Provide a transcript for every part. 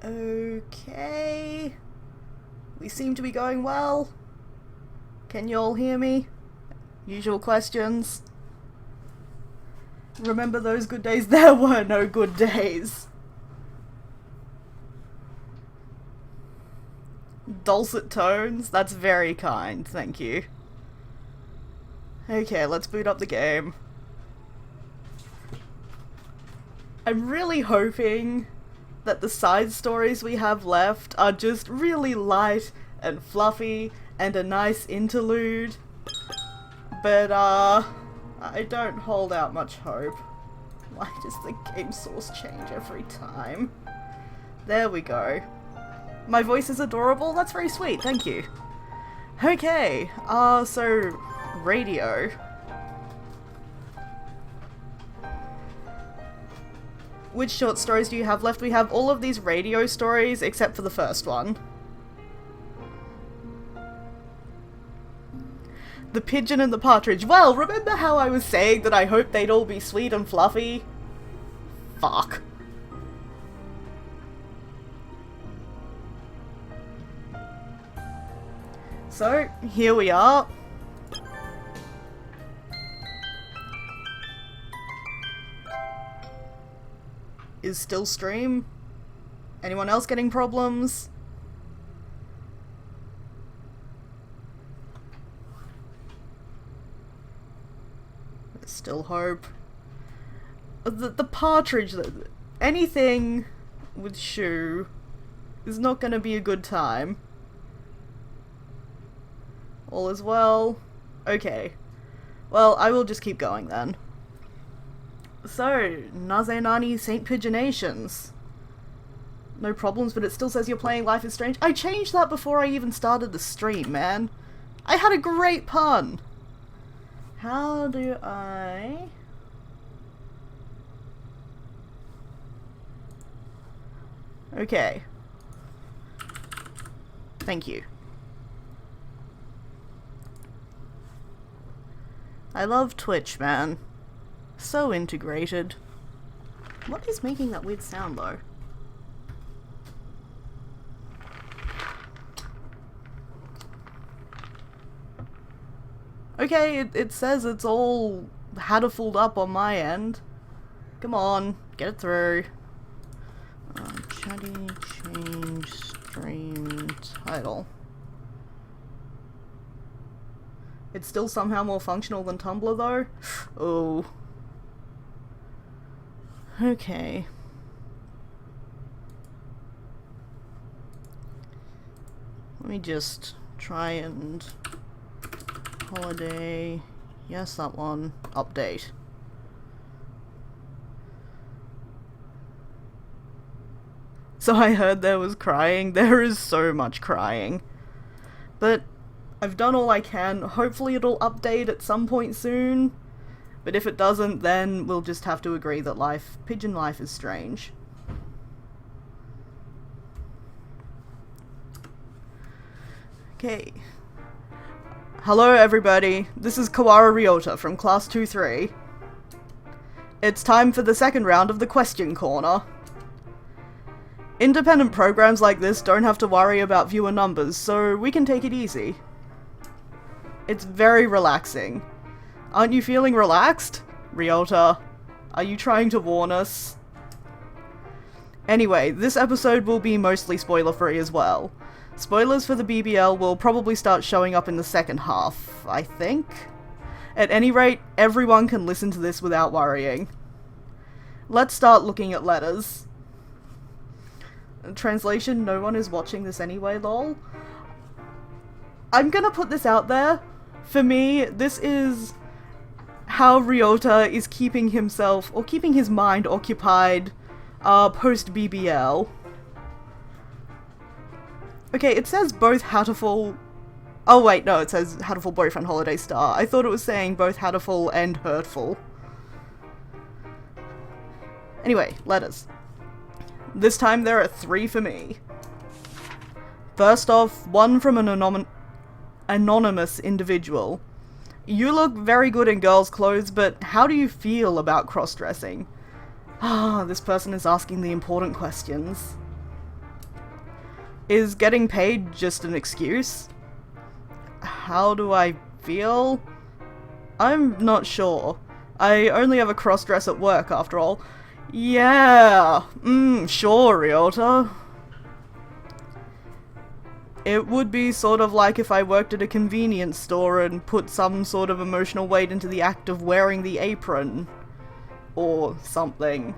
Okay. We seem to be going well. Can you all hear me? Usual questions. Remember those good days? There were no good days. Dulcet tones? That's very kind, thank you. Okay, let's boot up the game. I'm really hoping that the side stories we have left are just really light and fluffy and a nice interlude. But, I don't hold out much hope. Why does the game source change every time? There we go. My voice is adorable? That's very sweet, thank you. Okay, so radio. Which short stories do you have left? We have all of these radio stories except for the first one. The pigeon and the partridge. Well, remember how I was saying that I hoped they'd all be sweet and fluffy? Fuck. So, here we are. Is still stream? Anyone else getting problems? There's still hope. The partridge, anything with shoe is not gonna be a good time. All is well. Okay. Well, I will just keep going then. So, Naze Nani St. Pigeonations. No problems, but it still says you're playing Life is Strange. I changed that before I even started the stream, man. I had a great pun. How do I... Okay. Thank you. I love Twitch, man. So integrated. What is making that weird sound, though? Okay, it says it's all Hatoful up on my end. Come on, get it through. Chatty change stream title. It's still somehow more functional than Tumblr, though? Oh. Okay. Let me just try and... Holiday... Yes, that one. Update. So I heard there was crying. There is so much crying. But I've done all I can. Hopefully it'll update at some point soon. But if it doesn't, then we'll just have to agree that pigeon life is strange. Okay. Hello everybody, this is Kawara Ryota from Class 2-3. It's time for the second round of the Question Corner. Independent programs like this don't have to worry about viewer numbers, so we can take it easy. It's very relaxing. Aren't you feeling relaxed? Ryota, are you trying to warn us? Anyway, this episode will be mostly spoiler-free as well. Spoilers for the BBL will probably start showing up in the second half, I think? At any rate, everyone can listen to this without worrying. Let's start looking at letters. Translation, no one is watching this anyway, lol. I'm gonna put this out there. For me, this is how Ryota is keeping himself, or keeping his mind occupied, post-BBL. Okay, it says both Hatoful... Oh wait, no, it says Hatoful Boyfriend Holiday Star. I thought it was saying both Hatoful and Hurtful. Anyway, letters. This time there are 3 for me. First off, one from an anonymous individual. You look very good in girls' clothes, but how do you feel about cross-dressing? Ah, this person is asking the important questions. Is getting paid just an excuse? How do I feel? I'm not sure. I only have a cross-dress at work, after all. Yeah, sure, Ryota. It would be sort of like if I worked at a convenience store and put some sort of emotional weight into the act of wearing the apron. Or something.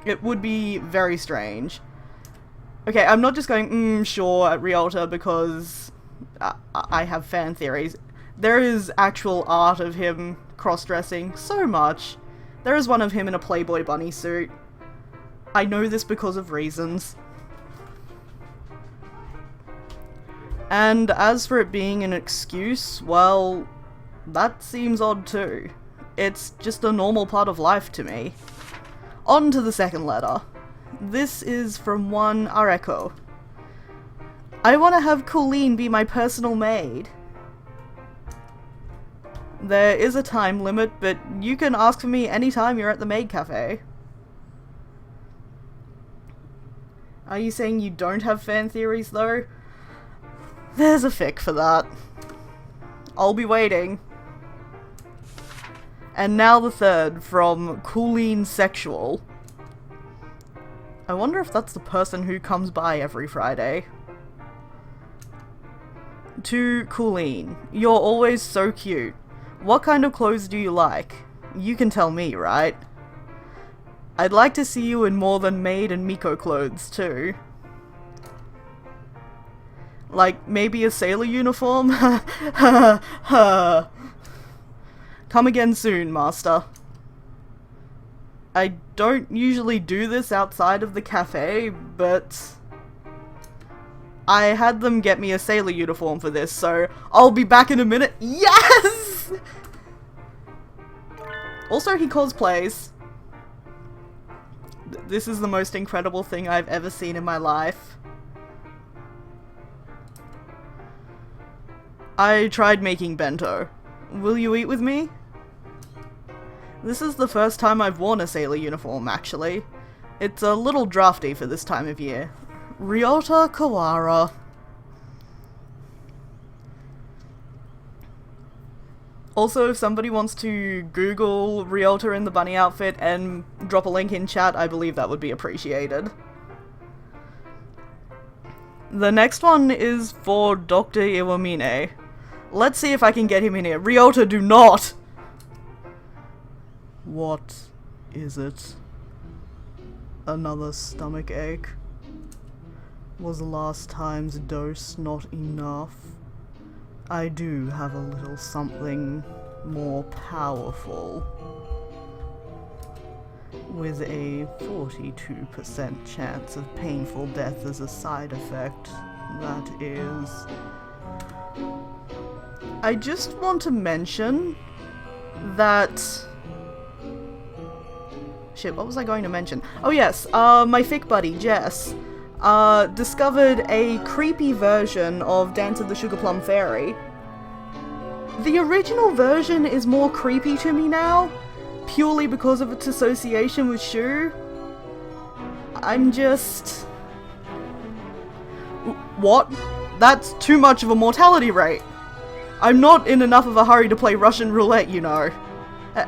It would be very strange. Okay, I'm not just going, sure, at Ryota because I have fan theories. There is actual art of him cross-dressing so much. There is one of him in a Playboy bunny suit. I know this because of reasons. And as for it being an excuse, well, that seems odd too. It's just a normal part of life to me. On to the second letter. This is from one Areko. I want to have Colleen be my personal maid. There is a time limit, but you can ask for me anytime you're at the maid cafe. Are you saying you don't have fan theories though? There's a fic for that. I'll be waiting. And now the third, from Colleen Sexual. I wonder if that's the person who comes by every Friday. To Colleen, you're always so cute. What kind of clothes do you like? You can tell me, right? I'd like to see you in more than maid and Miko clothes, too. Like, maybe a sailor uniform? Come again soon, master. I don't usually do this outside of the cafe, but I had them get me a sailor uniform for this, so I'll be back in a minute. Yes! Also, he cosplays. This is the most incredible thing I've ever seen in my life. I tried making bento. Will you eat with me? This is the first time I've worn a sailor uniform, actually. It's a little drafty for this time of year. Ryota Kawara. Also, if somebody wants to Google Ryota in the bunny outfit and drop a link in chat, I believe that would be appreciated. The next one is for Dr. Iwamine. Let's see if I can get him in here. Ryota, do not! What is it? Another stomach ache? Was last time's dose not enough? I do have a little something more powerful. With a 42% chance of painful death as a side effect, that is. I just want to mention that... Shit, what was I going to mention? Oh yes, my fic buddy, Jess, discovered a creepy version of Dance of the Sugar Plum Fairy. The original version is more creepy to me now, purely because of its association with Shu. I'm just... What? That's too much of a mortality rate. I'm not in enough of a hurry to play Russian roulette, you know.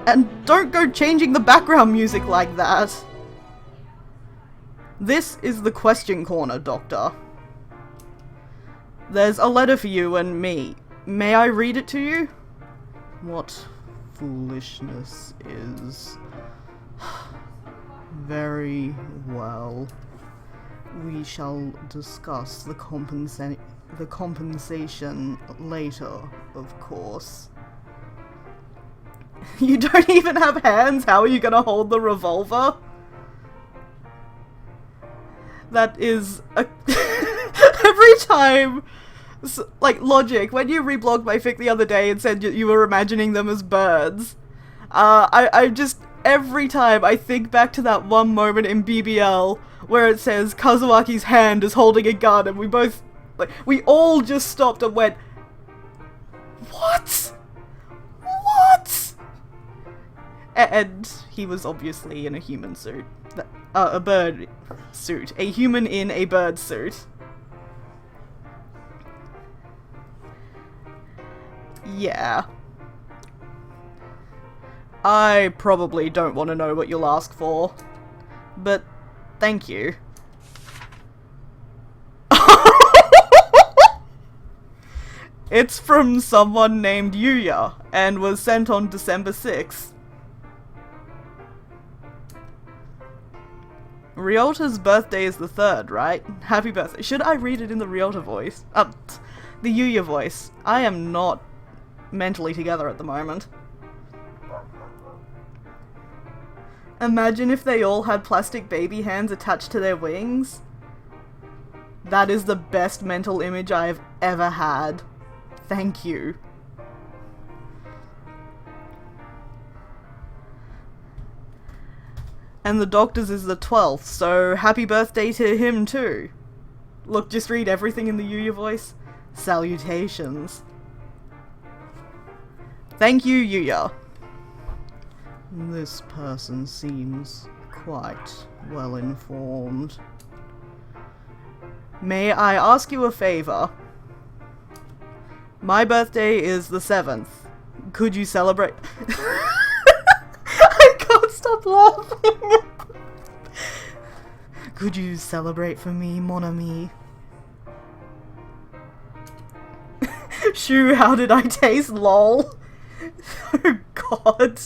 And don't go changing the background music like that. This is the question corner, Doctor. There's a letter for you and me. May I read it to you? What foolishness is... Very well. We shall discuss the compensation later, of course. You don't even have hands? How are you gonna hold the revolver? That is a... Every time... Like, logic, when you reblogged my fic the other day and said you were imagining them as birds, I just... Every time I think back to that one moment in BBL where it says Kazuaki's hand is holding a gun and we both... Like, we all just stopped and went... What? What? And he was obviously in a human suit. A bird suit. A human in a bird suit. Yeah. I probably don't want to know what you'll ask for, but thank you. It's from someone named Yuya, and was sent on December 6th. Ryota's birthday is the 3rd, right? Happy birthday. Should I read it in the Ryota voice? The Yuya voice. I am not mentally together at the moment. Imagine if they all had plastic baby hands attached to their wings. That is the best mental image I have ever had. Thank you. And the doctor's is the 12th, so happy birthday to him too. Look, just read everything in the Yuya voice. Salutations. Thank you, Yuya. This person seems quite well informed. May I ask you a favor? My birthday is the 7th. Could you celebrate? I can't stop laughing. Could you celebrate for me, mon ami? Shoo, how did I taste? Lol. Oh god.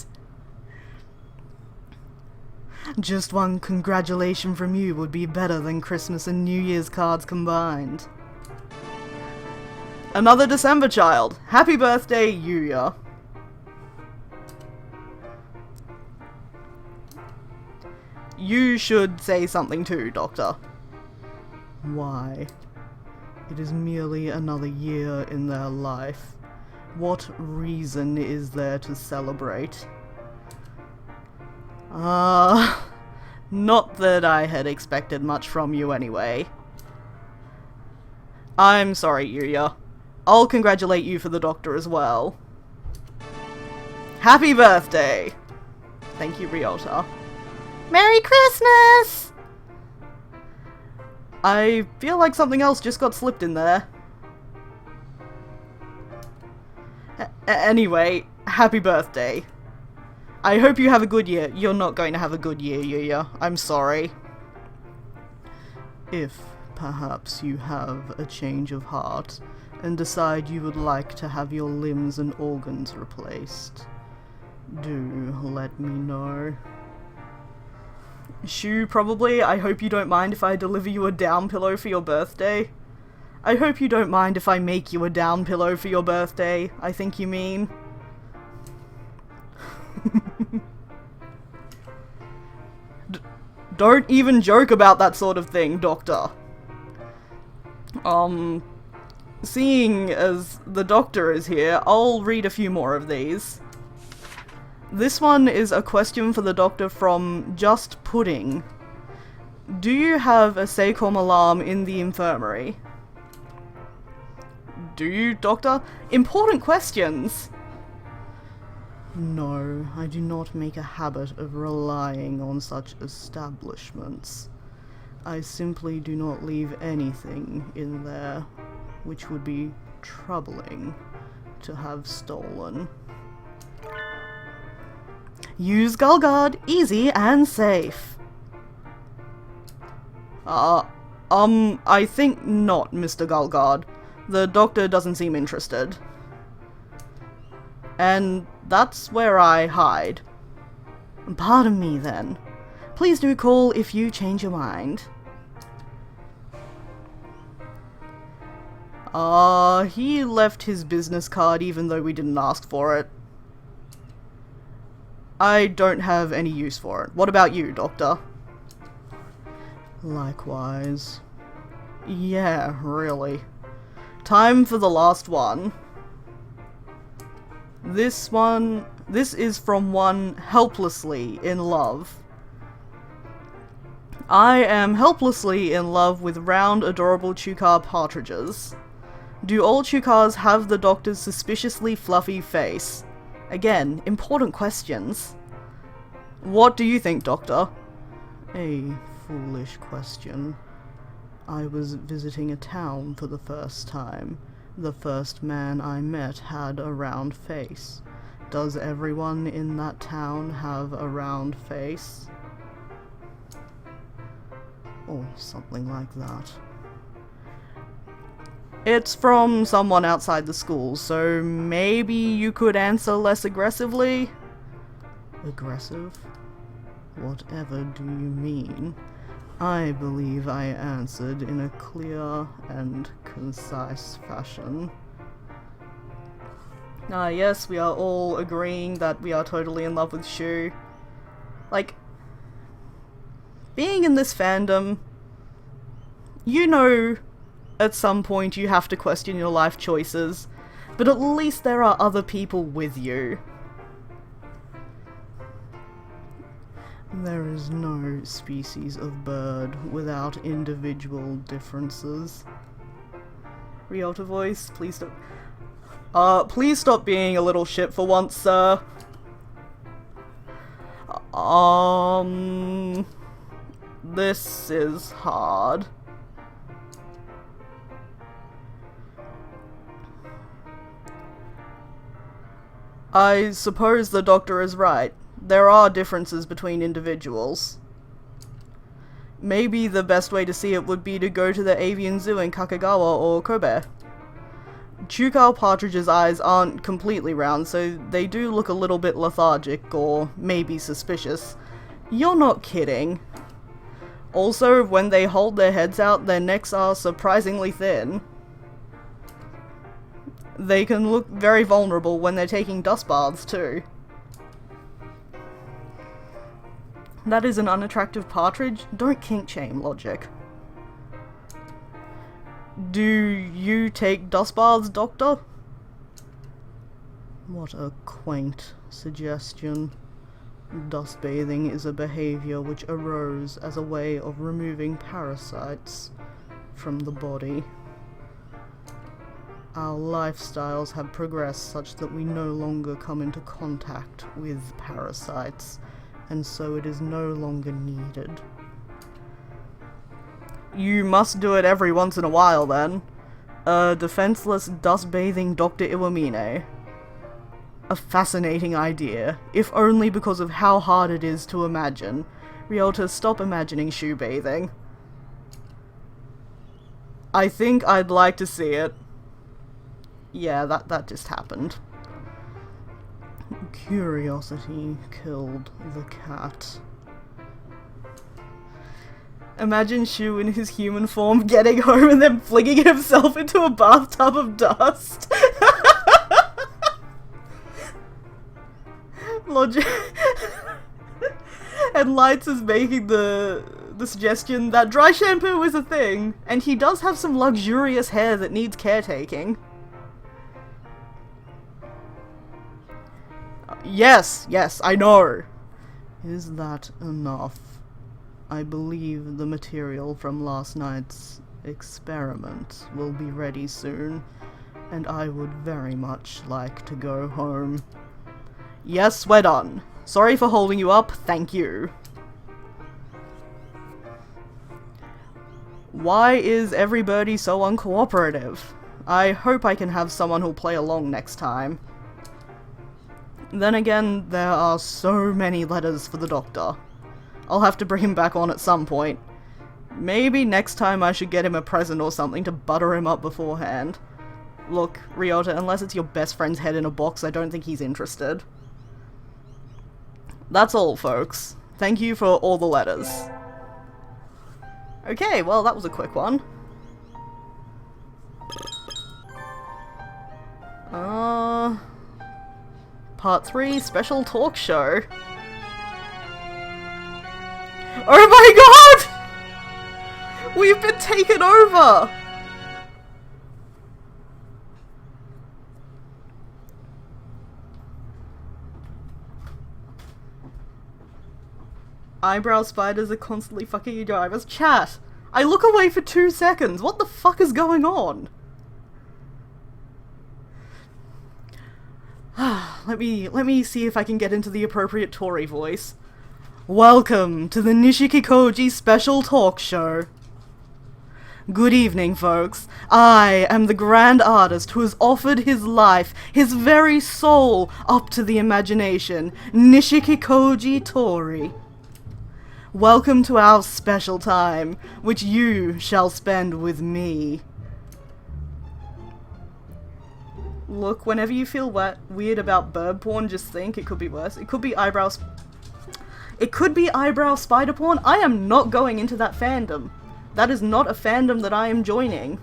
Just one congratulation from you would be better than Christmas and New Year's cards combined. Another December child. Happy birthday, Yuya. You should say something too, Doctor. Why? It is merely another year in their life. What reason is there to celebrate? Not that I had expected much from you anyway. I'm sorry, Yuya. I'll congratulate you for the Doctor as well. Happy birthday! Thank you, Ryota. Merry Christmas! I feel like something else just got slipped in there. Anyway, happy birthday. I hope you have a good year. You're not going to have a good year, Yuya. I'm sorry. If perhaps you have a change of heart and decide you would like to have your limbs and organs replaced, do let me know. Shoo, probably. I hope you don't mind if I deliver you a down pillow for your birthday. I hope you don't mind if I make you a down pillow for your birthday, I think you mean. Don't even joke about that sort of thing, Doctor. Seeing as the Doctor is here, I'll read a few more of these. This one is a question for the Doctor from Just Pudding. Do you have a SACOM alarm in the infirmary? Do you, Doctor? Important questions! No, I do not make a habit of relying on such establishments. I simply do not leave anything in there which would be troubling to have stolen. Use Gullguard, easy and safe. I think not, Mr. Gullguard. The Doctor doesn't seem interested. And that's where I hide. Pardon me, then. Please do call if you change your mind. He left his business card even though we didn't ask for it. I don't have any use for it. What about you, Doctor? Likewise. Yeah, really. Time for the last one. This is from one helplessly in love. I am helplessly in love with round, adorable Chukar partridges. Do all Chukars have the Doctor's suspiciously fluffy face? Again, important questions. What do you think, Doctor? A foolish question. I was visiting a town for the first time, The first man I met had a round face. Does everyone in that town have a round face? Or something like that. It's from someone outside the school, so maybe you could answer less aggressively? Aggressive? Whatever do you mean? I believe I answered in a clear and concise fashion. Yes, we are all agreeing that we are totally in love with Shu. Like, being in this fandom, you know at some point you have to question your life choices, but at least there are other people with you. There is no species of bird without individual differences. Ryota voice, please stop. Please stop being a little shit for once, sir. This is hard. I suppose the doctor is right. There are differences between individuals. Maybe the best way to see it would be to go to the avian zoo in Kakagawa or Kobe. Chukao partridge's eyes aren't completely round, so they do look a little bit lethargic or maybe suspicious. You're not kidding. Also, when they hold their heads out, their necks are surprisingly thin. They can look very vulnerable when they're taking dust baths too. That is an unattractive partridge? Don't kink shame, logic. Do you take dust baths, Doctor? What a quaint suggestion. Dust bathing is a behavior which arose as a way of removing parasites from the body. Our lifestyles have progressed such that we no longer come into contact with parasites, and so it is no longer needed. You must do it every once in a while, then. A defenseless, dust-bathing Dr. Iwamine. A fascinating idea, if only because of how hard it is to imagine. Ryota, stop imagining shoe bathing. I think I'd like to see it. Yeah, that just happened. Curiosity killed the cat. Imagine Shu in his human form getting home and then flinging himself into a bathtub of dust. Logic. And Lights is making the suggestion that dry shampoo is a thing, and he does have some luxurious hair that needs caretaking. Yes, I know. Is that enough? I believe the material from last night's experiment will be ready soon, and I would very much like to go home. Yes, we're done. Sorry for holding you up, thank you. Why is every birdie so uncooperative? I hope I can have someone who'll play along next time. Then again, there are so many letters for the doctor. I'll have to bring him back on at some point. Maybe next time I should get him a present or something to butter him up beforehand. Look, Ryota, unless it's your best friend's head in a box, I don't think he's interested. That's all, folks. Thank you for all the letters. Okay, well, that was a quick one. Part 3, special talk show. Oh my god! We've been taken over! Eyebrow spiders are constantly fucking your drivers. Chat! I look away for 2 seconds. What the fuck is going on? Let me see if I can get into the appropriate Tori voice. Welcome to the Nishiki Koji special talk show. Good evening, folks. I am the grand artist who has offered his life, his very soul, up to the imagination, Nishikikoji Tori. Welcome to our special time, which you shall spend with me. Look, whenever you feel weird about birb porn, just think it could be worse. It could be eyebrow spider porn. I am not going into that fandom. That is not a fandom that I am joining.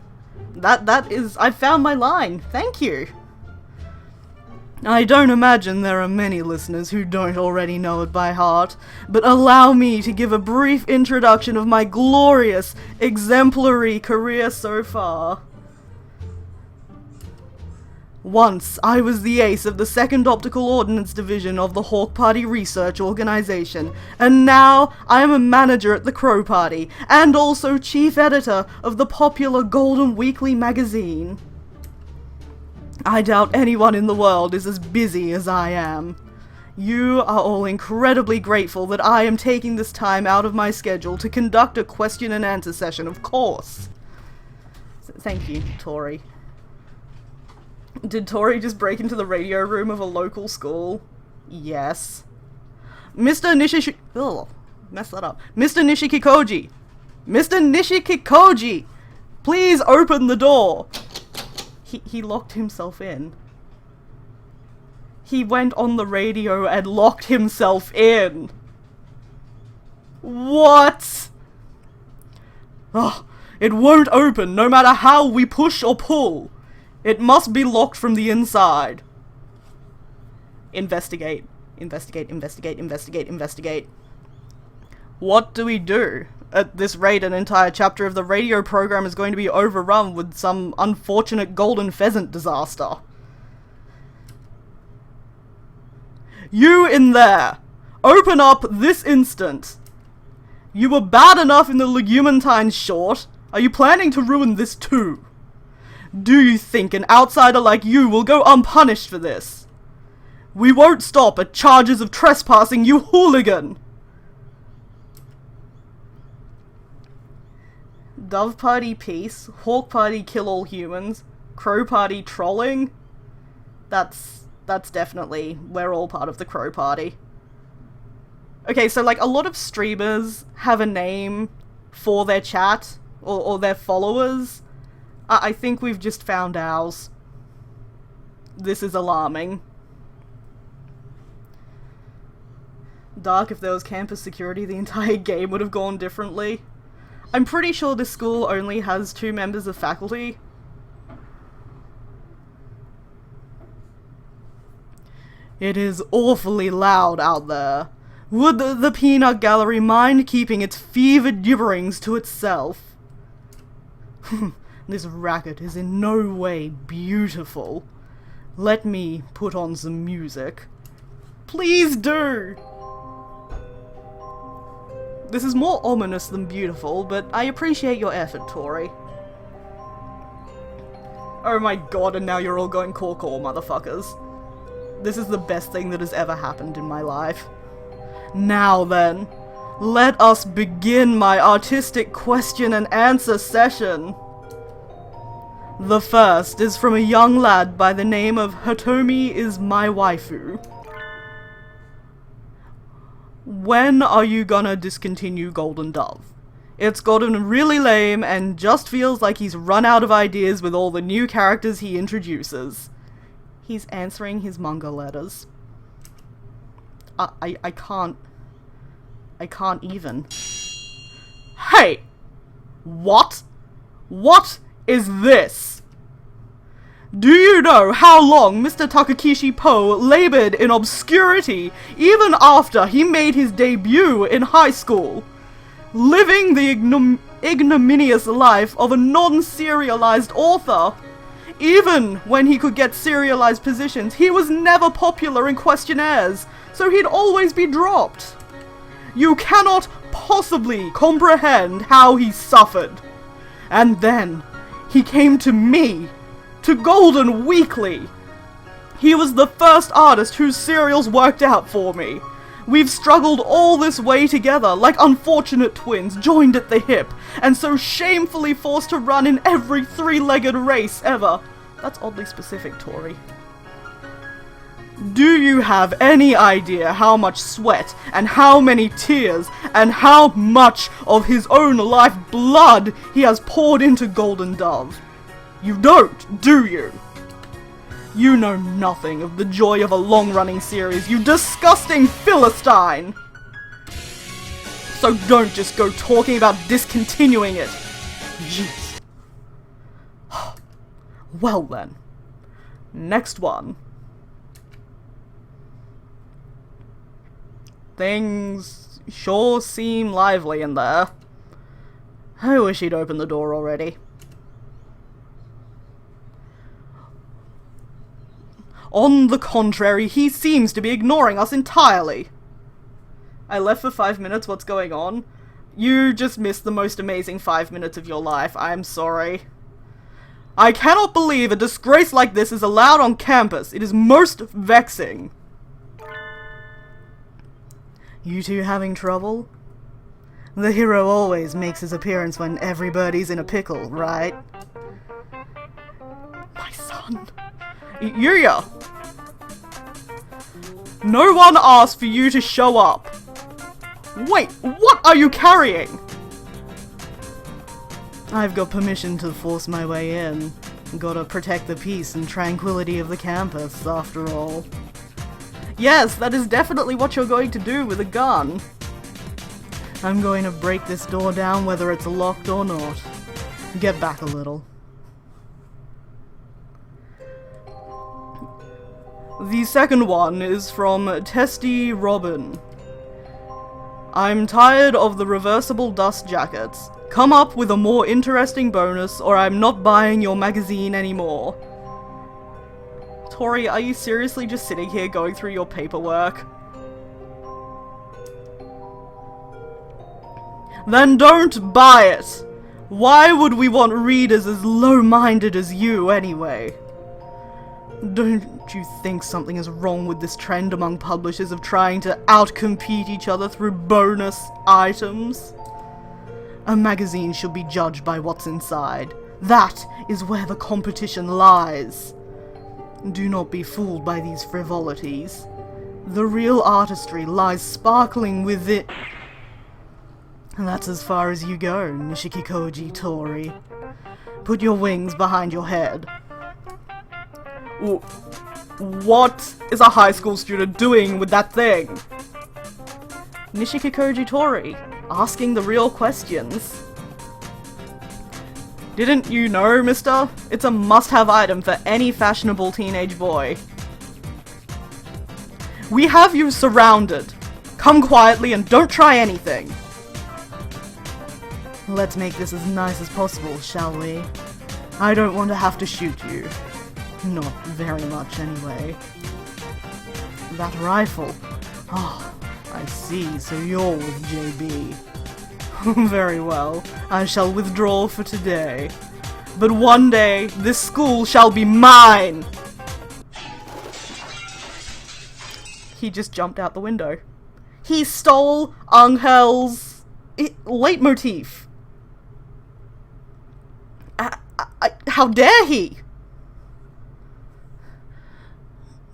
I found my line. Thank you. I don't imagine there are many listeners who don't already know it by heart, but allow me to give a brief introduction of my glorious, exemplary career so far. Once, I was the ace of the 2nd Optical Ordnance Division of the Hawk Party Research Organization, and now I am a manager at the Crow Party, and also chief editor of the popular Golden Weekly magazine. I doubt anyone in the world is as busy as I am. You are all incredibly grateful that I am taking this time out of my schedule to conduct a question and answer session, of course. Thank you, Tori. Did Tori just break into the radio room of a local school? Yes. Mr. Nishikikoji! Mr. Nishikikoji! Please open the door! He locked himself in. He went on the radio and locked himself in. What? Oh, it won't open no matter how we push or pull. It must be locked from the inside. Investigate. Investigate, investigate, investigate, investigate. What do we do? At this rate, an entire chapter of the radio program is going to be overrun with some unfortunate golden pheasant disaster. You in there! Open up this instant! You were bad enough in the Legumantine short. Are you planning to ruin this too? Do you think an outsider like you will go unpunished for this? We won't stop at charges of trespassing, you hooligan! Dove Party peace, Hawk Party kill all humans, Crow Party trolling? That's definitely, we're all part of the Crow Party. Okay, so like a lot of streamers have a name for their chat, or their followers. I think we've just found ours. This is alarming. Dark, if there was campus security, the entire game would have gone differently. I'm pretty sure this school only has 2 members of faculty. It is awfully loud out there. Would the peanut gallery mind keeping its fevered gibberings to itself? This racket is in no way beautiful. Let me put on some music. Please do! This is more ominous than beautiful, but I appreciate your effort, Tori. Oh my god, and now you're all going caw, motherfuckers. This is the best thing that has ever happened in my life. Now then, let us begin my artistic question and answer session. The first is from a young lad by the name of Hatomi is my waifu. When are you gonna discontinue Golden Dove? It's gotten really lame and just feels like he's run out of ideas with all the new characters he introduces. He's answering his manga letters. I can't even. Hey! What? What is this? Do you know how long Mr. Takakishi Poe labored in obscurity even after he made his debut in high school? Living the ignominious life of a non-serialized author. Even when he could get serialized positions, he was never popular in questionnaires, so he'd always be dropped. You cannot possibly comprehend how he suffered. And then, he came to me, to Golden Weekly. He was the first artist whose serials worked out for me. We've struggled all this way together, like unfortunate twins joined at the hip, and so shamefully forced to run in every three-legged race ever. That's oddly specific, Tori. Do you have any idea how much sweat, and how many tears, and how much of his own life blood he has poured into Golden Dove? You don't, do you? You know nothing of the joy of a long-running series, you disgusting Philistine! So don't just go talking about discontinuing it. Jeez. Well then. Next one. Things sure seem lively in there. I wish he'd opened the door already. On the contrary, he seems to be ignoring us entirely. I left for 5 minutes, what's going on? You just missed the most amazing 5 minutes of your life, I'm sorry. I cannot believe a disgrace like this is allowed on campus. It is most vexing. You two having trouble? The hero always makes his appearance when everybody's in a pickle, right? My son. Yuya! No one asked for you to show up. Wait, what are you carrying? I've got permission to force my way in. Gotta protect the peace and tranquility of the campus, after all. Yes, that is definitely what you're going to do with a gun. I'm going to break this door down whether it's locked or not. Get back a little. The second one is from Testy Robin. I'm tired of the reversible dust jackets. Come up with a more interesting bonus or I'm not buying your magazine anymore. Tori, are you seriously just sitting here going through your paperwork? Then don't buy it! Why would we want readers as low-minded as you, anyway? Don't you think something is wrong with this trend among publishers of trying to outcompete each other through bonus items? A magazine should be judged by what's inside. That is where the competition lies. Do not be fooled by these frivolities. The real artistry lies sparkling within. And that's as far as you go, Nishikikoji Tori. Put your wings behind your head. What is a high school student doing with that thing? Nishikikoji Tori, asking the real questions. Didn't you know, mister? It's a must-have item for any fashionable teenage boy. We have you surrounded. Come quietly and don't try anything. Let's make this as nice as possible, shall we? I don't want to have to shoot you. Not very much, anyway. That rifle. Oh, I see, so you're with JB. Very well, I shall withdraw for today. But one day, this school shall be mine! He just jumped out the window. He stole Angel's leitmotif. How dare he?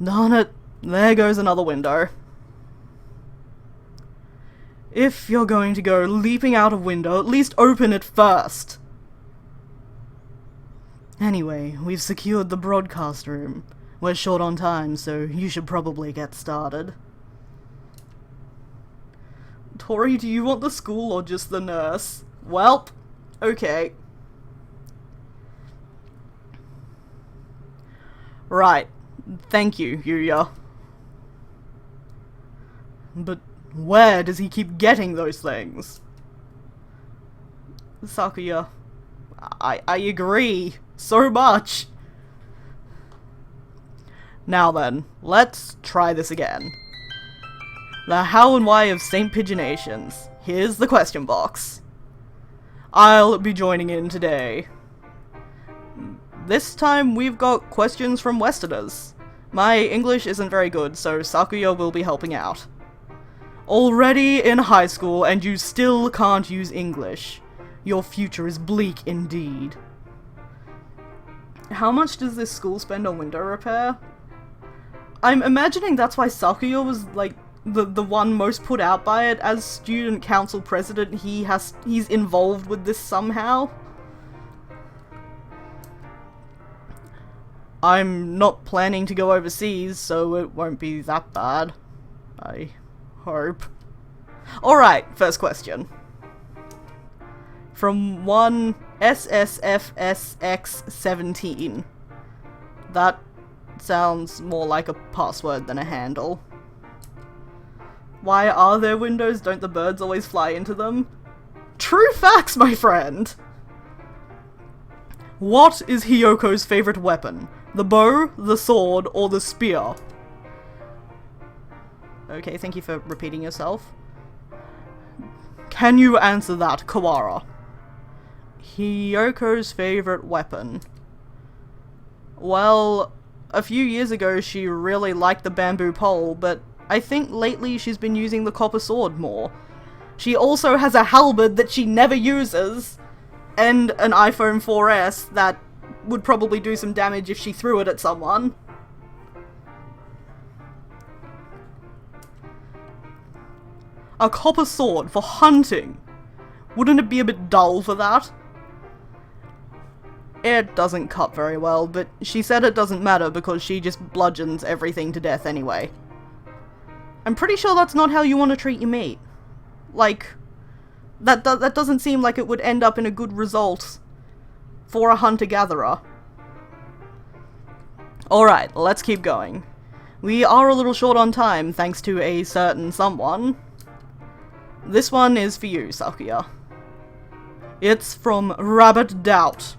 Darn it, there goes another window. If you're going to go leaping out a window, at least open it first. Anyway, we've secured the broadcast room. We're short on time, so you should probably get started. Tori, do you want the school or just the nurse? Welp, okay. Right. Thank you, Yuya. But where does he keep getting those things? Sakuya, I agree so much. Now then, let's try this again. The how and why of St. Pigeonations. Here's the question box. I'll be joining in today. This time we've got questions from Westerners. My English isn't very good, so Sakuya will be helping out. Already in high school and you still can't use English. Your future is bleak indeed. How much does this school spend on window repair? I'm imagining that's why Sakuya was, like, the one most put out by it. As student council president, he's involved with this somehow. I'm not planning to go overseas, so it won't be that bad. I hope. Alright, first question. From one SSFSX17. That sounds more like a password than a handle. Why are there windows? Don't the birds always fly into them? True facts, my friend! What is Hiyoko's favorite weapon? The bow, the sword, or the spear? Okay, thank you for repeating yourself. Can you answer that, Kawara? Hiyoko's favorite weapon. Well, a few years ago she really liked the bamboo pole, but I think lately she's been using the copper sword more. She also has a halberd that she never uses, and an iPhone 4S that would probably do some damage if she threw it at someone. A copper sword for hunting. Wouldn't it be a bit dull for that? It doesn't cut very well, but she said it doesn't matter because she just bludgeons everything to death anyway. I'm pretty sure that's not how you want to treat your mate. Like, that doesn't seem like it would end up in a good result for a hunter-gatherer. Alright, let's keep going. We are a little short on time, thanks to a certain someone. This one is for you, Sakuya. It's from Rabbit Doubt.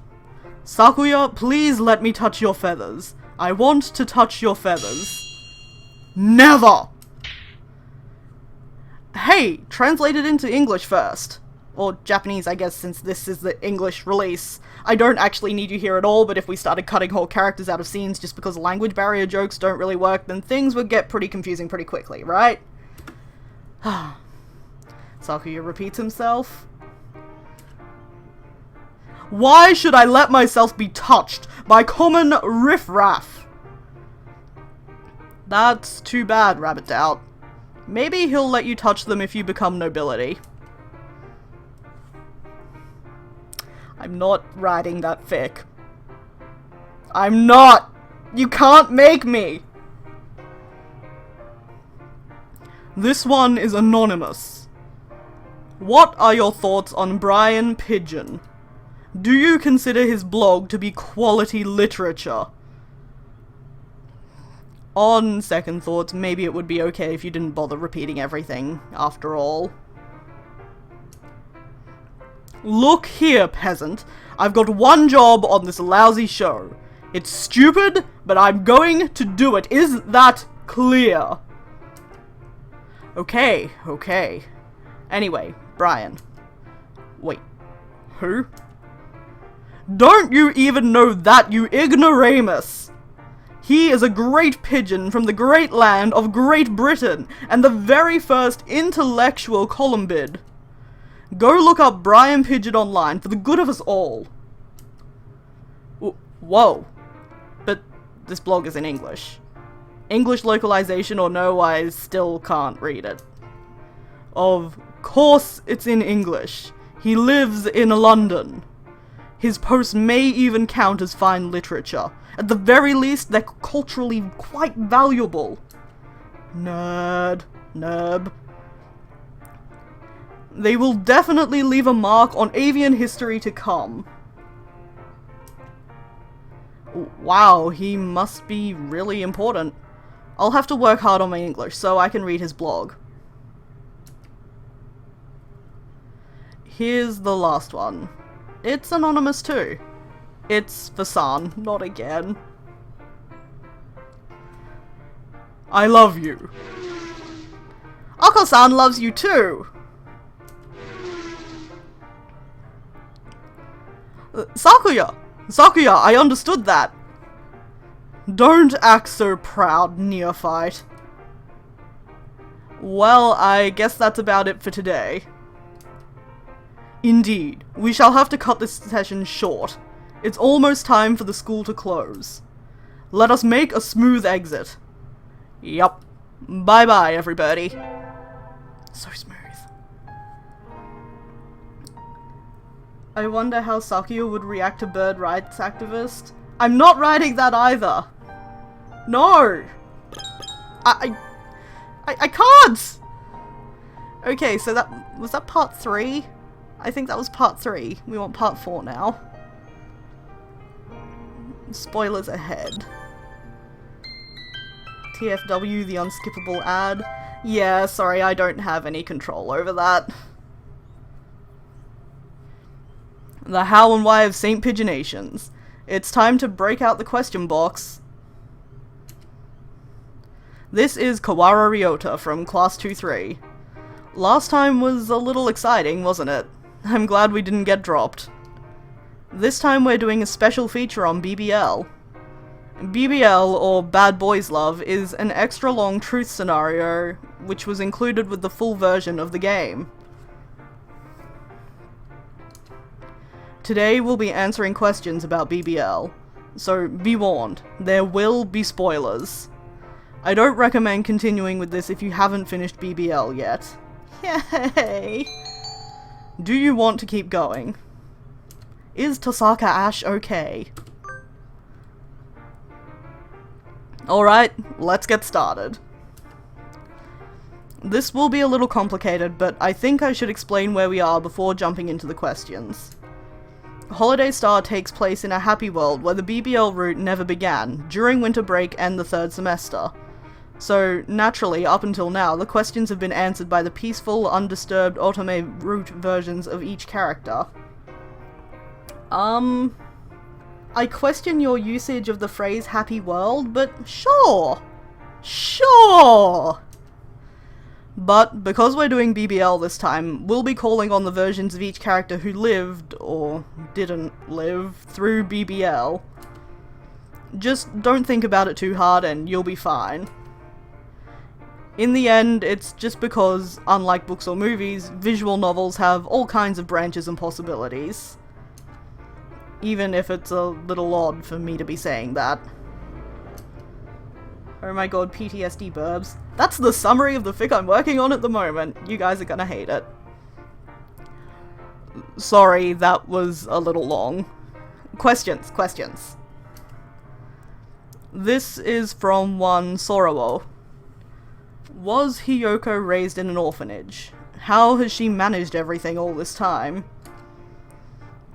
Sakuya, please let me touch your feathers. I want to touch your feathers. Never! Hey, translate it into English first. Or Japanese, I guess, since this is the English release. I don't actually need you here at all, but if we started cutting whole characters out of scenes just because language barrier jokes don't really work, then things would get pretty confusing pretty quickly, right? Sakuya repeats himself. Why should I let myself be touched by common riffraff? That's too bad, Rabbit Doubt. Maybe he'll let you touch them if you become nobility. I'm not writing that fic. I'm not! You can't make me! This one is anonymous. What are your thoughts on Brian Pigeon? Do you consider his blog to be quality literature? On second thoughts, maybe it would be okay if you didn't bother repeating everything, after all. Look here, peasant. I've got one job on this lousy show. It's stupid, but I'm going to do it. Is that clear? Okay, okay. Anyway, Brian. Wait. Who? Don't you even know that, you ignoramus? He is a great pigeon from the great land of Great Britain, and the very first intellectual columbid. Go look up Brian Pigeon online for the good of us all. Whoa. But this blog is in English. English localization or no, I still can't read it. Of course it's in English. He lives in London. His posts may even count as fine literature. At the very least, they're culturally quite valuable. Nerd. Nerb. They will definitely leave a mark on avian history to come. Wow, he must be really important. I'll have to work hard on my English so I can read his blog. Here's the last one. It's anonymous too. It's for San, not again. I love you. Ako-san loves you too! Sakuya! Sakuya, I understood that! Don't act so proud, neophyte. Well, I guess that's about it for today. Indeed, we shall have to cut this session short. It's almost time for the school to close. Let us make a smooth exit. Yup. Bye-bye, everybody. So smooth. I wonder how Sakuya would react to bird rights activist. I'm not writing that either. No! I can't! Okay, so was that part 3? I think that was part 3. We want part 4 now. Spoilers ahead. TFW, the unskippable ad. Yeah, sorry, I don't have any control over that. The how and why of St. Pigeonations. It's time to break out the question box. This is Kawara Ryota from Class 2-3. Last time was a little exciting, wasn't it? I'm glad we didn't get dropped. This time we're doing a special feature on BBL. BBL, or Bad Boys Love, is an extra long truth scenario, which was included with the full version of the game. Today we'll be answering questions about BBL, so be warned, there will be spoilers. I don't recommend continuing with this if you haven't finished BBL yet. Yay! Do you want to keep going? Is Tosaka Ash okay? Alright, let's get started. This will be a little complicated, but I think I should explain where we are before jumping into the questions. Holiday Star takes place in a happy world where the BBL route never began, during winter break and the 3rd semester. So, naturally, up until now, the questions have been answered by the peaceful, undisturbed Otome route versions of each character. I question your usage of the phrase happy world, but sure! Sure! But, because we're doing BBL this time, we'll be calling on the versions of each character who lived, or didn't live, through BBL. Just don't think about it too hard and you'll be fine. In the end, it's just because, unlike books or movies, visual novels have all kinds of branches and possibilities. Even if it's a little odd for me to be saying that. Oh my god, PTSD burbs. That's the summary of the fic I'm working on at the moment. You guys are gonna hate it. Sorry, that was a little long. Questions. This is from one Sorowo. Was Hiyoko raised in an orphanage? How has she managed everything all this time?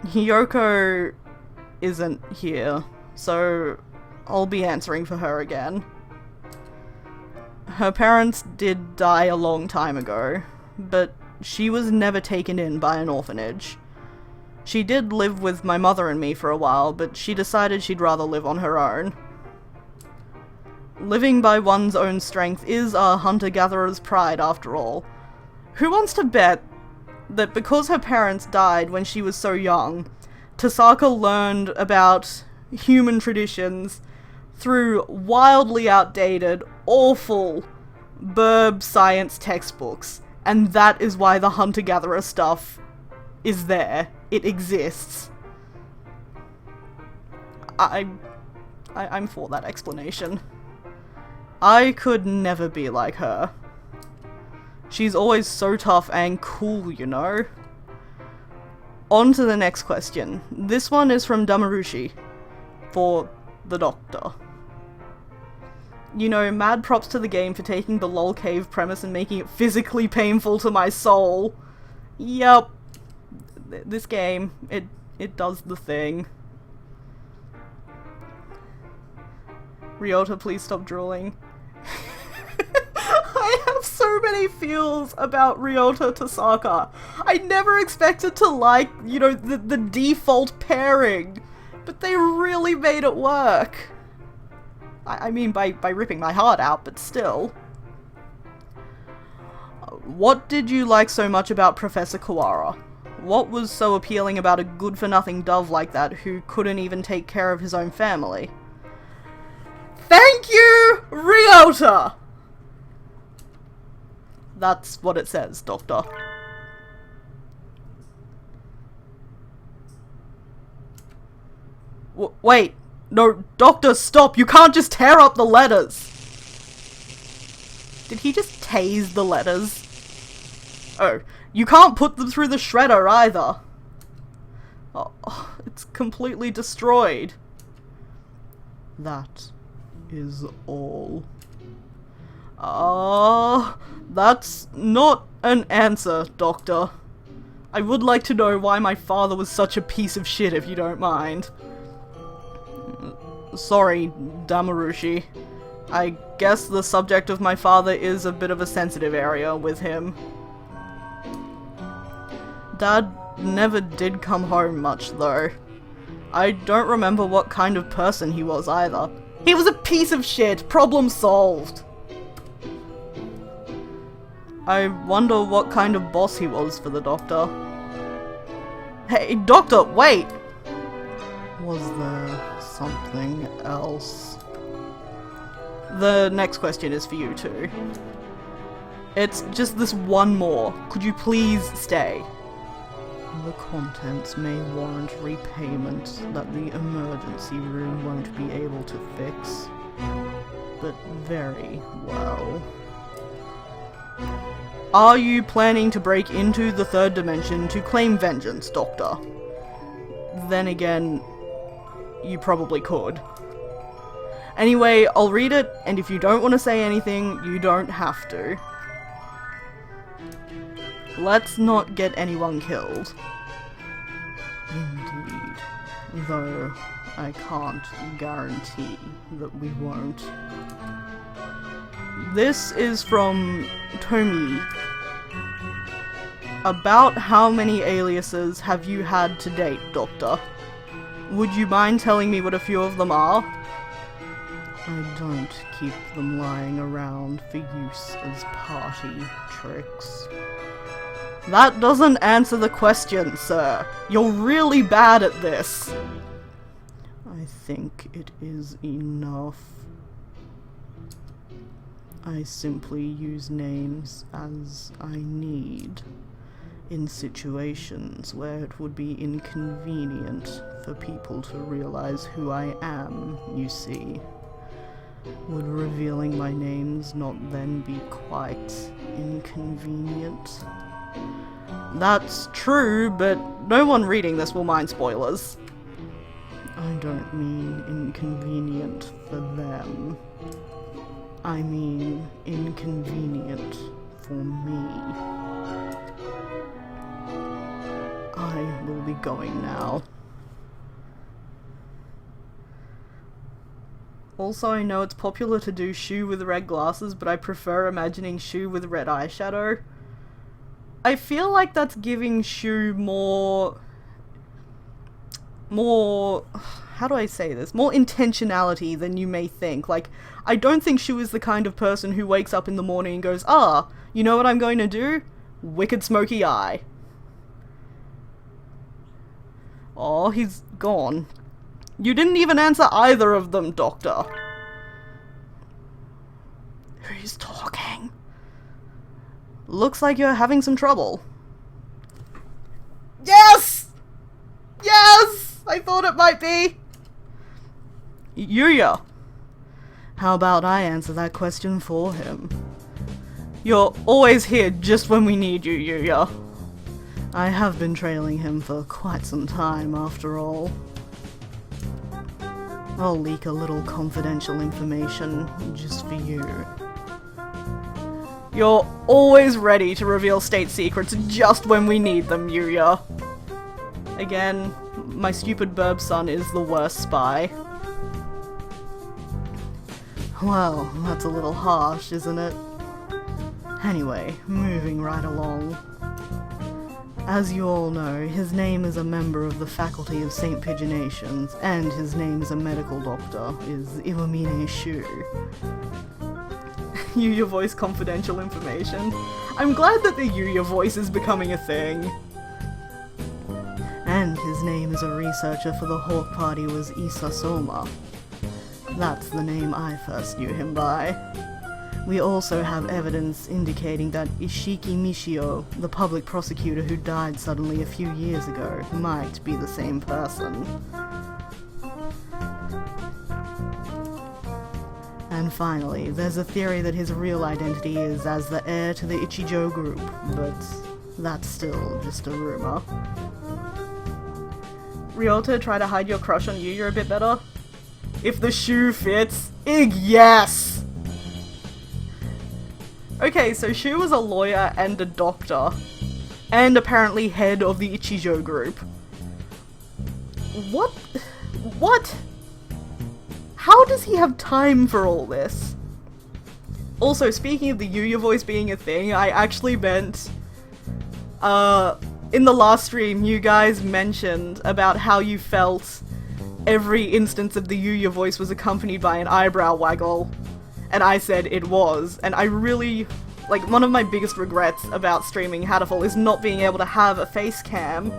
Hiyoko isn't here, so I'll be answering for her again. Her parents did die a long time ago, but she was never taken in by an orphanage. She did live with my mother and me for a while, but she decided she'd rather live on her own. Living by one's own strength is a hunter-gatherer's pride after all. Who wants to bet that because her parents died when she was so young, Tosaka learned about human traditions through wildly outdated, awful birb science textbooks, and that is why the hunter-gatherer stuff is there. It exists. I'm for that explanation. I could never be like her. She's always so tough and cool, you know? On to the next question. This one is from Damarushi. For the doctor. You know, mad props to the game for taking the lol cave premise and making it physically painful to my soul. Yup. This game, it does the thing. Ryota, please stop drooling. I have so many feels about Ryota Tosaka. I never expected to like, you know, the default pairing, but they really made it work. I mean, by ripping my heart out, but still. What did you like so much about Professor Kawara? What was so appealing about a good-for-nothing dove like that who couldn't even take care of his own family? Thank you, Ryota! That's what it says, Doctor. Wait. No, Doctor, stop! You can't just tear up the letters! Did he just tase the letters? Oh, you can't put them through the shredder either. Oh, it's completely destroyed. That is all. That's not an answer, Doctor. I would like to know why my father was such a piece of shit, if you don't mind. Sorry, Damarushi. I guess the subject of my father is a bit of a sensitive area with him. Dad never did come home much, though. I don't remember what kind of person he was either. He was a piece of shit! Problem solved! I wonder what kind of boss he was for the Doctor. Hey, Doctor, wait! Was there something else? The next question is for you too. It's just this one more. Could you please stay? The contents may warrant repayment that the emergency room won't be able to fix. But very well. Are you planning to break into the third dimension to claim vengeance, Doctor? Then again, you probably could. Anyway, I'll read it, and if you don't want to say anything, you don't have to. Let's not get anyone killed. Indeed. Though, I can't guarantee that we won't. This is from Tomi. About how many aliases have you had to date, Doctor? Would you mind telling me what a few of them are? I don't keep them lying around for use as party tricks. That doesn't answer the question, sir. You're really bad at this. I think it is enough. I simply use names as I need, in situations where it would be inconvenient for people to realize who I am, you see. Would revealing my names not then be quite inconvenient? That's true, but no one reading this will mind spoilers. I don't mean inconvenient for them. I mean inconvenient for me. I will be going now. Also, I know it's popular to do Shu with red glasses, but I prefer imagining Shu with red eyeshadow. I feel like that's giving Shu more, how do I say this? More intentionality than you may think. Like, I don't think Shu is the kind of person who wakes up in the morning and goes, ah, you know what I'm going to do? Wicked smoky eye. Oh, he's gone. You didn't even answer either of them, Doctor. Who's talking? Looks like you're having some trouble. Yes! Yes! I thought it might be. Yuya. How about I answer that question for him? You're always here just when we need you, Yuya. I have been trailing him for quite some time, after all. I'll leak a little confidential information just for you. You're always ready to reveal state secrets just when we need them, Yuya. Again, my stupid birb son is the worst spy. Well, that's a little harsh, isn't it? Anyway, moving right along. As you all know, his name is a member of the faculty of St. Pigeonations, and his name as a medical doctor is Iwamine Shu. Yuya voice confidential information. I'm glad that the Yuya voice is becoming a thing. And his name as a researcher for the Hawk Party was Isa Soma. That's the name I first knew him by. We also have evidence indicating that Ishiki Mishio, the public prosecutor who died suddenly a few years ago, might be the same person. And finally, there's a theory that his real identity is as the heir to the Ichijo group, but that's still just a rumor. Ryota, try to hide your crush on Yuya a bit better? If the shoe fits, yes! Okay, so Shu was a lawyer and a doctor, and apparently head of the Ichijo group. What? What? How does he have time for all this? Also, speaking of the Yuya voice being a thing, I actually meant, in the last stream, you guys mentioned about how you felt every instance of the Yuya voice was accompanied by an eyebrow waggle. And I said it was, and I really, like, one of my biggest regrets about streaming Hatoful is not being able to have a face cam.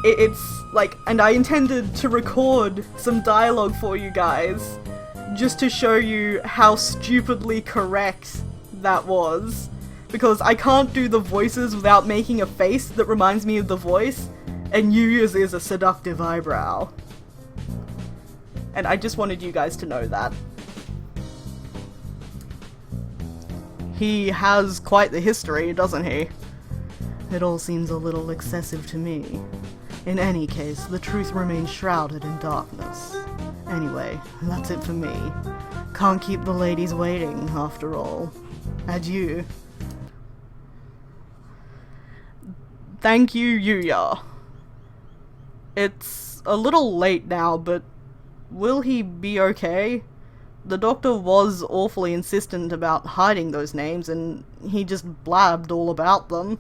It's, like, and I intended to record some dialogue for you guys, just to show you how stupidly correct that was. Because I can't do the voices without making a face that reminds me of the voice, and Yuya's is a seductive eyebrow. And I just wanted you guys to know that. He has quite the history, doesn't he? It all seems a little excessive to me. In any case, the truth remains shrouded in darkness. Anyway, that's it for me. Can't keep the ladies waiting, after all. Adieu. Thank you, Yuya. It's a little late now, but will he be okay? The doctor was awfully insistent about hiding those names, and he just blabbed all about them.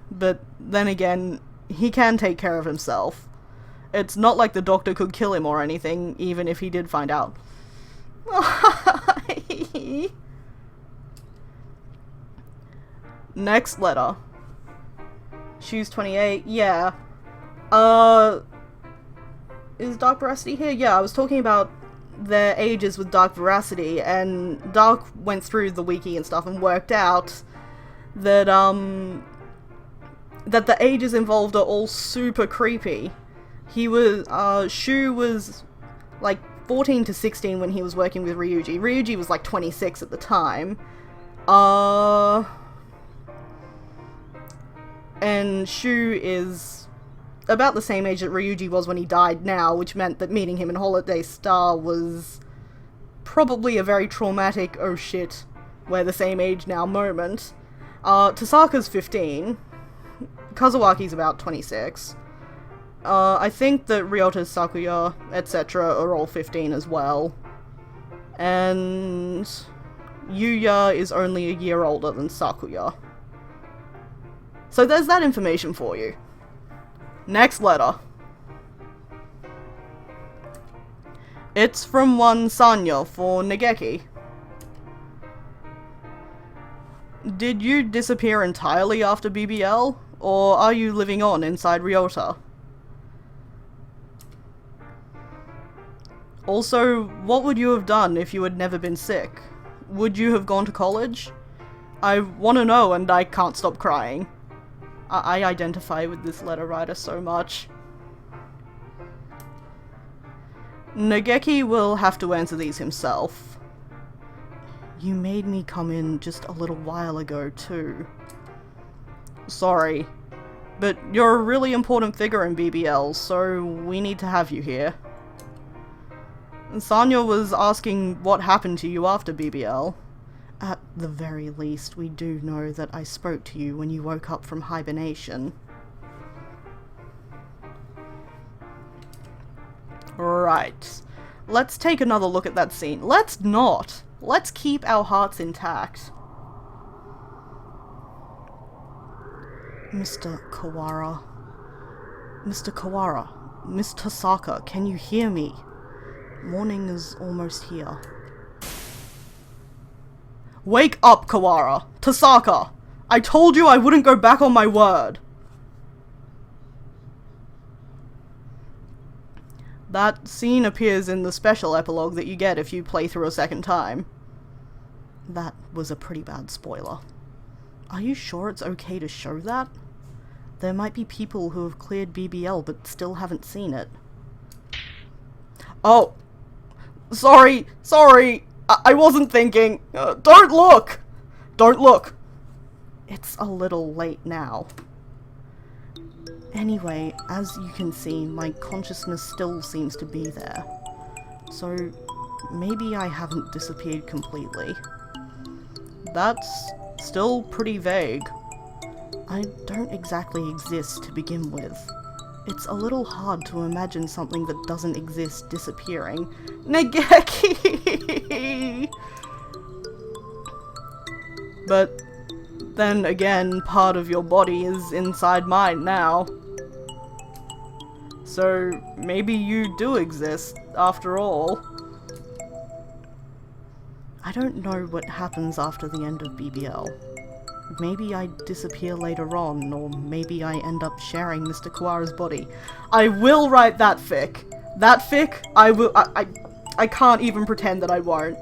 But then again, he can take care of himself. It's not like the doctor could kill him or anything, even if he did find out. Next letter. Shoes 28, yeah. Is Dark Veracity here? Yeah, I was talking about their ages with Dark Veracity, and Dark went through the wiki and stuff and worked out that, that the ages involved are all super creepy. He was, Shu was, like, 14 to 16 when he was working with Ryuji. Ryuji was, like, 26 at the time. And Shu is about the same age that Ryuji was when he died now, which meant that meeting him in Holiday Star was probably a very traumatic, oh shit, we're the same age now moment. Tasaka's 15. Kazuaki's about 26. I think that Ryota's Sakuya, etc. are all 15 as well. And Yuya is only a year older than Sakuya. So there's that information for you. Next letter. It's from one Sanya for Nageki. Did you disappear entirely after BBL, or are you living on inside Ryota? Also, what would you have done if you had never been sick? Would you have gone to college? I want to know and I can't stop crying. I identify with this letter writer so much. Nageki will have to answer these himself. You made me come in just a little while ago too. Sorry, but you're a really important figure in BBL, so we need to have you here. Sanya was asking what happened to you after BBL. At the very least, we do know that I spoke to you when you woke up from hibernation. Right. Let's take another look at that scene. Let's not! Let's keep our hearts intact. Mr. Kawara. Mr. Kawara. Miss Tasaka, can you hear me? Morning is almost here. Wake up, Kawara! Tasaka! I told you I wouldn't go back on my word! That scene appears in the special epilogue that you get if you play through a second time. That was a pretty bad spoiler. Are you sure it's okay to show that? There might be people who have cleared BBL but still haven't seen it. Oh! Sorry! I wasn't thinking! Don't look! Don't look! It's a little late now. Anyway, as you can see, my consciousness still seems to be there. So, maybe I haven't disappeared completely. That's still pretty vague. I don't exactly exist to begin with. It's a little hard to imagine something that doesn't exist disappearing. Negeki! But then again, part of your body is inside mine now. So maybe you do exist, after all. I don't know what happens after the end of BBL. Maybe I disappear later on, or maybe I end up sharing Mr. Kawara's body. I will write that fic. That fic, I can't even pretend that I won't.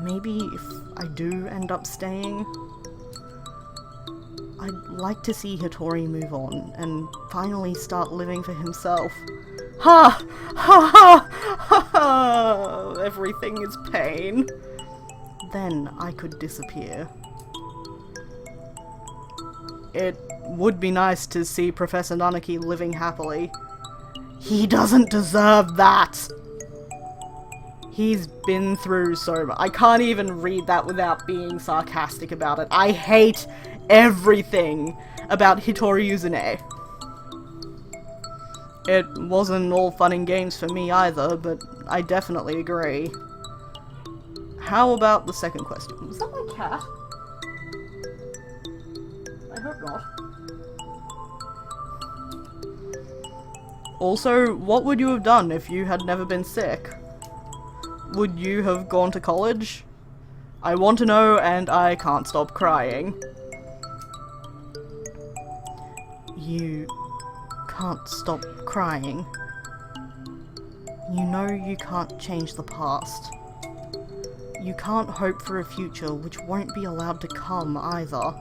Maybe if I do end up staying, I'd like to see Hattori move on and finally start living for himself. Ha! Ha ha! Ha ha! Everything is pain. Then I could disappear. It would be nice to see Professor Nanaki living happily. He doesn't deserve that! He's been through so much. I can't even read that without being sarcastic about it. I hate everything about Hattori Uzune. It wasn't all fun and games for me either, but I definitely agree. How about the second question? Was that my cat? I hope not. Also, what would you have done if you had never been sick? Would you have gone to college? I want to know, and I can't stop crying. You can't stop crying. You know you can't change the past. You can't hope for a future which won't be allowed to come either.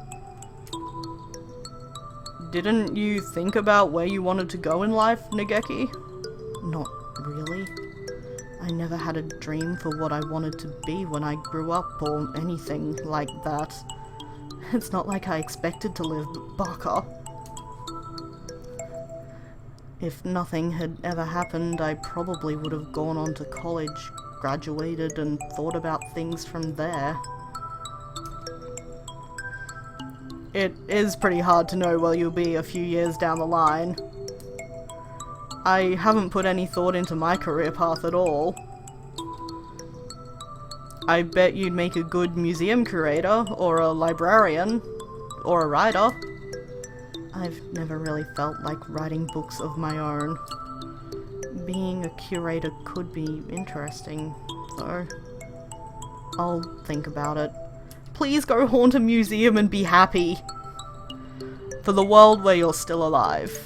Didn't you think about where you wanted to go in life, Negeki? Not really. I never had a dream for what I wanted to be when I grew up or anything like that. It's not like I expected to live baka. If nothing had ever happened, I probably would have gone on to college, graduated, and thought about things from there. It is pretty hard to know where you'll be a few years down the line. I haven't put any thought into my career path at all. I bet you'd make a good museum curator, or a librarian, or a writer. I've never really felt like writing books of my own. Being a curator could be interesting, though. I'll think about it. Please go haunt a museum and be happy. For the world where you're still alive.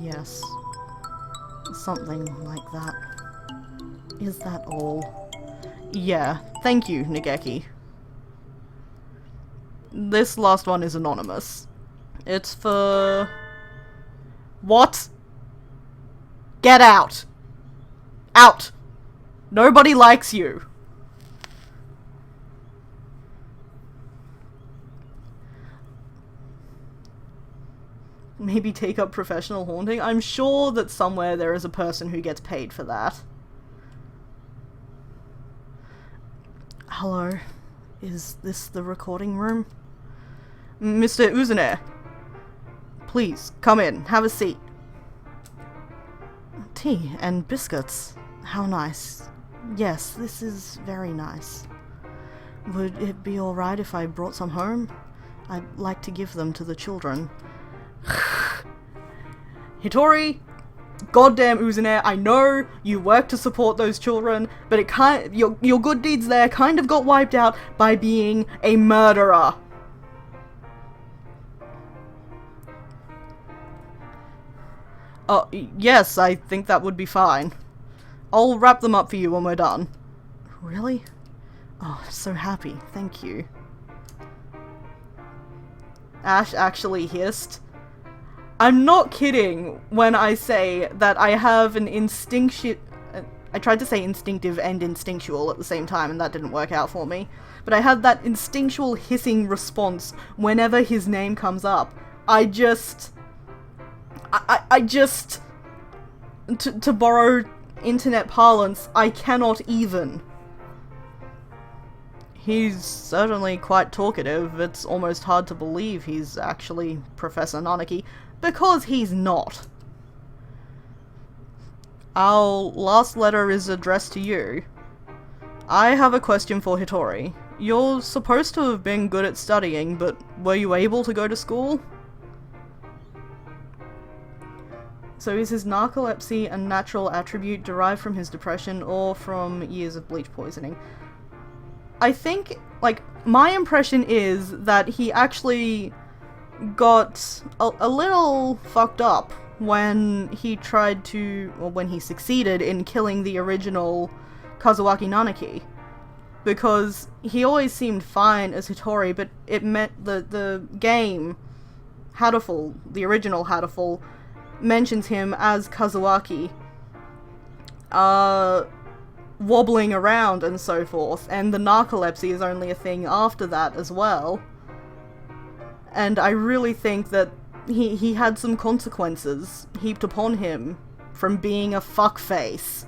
Yes. Something like that. Is that all? Yeah, thank you, Negeki. This last one is anonymous. It's for... What? Get out! Out! Nobody likes you! Maybe take up professional haunting? I'm sure that somewhere there is a person who gets paid for that. Hello? Is this the recording room? Mr. Uzune, please, come in, have a seat. Tea and biscuits. How nice. Yes, this is very nice. Would it be alright if I brought some home? I'd like to give them to the children. Hattori, goddamn Uzune, I know you work to support those children, but it your good deeds there kind of got wiped out by being a murderer. Yes, I think that would be fine. I'll wrap them up for you when we're done. Really? Oh, I'm so happy. Thank you. Ash actually hissed. I'm not kidding when I say that I have an I tried to say instinctive and instinctual at the same time, and that didn't work out for me. But I had that instinctual hissing response whenever his name comes up. To borrow internet parlance, I cannot even. He's certainly quite talkative. It's almost hard to believe he's actually Professor Nani, because he's not. Our last letter is addressed to you. I have a question for Hitori. You're supposed to have been good at studying, but were you able to go to school? So is his narcolepsy a natural attribute derived from his depression or from years of bleach poisoning? I think, like, my impression is that he actually got a little fucked up when he tried to, or when he succeeded in killing the original Kazuaki Nanaki. Because he always seemed fine as Hitori, but it meant the game, Hatoful, the original Hatoful, mentions him as Kazuaki, wobbling around and so forth, and the narcolepsy is only a thing after that as well. And I really think that he had some consequences heaped upon him from being a fuckface.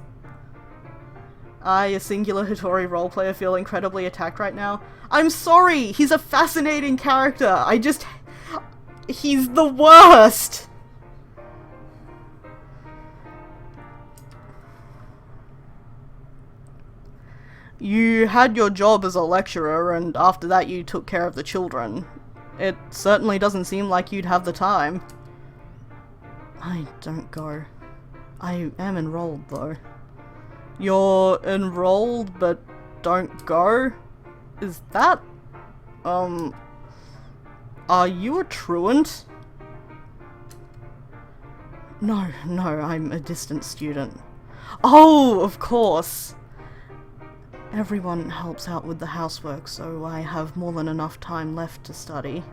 I, a singular Hitori roleplayer, feel incredibly attacked right now. I'm sorry! He's a fascinating character! He's the worst! You had your job as a lecturer, and after that you took care of the children. It certainly doesn't seem like you'd have the time. I don't go. I am enrolled, though. You're enrolled, but don't go? Is that... Are you a truant? No, I'm a distant student. Oh, of course! Everyone helps out with the housework, so I have more than enough time left to study.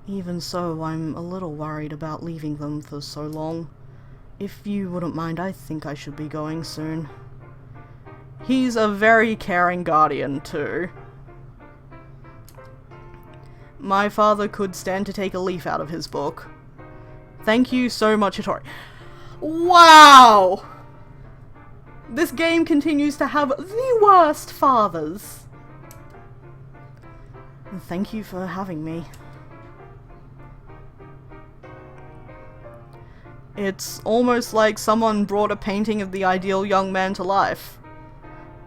Even so, I'm a little worried about leaving them for so long. If you wouldn't mind, I think I should be going soon. He's a very caring guardian, too. My father could stand to take a leaf out of his book. Thank you so much, Hitori. Wow! This game continues to have the worst fathers. Thank you for having me. It's almost like someone brought a painting of the ideal young man to life.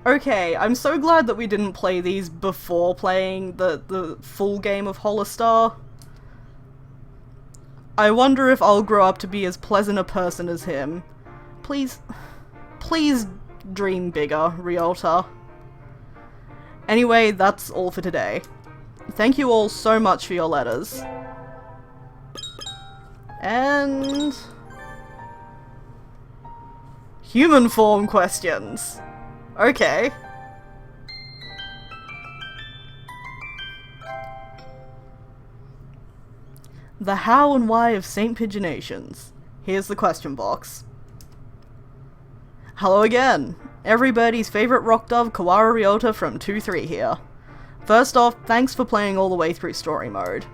Okay, I'm so glad that we didn't play these before playing the full game of Holostar. I wonder if I'll grow up to be as pleasant a person as him. Please dream bigger, Ryota. Anyway, that's all for today. Thank you all so much for your letters. And... human form questions. Okay. The how and why of St. Pigeonations. Here's the question box. Hello again! Everybody's favourite rock dove Kawara Ryota from 2-3 here. First off, thanks for playing all the way through story mode.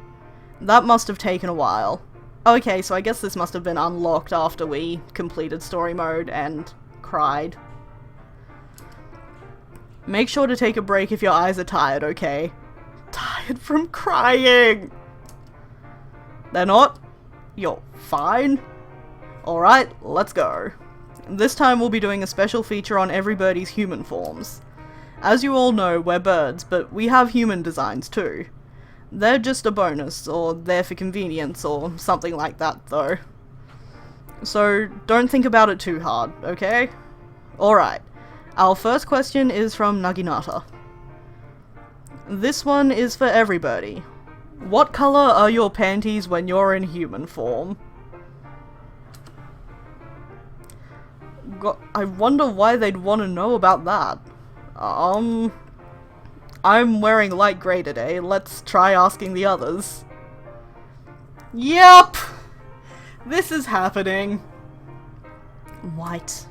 That must have taken a while. Okay, so I guess this must have been unlocked after we completed story mode and cried. Make sure to take a break if your eyes are tired, okay? Tired from crying! They're not? You're fine? Alright, let's go. This time we'll be doing a special feature on everybody's human forms. As you all know, we're birds, but we have human designs too. They're just a bonus, or there for convenience, or something like that though. So don't think about it too hard, okay? Alright, our first question is from Naginata. This one is for everybody. What color are your panties when you're in human form? I wonder why they'd want to know about that. I'm wearing light grey today. Let's try asking the others. Yep! This is happening. White.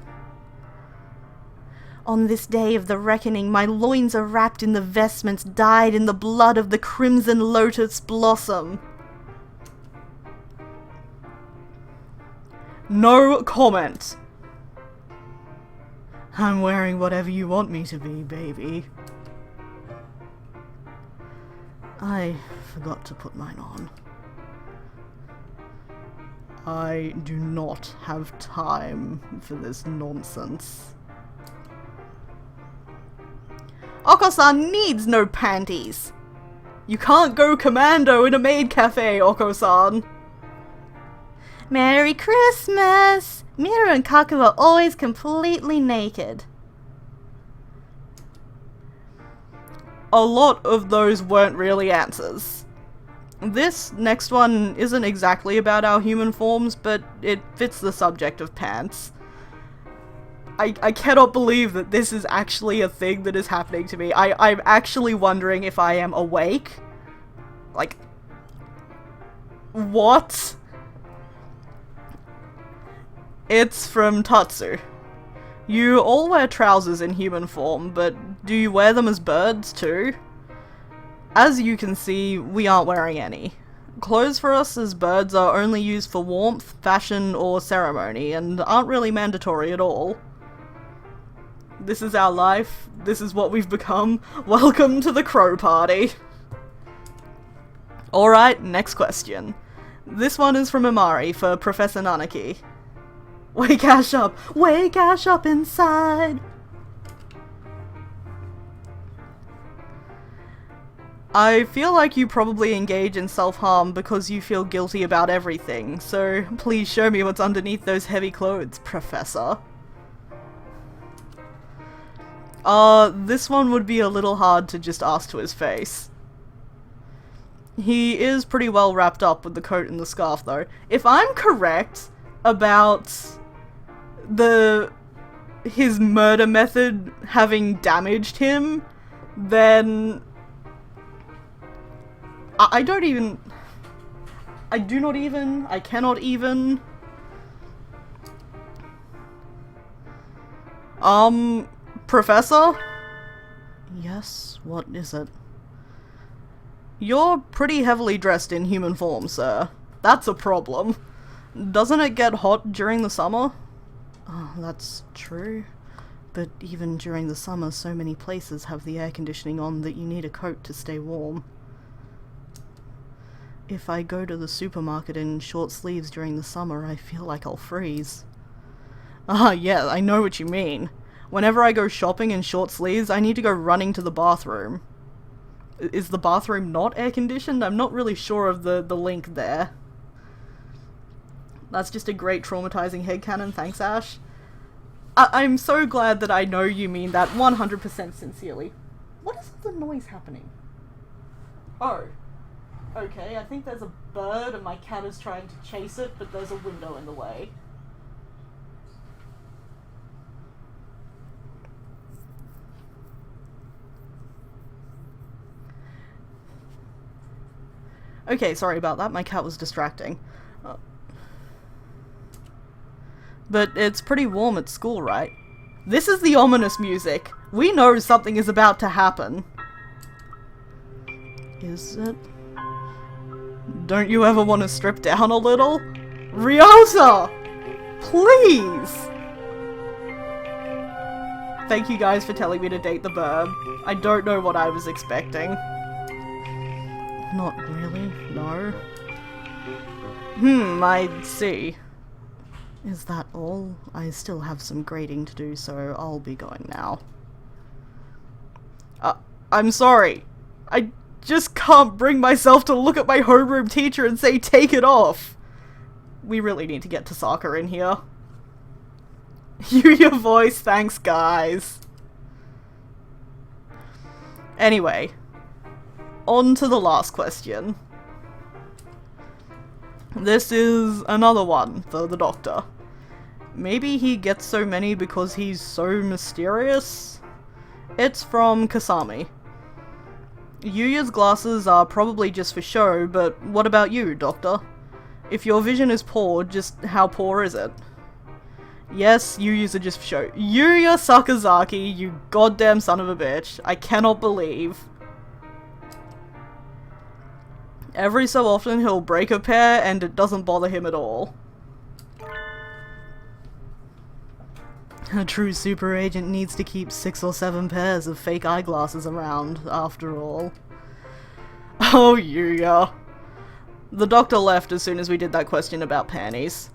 On this day of the reckoning, my loins are wrapped in the vestments dyed in the blood of the crimson lotus blossom. No comment. I'm wearing whatever you want me to be, baby. I forgot to put mine on. I do not have time for this nonsense. Oko-san needs no panties! You can't go commando in a maid cafe, Oko-san! Merry Christmas! Miru and Kaku are always completely naked. A lot of those weren't really answers. This next one isn't exactly about our human forms, but it fits the subject of pants. I cannot believe that this is actually a thing that is happening to me. I'm actually wondering if I am awake. Like, what? It's from Tatsu. You all wear trousers in human form, but do you wear them as birds too? As you can see, we aren't wearing any. Clothes for us as birds are only used for warmth, fashion, or ceremony, and aren't really mandatory at all. This is our life. This is what we've become. Welcome to the crow party. Alright, next question. This one is from Imari for Professor Nanaki. Wake Ash up! Wake Ash up inside! I feel like you probably engage in self-harm because you feel guilty about everything, so please show me what's underneath those heavy clothes, Professor. This one would be a little hard to just ask to his face. He is pretty well wrapped up with the coat and the scarf, though. If I'm correct about his murder method having damaged him, then I cannot even. Professor? Yes, what is it? You're pretty heavily dressed in human form, sir. That's a problem. Doesn't it get hot during the summer? Oh, that's true. But even during the summer, so many places have the air conditioning on that you need a coat to stay warm. If I go to the supermarket in short sleeves during the summer, I feel like I'll freeze. Ah, yeah, I know what you mean. Whenever I go shopping in short sleeves, I need to go running to the bathroom. Is the bathroom not air-conditioned? I'm not really sure of the link there. That's just a great traumatizing headcanon, thanks Ash. I'm so glad that I know you mean that 100% sincerely. What is the noise happening? Oh. Okay, I think there's a bird and my cat is trying to chase it, but there's a window in the way. Okay, sorry about that, my cat was distracting. But it's pretty warm at school, right? This is the ominous music. We know something is about to happen. Is it? Don't you ever want to strip down a little? Ryota! Please! Thank you guys for telling me to date the birb. I don't know what I was expecting. Not really, no. I see. Is that all? I still have some grading to do, so I'll be going now. I'm sorry. I just can't bring myself to look at my homeroom teacher and say, take it off. We really need to get Tasaka in here. Your voice, thanks guys. Anyway, on to the last question. This is another one for the Doctor. Maybe he gets so many because he's so mysterious? It's from Kasami. Yuya's glasses are probably just for show, but what about you, Doctor? If your vision is poor, just how poor is it? Yes, Yuya's are just for show. Yuya Sakazaki, you goddamn son of a bitch. I cannot believe. Every so often he'll break a pair and it doesn't bother him at all. A true super agent needs to keep 6 or 7 pairs of fake eyeglasses around, after all. Oh, Yuya. The Doctor left as soon as we did that question about panties.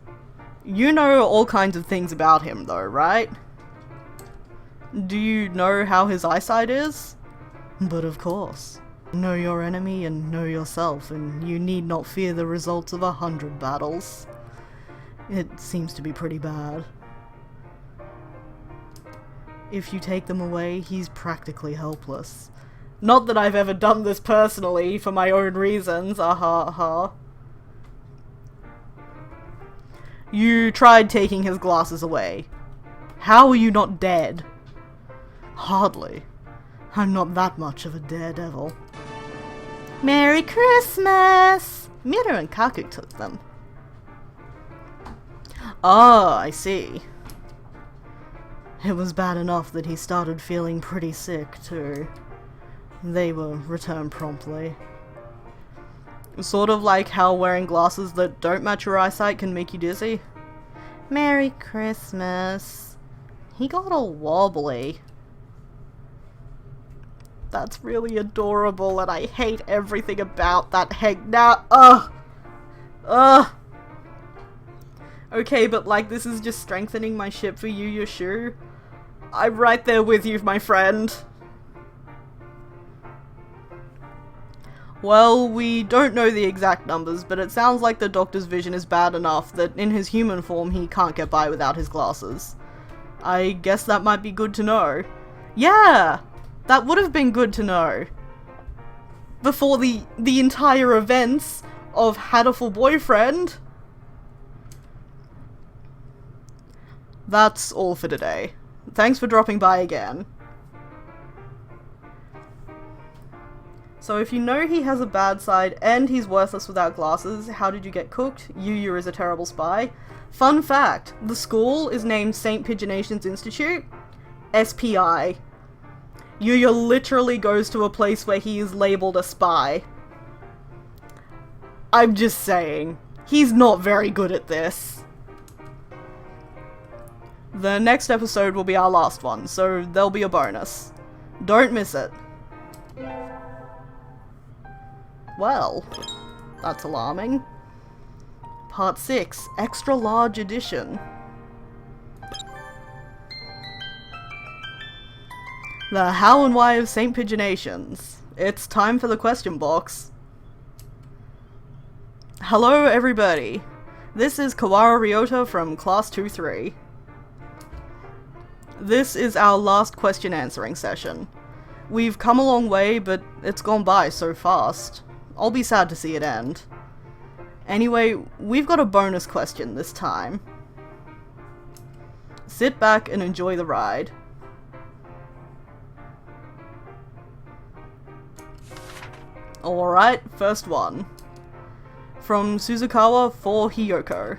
You know all kinds of things about him though, right? Do you know how his eyesight is? But of course. Know your enemy and know yourself, and you need not fear the results of 100 battles. It seems to be pretty bad. If you take them away, he's practically helpless. Not that I've ever done this personally, for my own reasons, aha. You tried taking his glasses away. How are you not dead? Hardly. I'm not that much of a daredevil. Merry Christmas! Miru and Kaku took them. Ah, I see. It was bad enough that he started feeling pretty sick, too. They were returned promptly. Sort of like how wearing glasses that don't match your eyesight can make you dizzy. Merry Christmas. He got all wobbly. That's really adorable, and I hate everything about that Okay, but like, this is just strengthening my ship for Yu Yashu. I'm right there with you, my friend. Well, we don't know the exact numbers, but it sounds like the Doctor's vision is bad enough that in his human form he can't get by without his glasses. I guess that might be good to know. Yeah! That would have been good to know. Before the entire events of Hatoful Boyfriend. That's all for today. Thanks for dropping by again. So if you know he has a bad side and he's worthless without glasses, how did you get cooked? Yuya is a terrible spy. Fun fact, the school is named St. Pigeonations Institute. SPI. Yuya literally goes to a place where he is labeled a spy. I'm just saying, he's not very good at this. The next episode will be our last one, so there'll be a bonus. Don't miss it. Well, that's alarming. Part 6, Extra Large Edition. The how and why of St. Pigeonations. It's time for the question box. Hello everybody. This is Kawara Ryota from Class 2-3. This is our last question answering session. We've come a long way, but it's gone by so fast. I'll be sad to see it end. Anyway, we've got a bonus question this time. Sit back and enjoy the ride. Alright, first one. From Suzukawa for Hiyoko.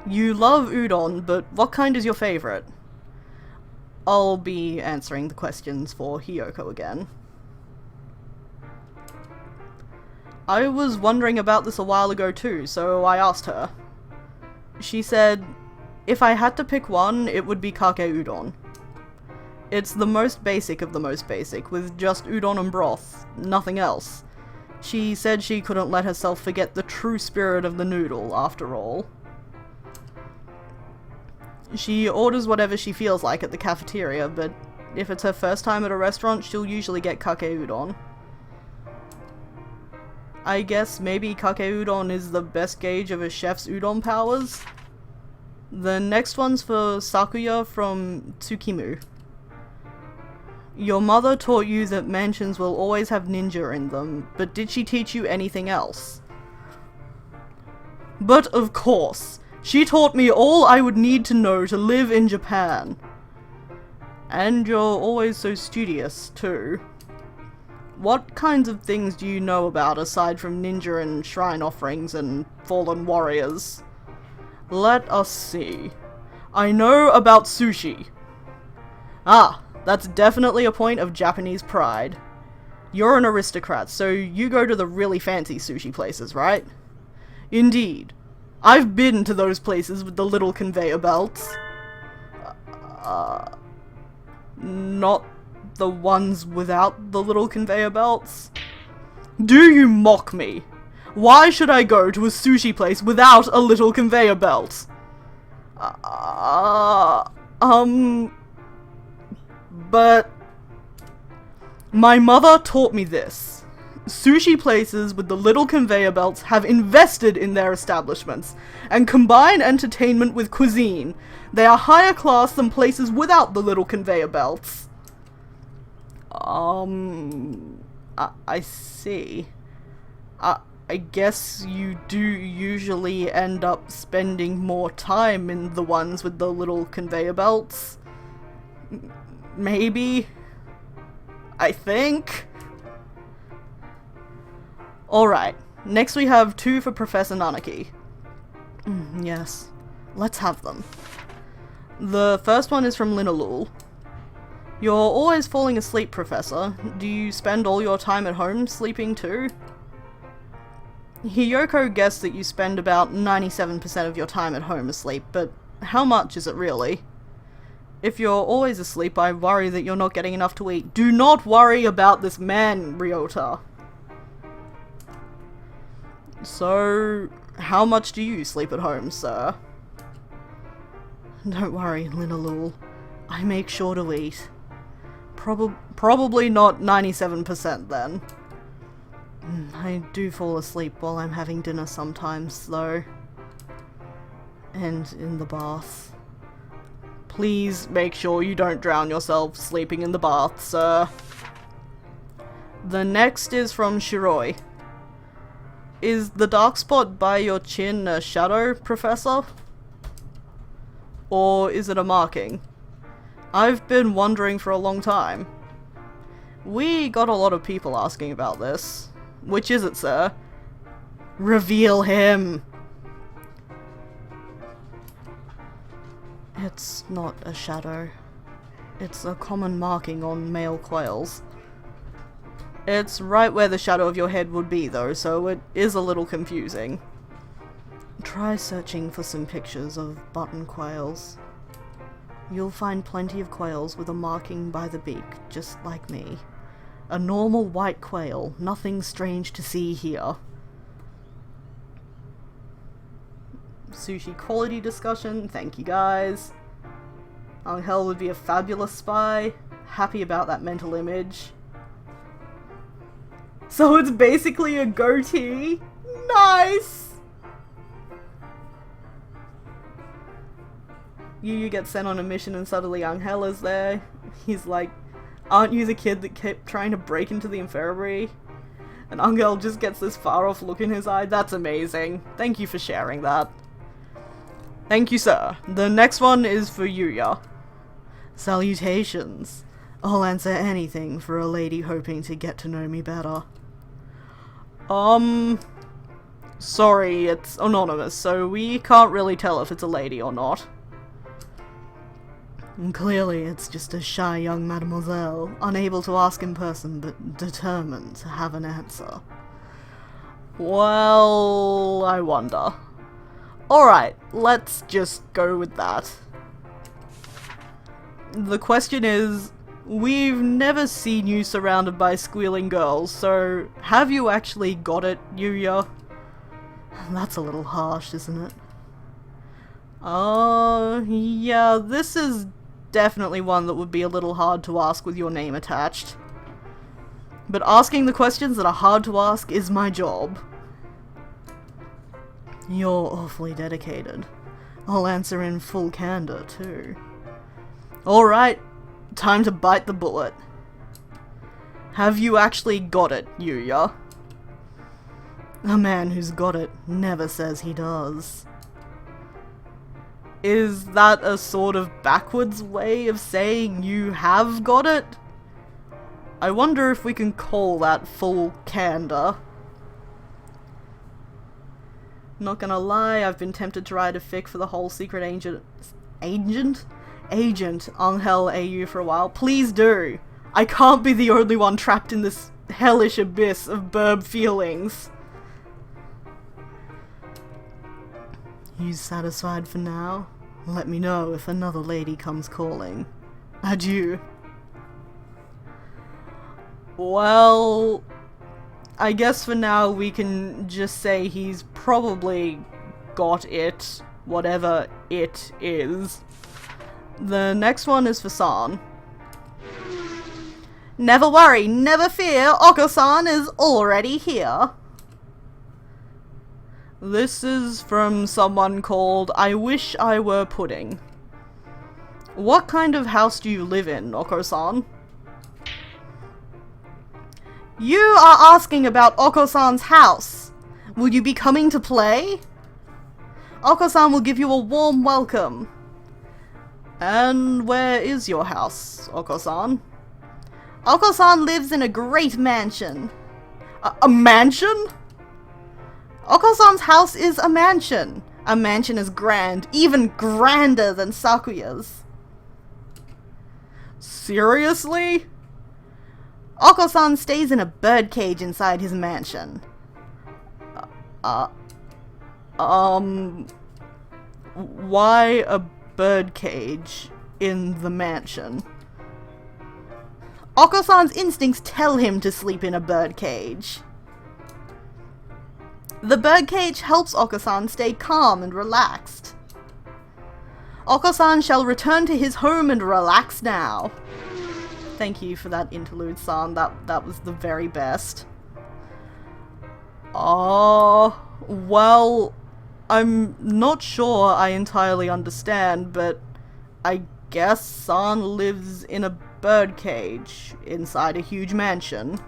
You love udon, but what kind is your favorite? I'll be answering the questions for Hiyoko again. I was wondering about this a while ago too, so I asked her. She said, if I had to pick one, it would be kake udon. It's the most basic of the most basic, with just udon and broth, nothing else. She said she couldn't let herself forget the true spirit of the noodle, after all. She orders whatever she feels like at the cafeteria, but if it's her first time at a restaurant, she'll usually get kake udon. I guess maybe kake udon is the best gauge of a chef's udon powers? The next one's for Sakuya from Tsukimu. Your mother taught you that mansions will always have ninja in them, but did she teach you anything else? But of course, she taught me all I would need to know to live in Japan. And you're always so studious, too. What kinds of things do you know about aside from ninja and shrine offerings and fallen warriors? Let us see. I know about sushi. Ah, that's definitely a point of Japanese pride. You're an aristocrat, so you go to the really fancy sushi places, right? Indeed. I've been to those places with the little conveyor belts. Not the ones without the little conveyor belts? Do you mock me? Why should I go to a sushi place without a little conveyor belt? But my mother taught me this. Sushi places with the little conveyor belts have invested in their establishments and combine entertainment with cuisine. They are higher class than places without the little conveyor belts. I see. I guess you do usually end up spending more time in the ones with the little conveyor belts. Maybe? I think? Alright, next we have 2 for Professor Nani. Yes, let's have them. The first one is from Linalul. You're always falling asleep, Professor. Do you spend all your time at home sleeping too? Hiyoko guessed that you spend about 97% of your time at home asleep, but how much is it really? If you're always asleep, I worry that you're not getting enough to eat. Do not worry about this man, Ryota. So, how much do you sleep at home, sir? Don't worry, Linalul. I make sure to eat. Probably not 97% then. I do fall asleep while I'm having dinner sometimes, though. And in the bath. Please make sure you don't drown yourself sleeping in the bath, sir. The next is from Shiroi. Is the dark spot by your chin a shadow, Professor? Or is it a marking? I've been wondering for a long time. We got a lot of people asking about this. Which is it, sir? Reveal him! It's not a shadow. It's a common marking on male quails. It's right where the shadow of your head would be, though, so it is a little confusing. Try searching for some pictures of button quails. You'll find plenty of quails with a marking by the beak, just like me. A normal white quail, nothing strange to see here. Sushi quality discussion, thank you guys. Angel would be a fabulous spy. Happy about that mental image. So it's basically a goatee? Nice! You get sent on a mission and suddenly Angel is there. He's like, aren't you the kid that kept trying to break into the infirmary? And Angel just gets this far off look in his eye. That's amazing. Thank you for sharing that. Thank you, sir. The next one is for Yuya. Salutations. I'll answer anything for a lady hoping to get to know me better. Sorry, it's anonymous, so we can't really tell if it's a lady or not. Clearly, it's just a shy young mademoiselle, unable to ask in person, but determined to have an answer. Well, I wonder. Alright, let's just go with that. The question is, we've never seen you surrounded by squealing girls, so have you actually got it, Yuya? That's a little harsh, isn't it? Yeah, this is definitely one that would be a little hard to ask with your name attached. But asking the questions that are hard to ask is my job. You're awfully dedicated. I'll answer in full candor, too. Alright, time to bite the bullet. Have you actually got it, Yuya? A man who's got it never says he does. Is that a sort of backwards way of saying you have got it? I wonder if we can call that full candor. Not gonna lie, I've been tempted to write a fic for the whole secret agent Angel AU for a while. Please do! I can't be the only one trapped in this hellish abyss of birb feelings. You satisfied for now? Let me know if another lady comes calling. Adieu. Well, I guess for now we can just say he's probably got it, whatever it is. The next one is for San. Never worry, never fear, Oko-san is already here. This is from someone called I Wish I Were Pudding. What kind of house do you live in, Oko-san? You are asking about Oko-san's house. Will you be coming to play? Oko-san will give you a warm welcome. And where is your house, Oko-san? Oko-san lives in a great mansion. A mansion? Oko-san's house is a mansion. A mansion is grand, even grander than Sakuya's. Seriously? Oko-san stays in a birdcage inside his mansion. Why a birdcage in the mansion? Oko-san's instincts tell him to sleep in a birdcage. The birdcage helps Oko-san stay calm and relaxed. Oko-san shall return to his home and relax now. Thank you for that interlude, San. That was the very best. Oh, well, I'm not sure I entirely understand, but I guess San lives in a birdcage inside a huge mansion.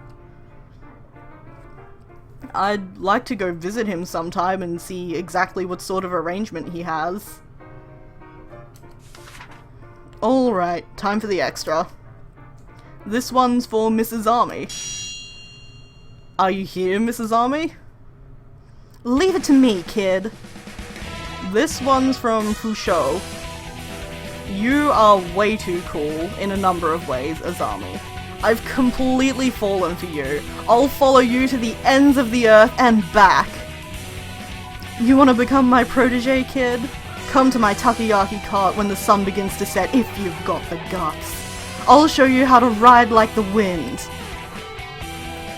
I'd like to go visit him sometime and see exactly what sort of arrangement he has. Alright, time for the extra. This one's for Mrs. Army. Are you here, Mrs. Army? Leave it to me, kid. This one's from Fusho. You are way too cool in a number of ways, Azami. I've completely fallen for you. I'll follow you to the ends of the earth and back. You want to become my protege, kid? Come to my takoyaki cart when the sun begins to set if you've got the guts. I'll show you how to ride like the wind.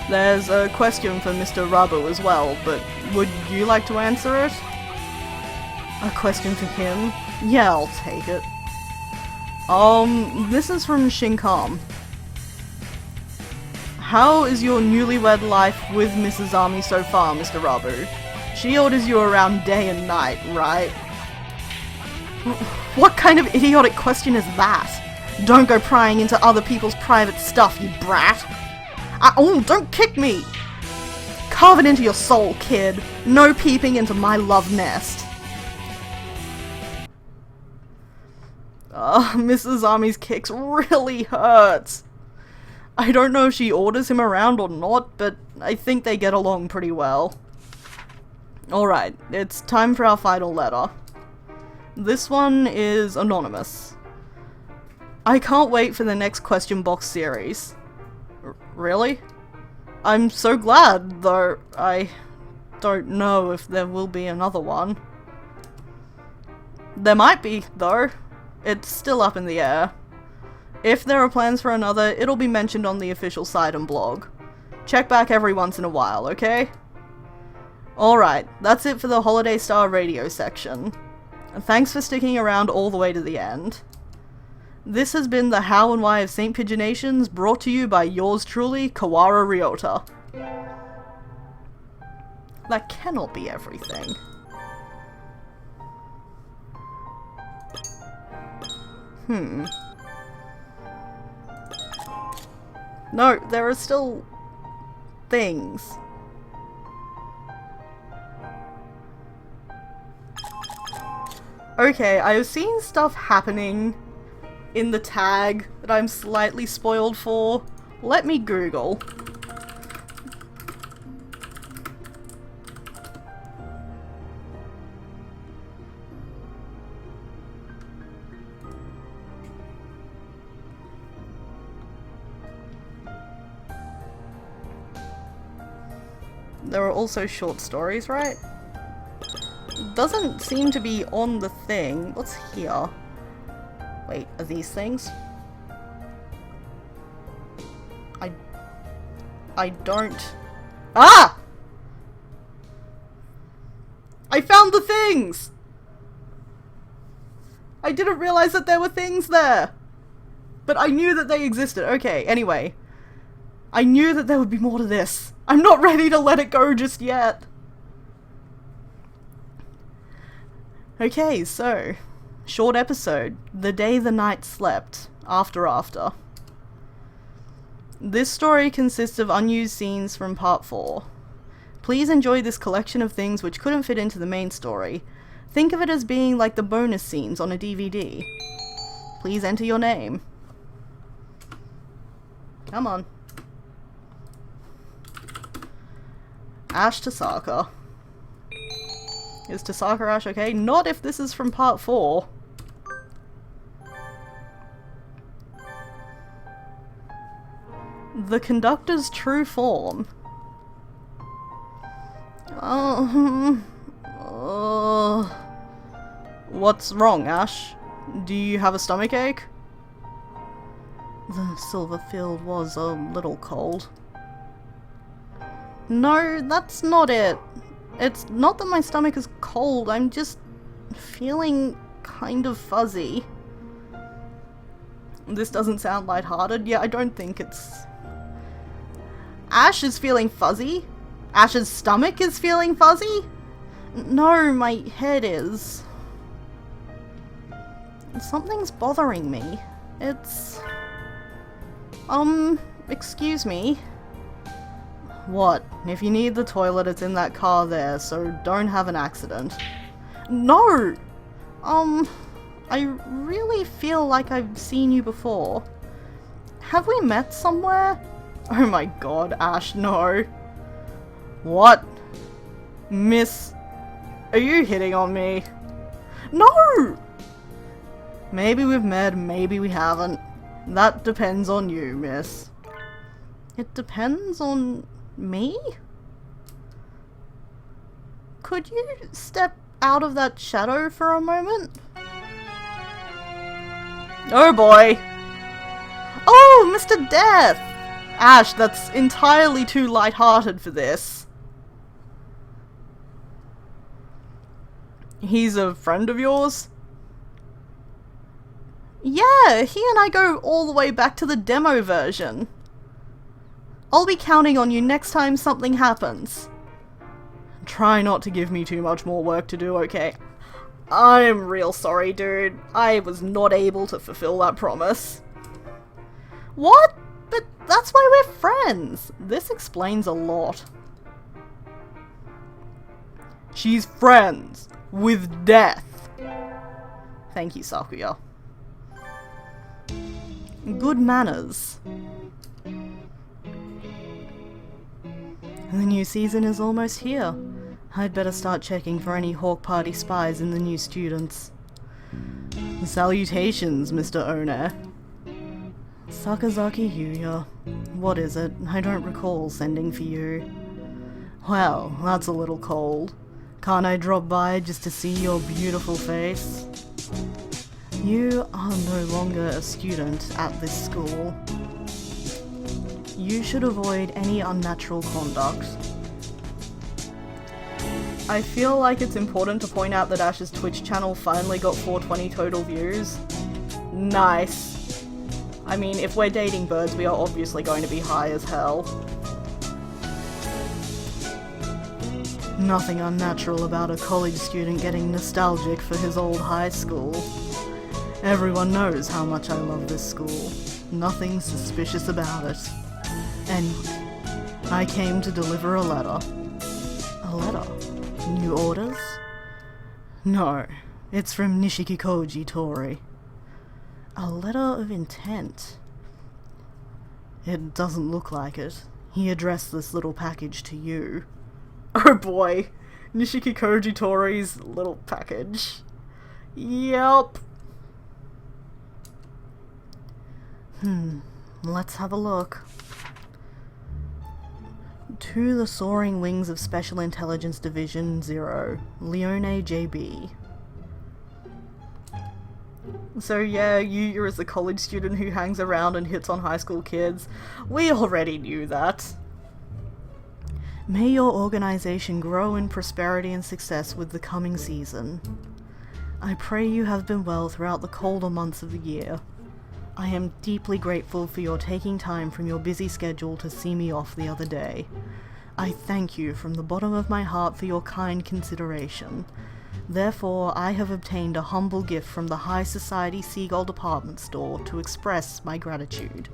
There's a question for Mr. Rabu as well, but would you like to answer it? A question for him? Yeah, I'll take it. This is from Shinkam. How is your newlywed life with Mrs. Army so far, Mr. Rabu? She orders you around day and night, right? What kind of idiotic question is that? Don't go prying into other people's private stuff, you brat! Oh, don't kick me! Carve it into your soul, kid. No peeping into my love nest. Mrs. Army's kicks really hurt. I don't know if she orders him around or not, but I think they get along pretty well. Alright, it's time for our final letter. This one is anonymous. I can't wait for the next question box series. Really? I'm so glad, though I don't know if there will be another one. There might be, though. It's still up in the air. If there are plans for another, it'll be mentioned on the official site and blog. Check back every once in a while, okay? Alright, that's it for the Holiday Star Radio section. Thanks for sticking around all the way to the end. This has been the How and Why of St. Pigeonations, brought to you by yours truly, Kawara Ryota. That cannot be everything. No, there are still things. Okay, I have seen stuff happening in the tag that I'm slightly spoiled for. Let me Google. There are also short stories, right? Doesn't seem to be on the thing. What's here? Wait, are these things? I don't... Ah! I found the things! I didn't realize that there were things there! But I knew that they existed. Okay, anyway. I knew that there would be more to this. I'm not ready to let it go just yet. Okay, so, short episode, The Day the Night Slept, After. This story consists of unused scenes from part 4. Please enjoy this collection of things which couldn't fit into the main story. Think of it as being like the bonus scenes on a DVD. Please enter your name. Come on. Ash Tasaka. Is Tasaka Ash okay? Not if this is from part 4. The conductor's true form. What's wrong, Ash? Do you have a stomachache? The silver field was a little cold. No, that's not it. It's not that my stomach is cold, I'm just feeling kind of fuzzy. This doesn't sound lighthearted. Yeah, I don't think it's... Ash is feeling fuzzy? Ash's stomach is feeling fuzzy? No, my head is. Something's bothering me. It's... excuse me. What? If you need the toilet, it's in that car there, so don't have an accident. No! I really feel like I've seen you before. Have we met somewhere? Oh my god, Ash, no. What? Miss... Are you hitting on me? No! Maybe we've met, maybe we haven't. That depends on you, miss. It depends on... me? Could you step out of that shadow for a moment? Oh boy! Oh, Mr. Death! Ash, that's entirely too lighthearted for this. He's a friend of yours? Yeah, he and I go all the way back to the demo version. I'll be counting on you next time something happens. Try not to give me too much more work to do, okay? I'm real sorry, dude. I was not able to fulfill that promise. What? But that's why we're friends. This explains a lot. She's friends with death. Thank you, Sakuya. Good manners. The new season is almost here. I'd better start checking for any Hawk Party spies in the new students. Salutations, Mr. One. Sakazaki Yuya. What is it? I don't recall sending for you. Well, that's a little cold. Can't I drop by just to see your beautiful face? You are no longer a student at this school. You should avoid any unnatural conduct. I feel like it's important to point out that Ash's Twitch channel finally got 420 total views. Nice. I mean, if we're dating birds, we are obviously going to be high as hell. Nothing unnatural about a college student getting nostalgic for his old high school. Everyone knows how much I love this school. Nothing suspicious about it. And I came to deliver a letter. A letter? New orders? No. It's from Nishikikoji Tori. A letter of intent. It doesn't look like it. He addressed this little package to you. Oh boy. Nishikikoji Tori's little package. Yup. Let's have a look. To the Soaring Wings of Special Intelligence Division 0, Leone JB. So yeah, you're as a college student who hangs around and hits on high school kids. We already knew that. May your organization grow in prosperity and success with the coming season. I pray you have been well throughout the colder months of the year. I am deeply grateful for your taking time from your busy schedule to see me off the other day. I thank you from the bottom of my heart for your kind consideration. Therefore, I have obtained a humble gift from the High Society Seagull Department Store to express my gratitude.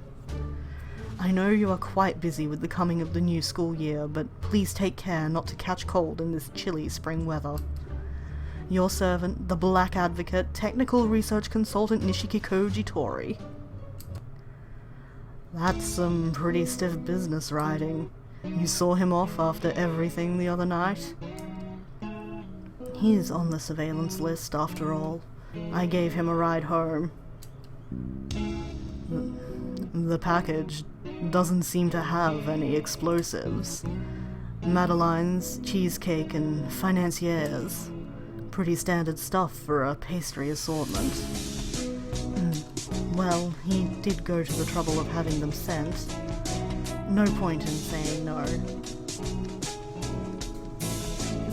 I know you are quite busy with the coming of the new school year, but please take care not to catch cold in this chilly spring weather. Your servant, the Black Advocate, Technical Research Consultant Nishikikoji Tori. That's some pretty stiff business writing. You saw him off after everything the other night? He's on the surveillance list, after all. I gave him a ride home. The package doesn't seem to have any explosives. Madeleines, cheesecake, and financiers. Pretty standard stuff for a pastry assortment. Well, he did go to the trouble of having them sent. No point in saying no.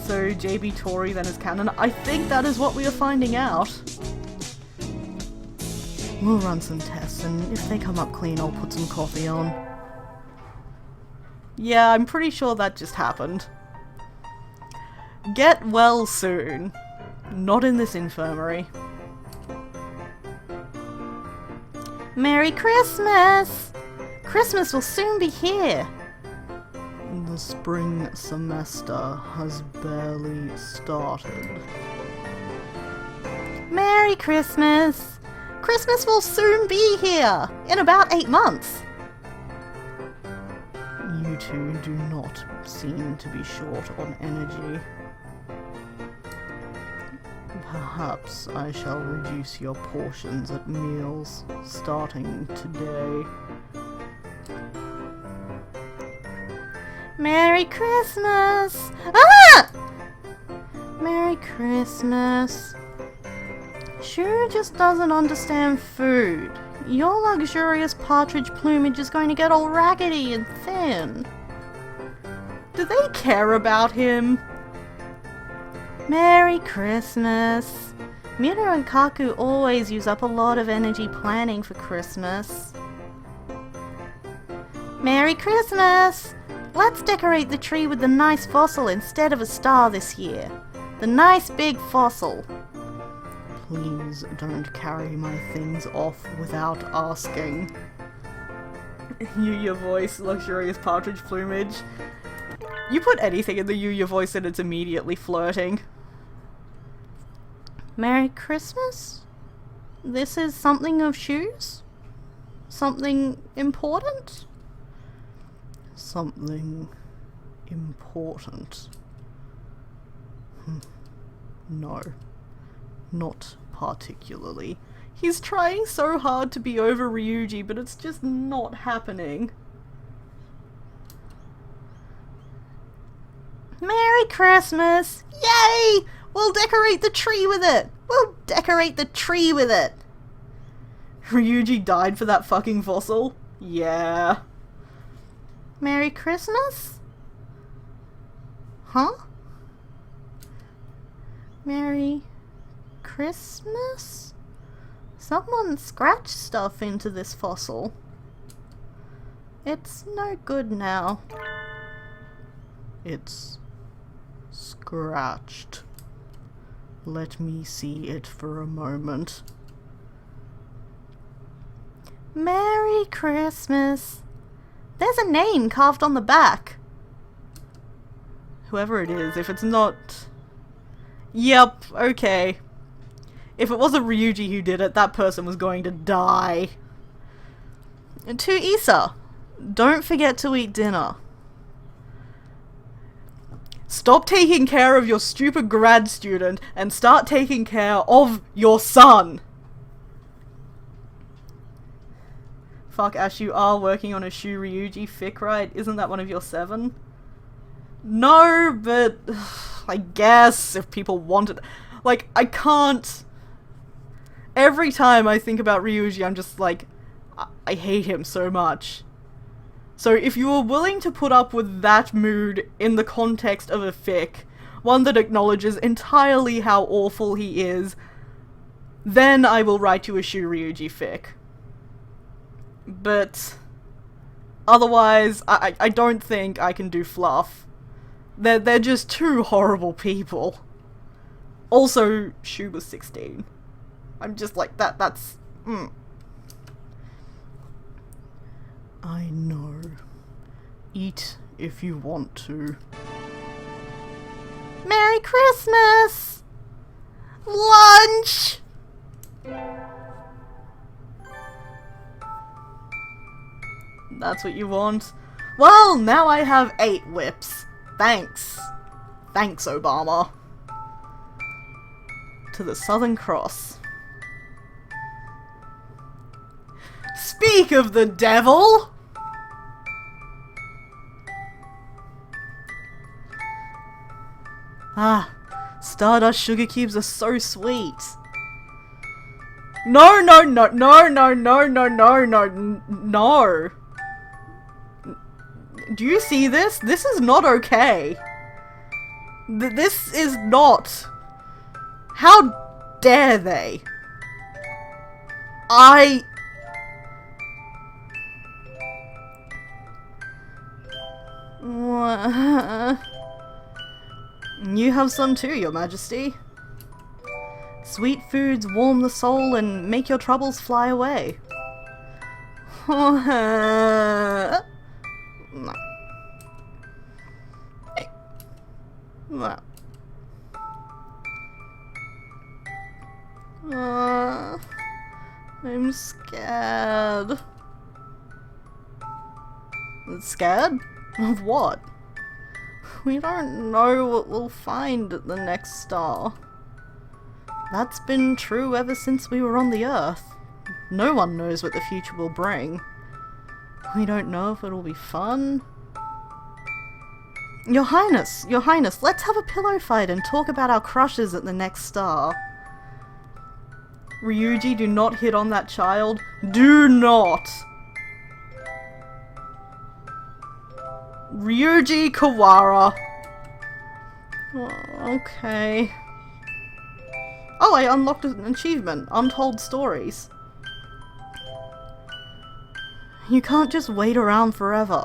So JB Tori then is canon. I think that is what we are finding out. We'll run some tests, and if they come up clean, I'll put some coffee on. Yeah, I'm pretty sure that just happened. Get well soon. Not in this infirmary. Merry Christmas! Christmas will soon be here. The spring semester has barely started. Merry Christmas! Christmas will soon be here! In about 8 months! You two do not seem to be short on energy. Perhaps I shall reduce your portions at meals, starting today. Merry Christmas! Ah! Merry Christmas. Sure just doesn't understand food. Your luxurious partridge plumage is going to get all raggedy and thin. Do they care about him? Merry Christmas. Mira and Kaku always use up a lot of energy planning for Christmas. Merry Christmas! Let's decorate the tree with the nice fossil instead of a star this year. The nice big fossil. Please don't carry my things off without asking. Yuya voice, luxurious partridge plumage. You put anything in the Yuya voice and it's immediately flirting. Merry Christmas? This is something of shoes? Something important? Something important. No. Not particularly. He's trying so hard to be over Ryuji, but it's just not happening. Merry Christmas! Yay! We'll decorate the tree with it! We'll decorate the tree with it! Ryuji died for that fucking fossil? Yeah. Merry Christmas? Huh? Merry Christmas? Someone scratched stuff into this fossil. It's no good now. It's scratched. Let me see it for a moment. Merry Christmas. There's a name carved on the back. Whoever it is, if it's not... Yep, okay. If it wasn't Ryuji who did it, that person was going to die. And to Issa, don't forget to eat dinner. Stop taking care of your stupid grad student and start taking care of your son. Fuck Ash, you are working on a Shu Ryuji fic, right? Isn't that one of your 7? No, but I guess if people wanted... Like, I can't... Every time I think about Ryuji, I'm just like, I hate him so much. So if you are willing to put up with that mood in the context of a fic, one that acknowledges entirely how awful he is, then I will write you a Shu Ryuji fic. But otherwise, I don't think I can do fluff. They're just two horrible people. Also, Shu was 16. I'm just like, that's... I know. Eat if you want to. Merry Christmas! Lunch! That's what you want? Well, now I have 8 whips. Thanks. Thanks, Obama. To the Southern Cross. Speak of the devil! Ah, Stardust sugar cubes are so sweet. No, no, no, no, no, no, no, no, no, no. Do you see this? This is not okay. This is not. How dare they? You have some too, Your Majesty. Sweet foods warm the soul and make your troubles fly away. No. I'm scared. Scared? Of what? We don't know what we'll find at the next star. That's been true ever since we were on the Earth. No one knows what the future will bring. We don't know if it'll be fun. Your Highness, let's have a pillow fight and talk about our crushes at the next star. Ryuji, do not hit on that child. Do not! Ryuji Kawara. Oh, okay. Oh, I unlocked an achievement. Untold Stories. You can't just wait around forever.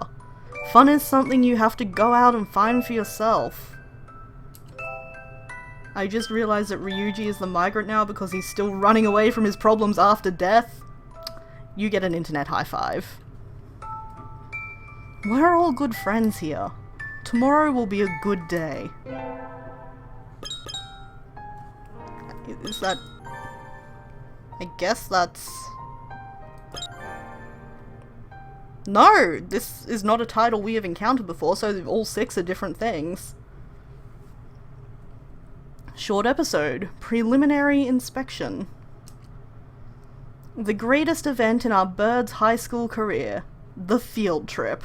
Fun is something you have to go out and find for yourself. I just realized that Ryuji is the migrant now because he's still running away from his problems after death. You get an internet high five. We're all good friends here. Tomorrow will be a good day. Is that... I guess that's... No! This is not a title we have encountered before, so all 6 are different things. Short episode. Preliminary inspection. The greatest event in our bird's high school career. The field trip.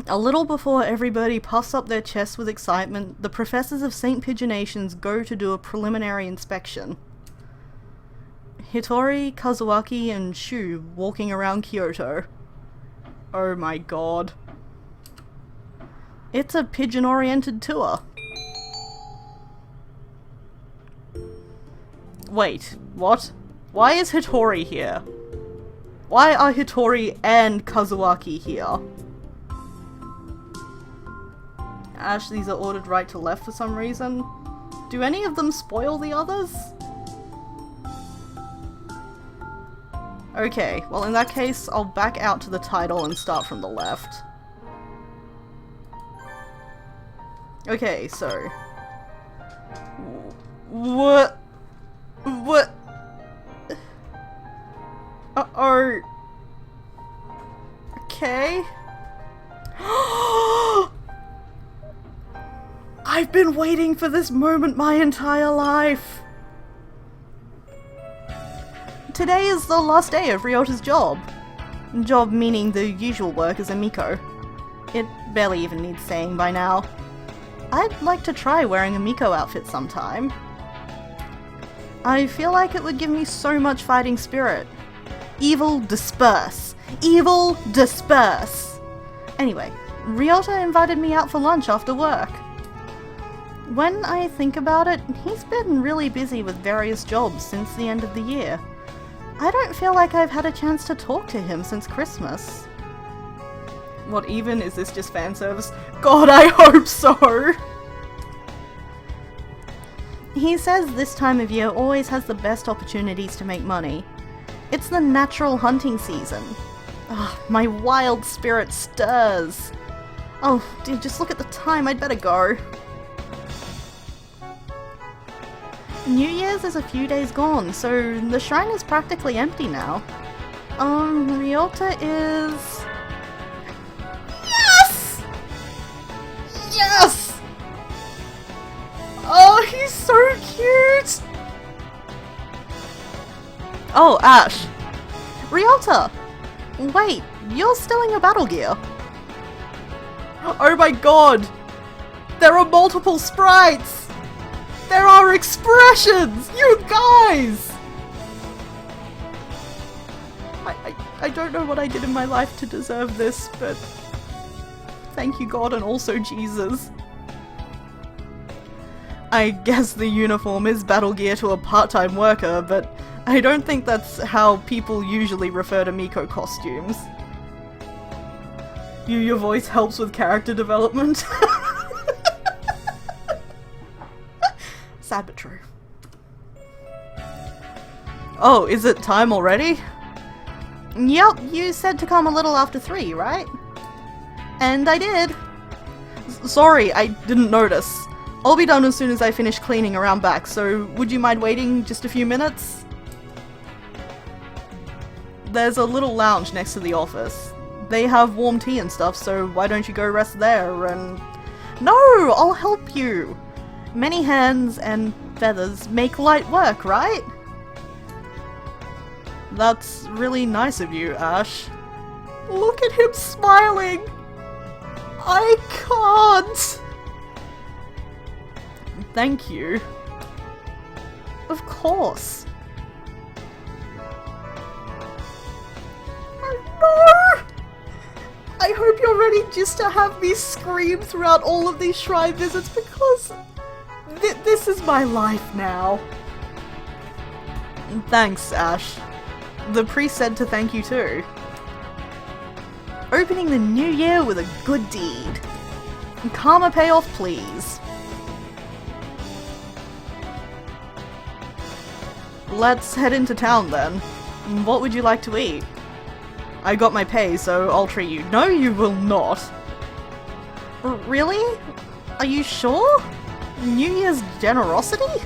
A little before everybody puffs up their chests with excitement, the professors of St. Pigeonations go to do a preliminary inspection. Hitori, Kazuaki, and Shu walking around Kyoto. Oh my god. It's a pigeon-oriented tour. Wait, what? Why is Hitori here? Why are Hitori and Kazuaki here? Ash, these are ordered right to left for some reason. Do any of them spoil the others? Okay, well in that case, I'll back out to the title and start from the left. Okay, so... What? Or... okay. I've been waiting for this moment my entire life! Today is the last day of Ryota's job. Job meaning the usual work as a Miko. It barely even needs saying by now. I'd like to try wearing a Miko outfit sometime. I feel like it would give me so much fighting spirit. Evil, disperse! Evil, disperse! Anyway, Ryota invited me out for lunch after work. When I think about it, he's been really busy with various jobs since the end of the year. I don't feel like I've had a chance to talk to him since Christmas. What even? Is this just fan service? God, I hope so! He says this time of year always has the best opportunities to make money. It's the natural hunting season. Ugh, my wild spirit stirs. Oh, dude, just look at the time, I'd better go. New Year's is a few days gone, so the shrine is practically empty now. Ryota is... yes! Yes! Oh, he's so cute! Oh, Ash. Ryota! Wait, you're still in your battle gear. Oh my god! There are multiple sprites! There are expressions! You guys! I don't know what I did in my life to deserve this, but thank you God and also Jesus. I guess the uniform is battle gear to a part-time worker, but I don't think that's how people usually refer to Miko costumes. Your voice helps with character development. Sad but true. Oh, is it time already? Yep, you said to come a little after 3, right? And I did. Sorry, I didn't notice. I'll be done as soon as I finish cleaning around back, so would you mind waiting just a few minutes? There's a little lounge next to the office. They have warm tea and stuff, so why don't you go rest there and... No, I'll help you! Many hands and feathers make light work, right? That's really nice of you, Ash. Look at him smiling! I can't! Thank you. Of course. Oh no! I hope you're ready just to have me scream throughout all of these shrine visits because this is my life now. Thanks, Ash. The priest said to thank you too. Opening the new year with a good deed. Karma payoff, please. Let's head into town then. What would you like to eat? I got my pay, so I'll treat you. No, you will not. Really? Are you sure? New Year's generosity?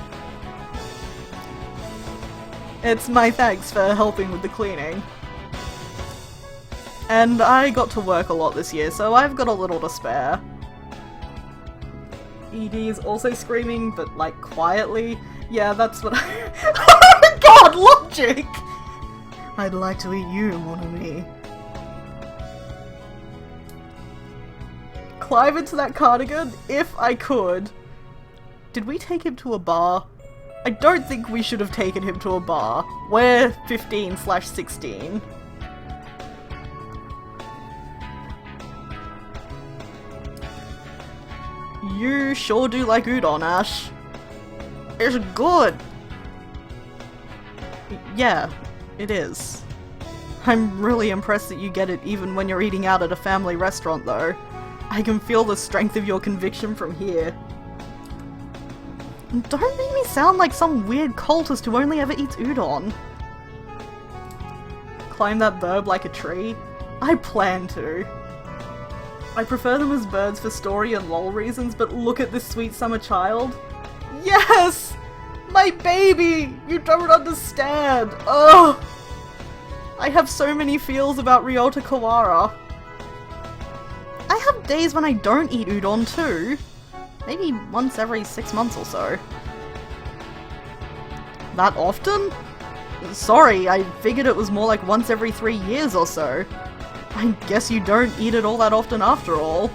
It's my thanks for helping with the cleaning. And I got to work a lot this year, so I've got a little to spare. ED is also screaming, but like quietly. Yeah, that's what I... Oh my god, logic! I'd like to eat you, mon ami. Climb into that cardigan, if I could. Did we take him to a bar? I don't think we should have taken him to a bar. We're 15/16. You sure do like udon, Ash. It's good. Yeah, it is. I'm really impressed that you get it even when you're eating out at a family restaurant though. I can feel the strength of your conviction from here. Don't make me sound like some weird cultist who only ever eats udon. Climb that birb like a tree? I plan to. I prefer them as birds for story and lol reasons, but look at this sweet summer child. Yes! My baby! You don't understand! Oh! I have so many feels about Ryota Kawara. I have days when I don't eat udon too. Maybe once every 6 months or so. That often? Sorry, I figured it was more like once every 3 years or so. I guess you don't eat it all that often after all.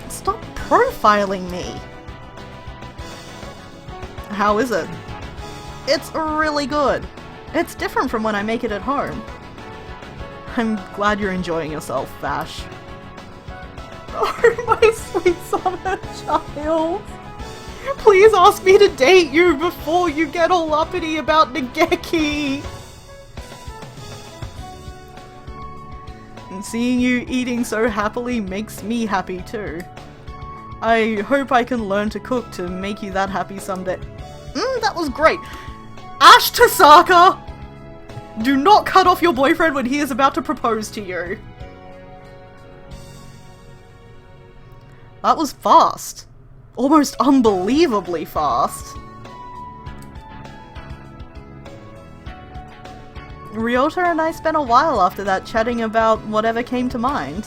Stop profiling me! How is it? It's really good. It's different from when I make it at home. I'm glad you're enjoying yourself, Vash. Oh, my sweet summer child. Please ask me to date you before you get all uppity about Nageki! And seeing you eating so happily makes me happy too. I hope I can learn to cook to make you that happy someday. That was great! Ash Tasaka! Do not cut off your boyfriend when he is about to propose to you. That was fast. Almost unbelievably fast. Ryota and I spent a while after that chatting about whatever came to mind.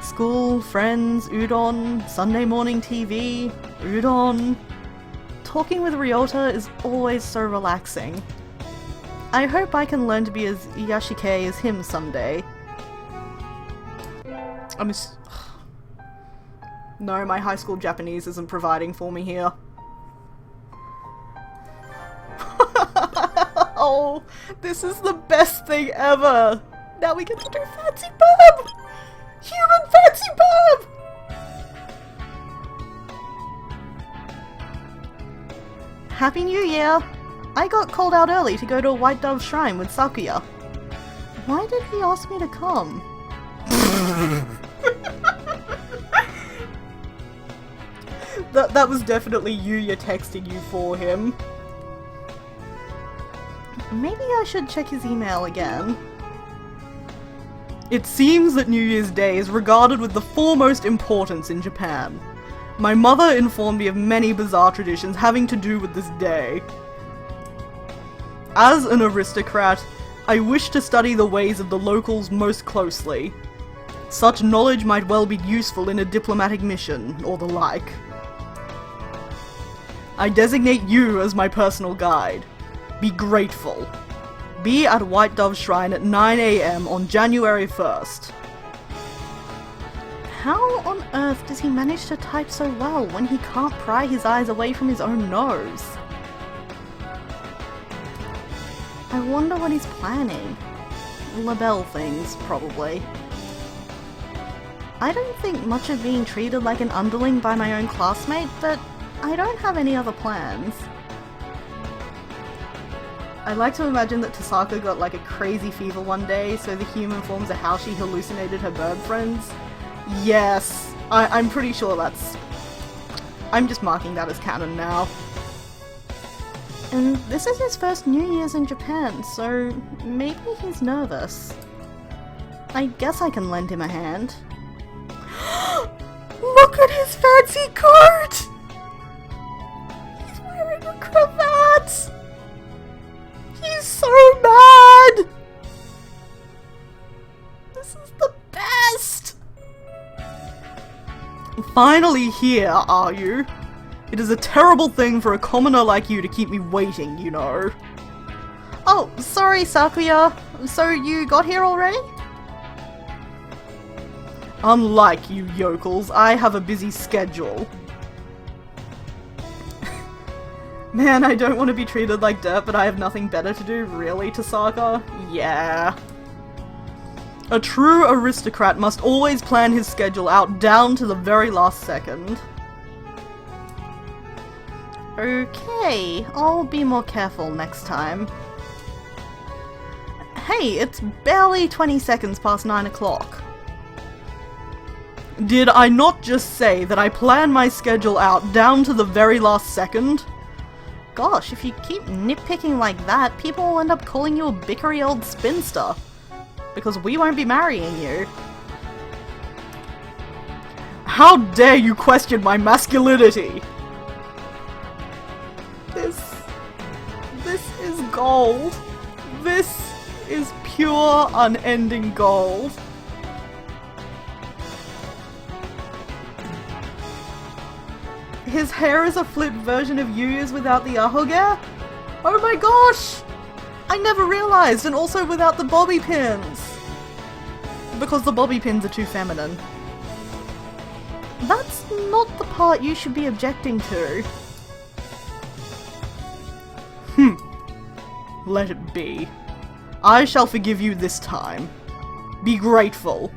School, friends, udon, Sunday morning TV, udon. Talking with Ryota is always so relaxing. I hope I can learn to be as yashike as him someday. No, my high school Japanese isn't providing for me here. Oh, this is the best thing ever! Now we get to do Fancy Birb! Human Fancy Birb! Happy New Year! I got called out early to go to a White Dove Shrine with Sakuya. Why did he ask me to come? That was definitely Yuya texting you for him. Maybe I should check his email again. It seems that New Year's Day is regarded with the foremost importance in Japan. My mother informed me of many bizarre traditions having to do with this day. As an aristocrat, I wish to study the ways of the locals most closely. Such knowledge might well be useful in a diplomatic mission, or the like. I designate you as my personal guide. Be grateful. Be at White Dove Shrine at 9 AM on January 1st. How on earth does he manage to type so well when he can't pry his eyes away from his own nose? I wonder what he's planning. Label things, probably. I don't think much of being treated like an underling by my own classmate, but I don't have any other plans. I like to imagine that Tasaka got like a crazy fever one day, so the human forms are how she hallucinated her bird friends. Yes, I'm pretty sure that's... I'm just marking that as canon now. And this is his first New Year's in Japan, so maybe he's nervous. I guess I can lend him a hand. Look at his fancy coat! He's wearing a cravat! He's so mad! This is the best! Finally here, are you? It is a terrible thing for a commoner like you to keep me waiting, you know. Oh, sorry, Sakuya. So you got here already? Unlike you yokels, I have a busy schedule. Man, I don't want to be treated like dirt, but I have nothing better to do, really, Tasaka? Yeah. A true aristocrat must always plan his schedule out down to the very last second. Okay, I'll be more careful next time. Hey, it's barely 20 seconds past 9 o'clock. Did I not just say that I plan my schedule out down to the very last second? Gosh, if you keep nitpicking like that, people will end up calling you a bickery old spinster. Because we won't be marrying you. How dare you question my masculinity? This is gold. This is pure unending gold. His hair is a flipped version of Yuya's without the ahoge? Oh my gosh! I never realized, and also without the bobby pins! Because the bobby pins are too feminine. That's not the part you should be objecting to. Let it be. I shall forgive you this time. Be grateful.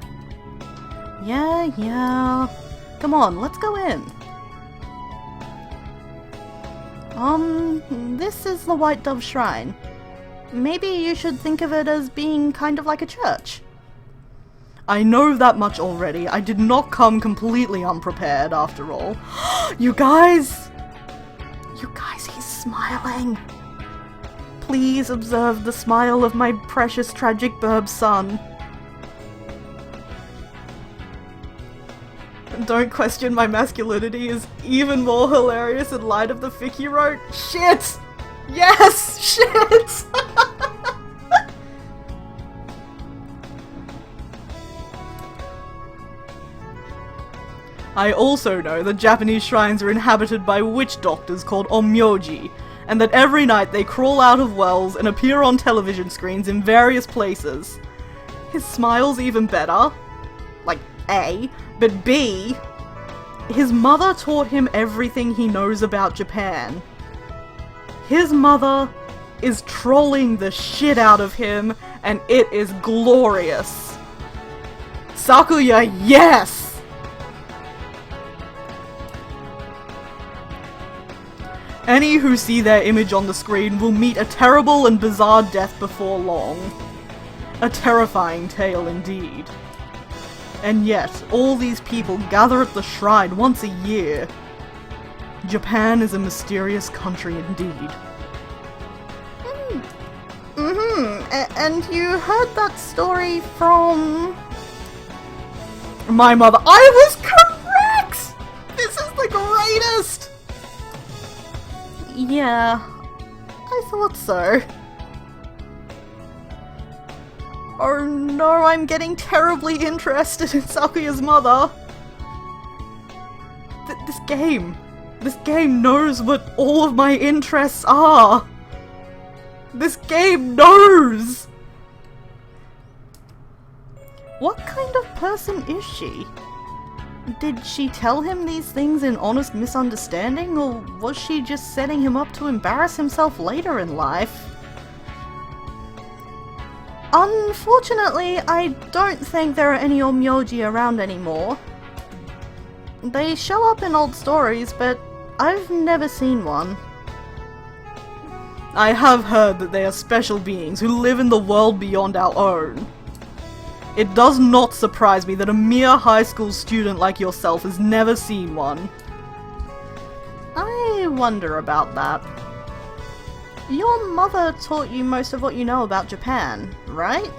Yeah. Come on, let's go in. This is the White Dove Shrine. Maybe you should think of it as being kind of like a church. I know that much already. I did not come completely unprepared, after all. You guys! You guys, he's smiling. Please observe the smile of my precious tragic birb son. Don't question my masculinity is even more hilarious in light of the fic he wrote. Shit! Yes! Shit! I also know that Japanese shrines are inhabited by witch doctors called onmyoji, and that every night they crawl out of wells and appear on television screens in various places. His smile's even better. Like, A. But B. His mother taught him everything he knows about Japan. His mother is trolling the shit out of him, and it is glorious. Sakuya, yes! Any who see their image on the screen will meet a terrible and bizarre death before long. A terrifying tale indeed. And yet, all these people gather at the shrine once a year. Japan is a mysterious country indeed. And you heard that story from... my mother. I was correct! This is the greatest! Yeah, I thought so. Oh no, I'm getting terribly interested in Sakuya's mother. This game knows what all of my interests are. This game knows! What kind of person is she? Did she tell him these things in honest misunderstanding, or was she just setting him up to embarrass himself later in life? Unfortunately, I don't think there are any onmyoji around anymore. They show up in old stories, but I've never seen one. I have heard that they are special beings who live in the world beyond our own. It does not surprise me that a mere high school student like yourself has never seen one. I wonder about that. Your mother taught you most of what you know about Japan, right?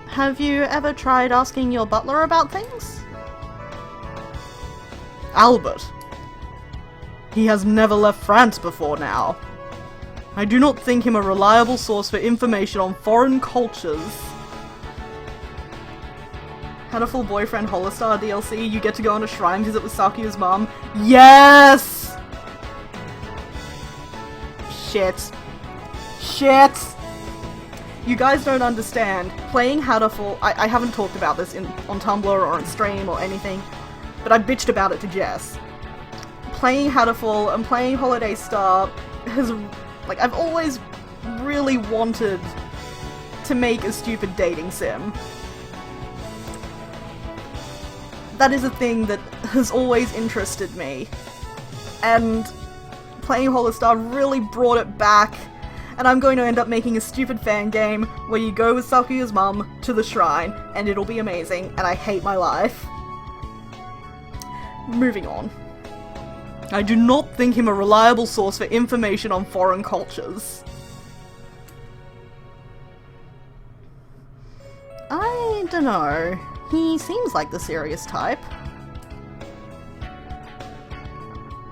Have you ever tried asking your butler about things? Albert. He has never left France before now. I do not think him a reliable source for information on foreign cultures. Hatoful boyfriend Holostar DLC, you get to go on a shrine visit with Sakuya's mom. Yes! Shit. You guys don't understand. Playing Hatoful, I haven't talked about this on Tumblr or on stream or anything, but I bitched about it to Jess. Playing Hatoful and playing Holiday Star has, like, I've always really wanted to make a stupid dating sim. That is a thing that has always interested me, and playing Holostar really brought it back, and I'm going to end up making a stupid fan game where you go with Sakuya's mum to the shrine, and it'll be amazing, and I hate my life. Moving on. I do not think him a reliable source for information on foreign cultures. I dunno. He seems like the serious type.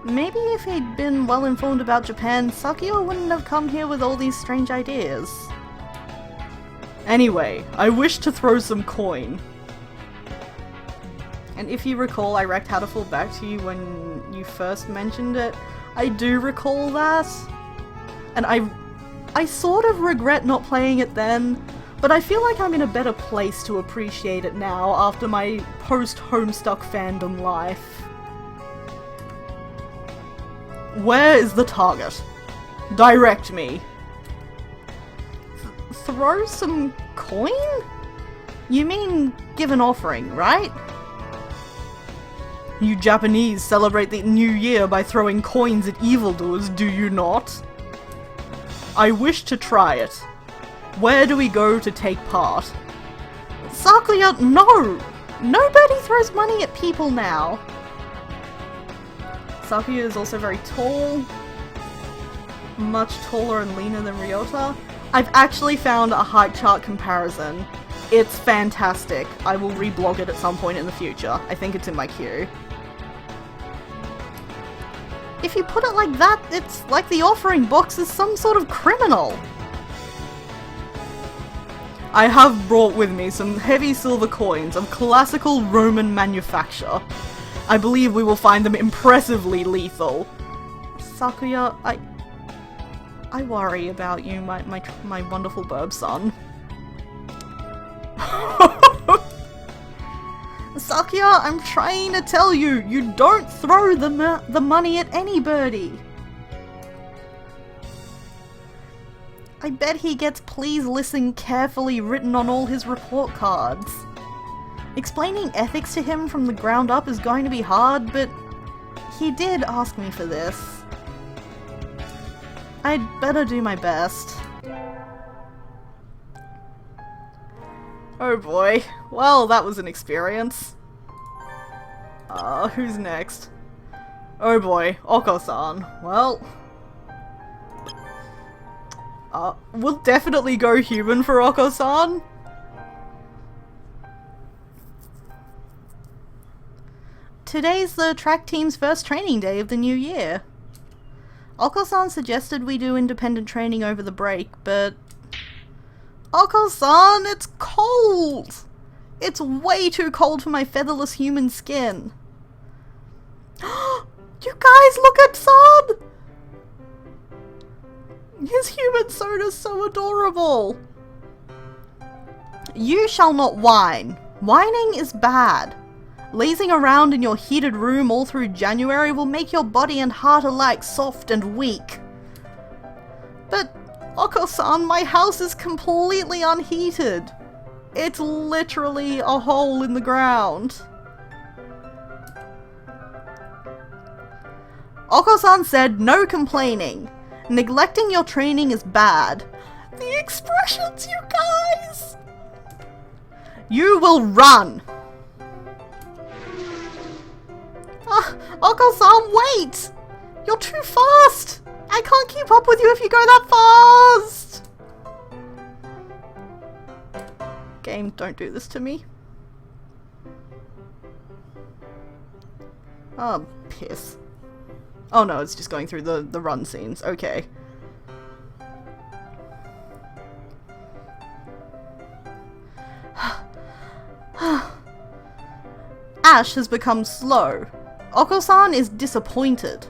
Maybe if he'd been well informed about Japan, Sakuya wouldn't have come here with all these strange ideas. Anyway, I wish to throw some coin. And if you recall, I wrecked Hatoful back to you when you first mentioned it. I do recall that. And I sort of regret not playing it then, but I feel like I'm in a better place to appreciate it now after my post-Homestuck fandom life. Where is the target? Direct me. Throw some coin? You mean give an offering, right? You Japanese celebrate the New Year by throwing coins at evildoers, do you not? I wish to try it. Where do we go to take part? Sakuya, no! Nobody throws money at people now. Sakuya is also very tall. Much taller and leaner than Ryota. I've actually found a height chart comparison. It's fantastic. I will reblog it at some point in the future. I think it's in my queue. If you put it like that, it's like the offering box is some sort of criminal. I have brought with me some heavy silver coins of classical Roman manufacture. I believe we will find them impressively lethal. Sakuya, I worry about you, my wonderful birb son. Sakuya, I'm trying to tell you, you don't throw the money at anybody. I bet he gets "please listen carefully" written on all his report cards. Explaining ethics to him from the ground up is going to be hard, but he did ask me for this. I'd better do my best. Oh boy. Well, that was an experience. Who's next? Oh boy, Oko-san. Well... we'll definitely go human for Oko-san. Today's the track team's first training day of the new year. Oko-san suggested we do independent training over the break, but... Oko-san, it's cold! It's way too cold for my featherless human skin. You guys, look at San! His human soda's so adorable! You shall not whine. Whining is bad. Lazing around in your heated room all through January will make your body and heart alike soft and weak. But, Oko-san, my house is completely unheated. It's literally a hole in the ground. Oko-san said no complaining. Neglecting your training is bad. The expressions, you guys! You will run! Oko-san, wait! You're too fast! I can't keep up with you if you go that fast! Game, don't do this to me. Oh, piss. Oh no, it's just going through the run scenes. Okay. Ash has become slow. Oko-san is disappointed.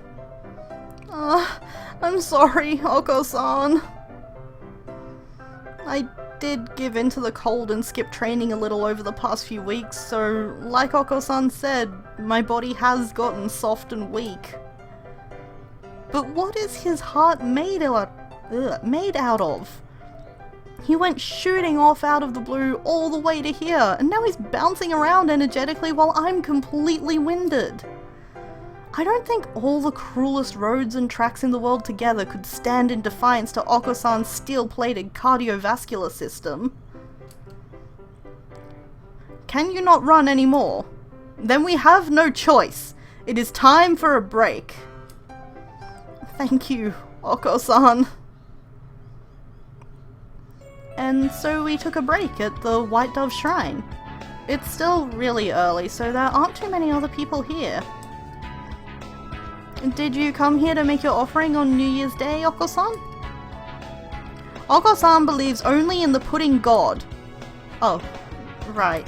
I'm sorry, Oko-san. I did give in to the cold and skip training a little over the past few weeks, so like Oko-san said, my body has gotten soft and weak. But what is his heart made out of? He went shooting off out of the blue all the way to here, and now he's bouncing around energetically while I'm completely winded. I don't think all the cruelest roads and tracks in the world together could stand in defiance to Oko-san's steel-plated cardiovascular system. Can you not run anymore? Then we have no choice. It is time for a break. Thank you, Oko-san. And so we took a break at the White Dove Shrine. It's still really early, so there aren't too many other people here. Did you come here to make your offering on New Year's Day, Oko-san? Oko-san believes only in the pudding god. Oh, right.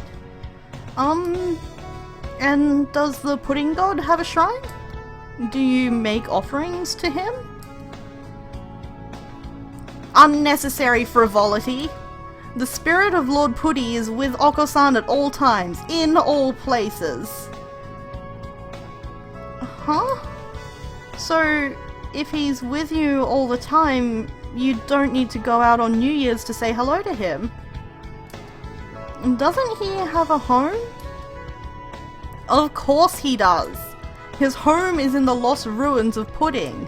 And does the pudding god have a shrine? Do you make offerings to him? Unnecessary frivolity. The spirit of Lord Putty is with Oko-san at all times, in all places. Huh? So, if he's with you all the time, you don't need to go out on New Year's to say hello to him. Doesn't he have a home? Of course he does. His home is in the lost ruins of Pudding.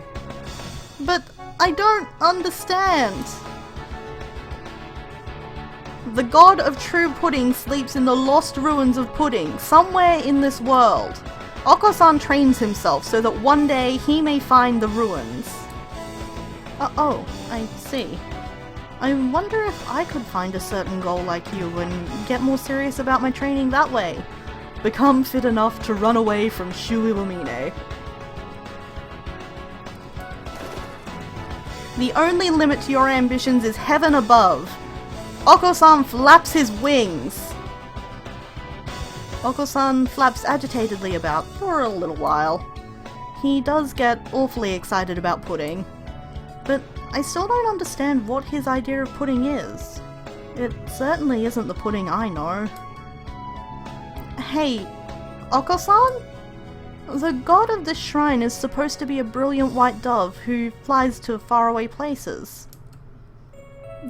But I don't understand. The god of true pudding sleeps in the lost ruins of Pudding, somewhere in this world. Oko-san trains himself so that one day he may find the ruins. Oh, I see. I wonder if I could find a certain goal like you and get more serious about my training that way. Become fit enough to run away from Shu Ilumine. The only limit to your ambitions is heaven above. Oko-san flaps his wings. Oko-san flaps agitatedly about for a little while. He does get awfully excited about pudding. But I still don't understand what his idea of pudding is. It certainly isn't the pudding I know. Hey, Oko-san? The god of this shrine is supposed to be a brilliant white dove who flies to faraway places.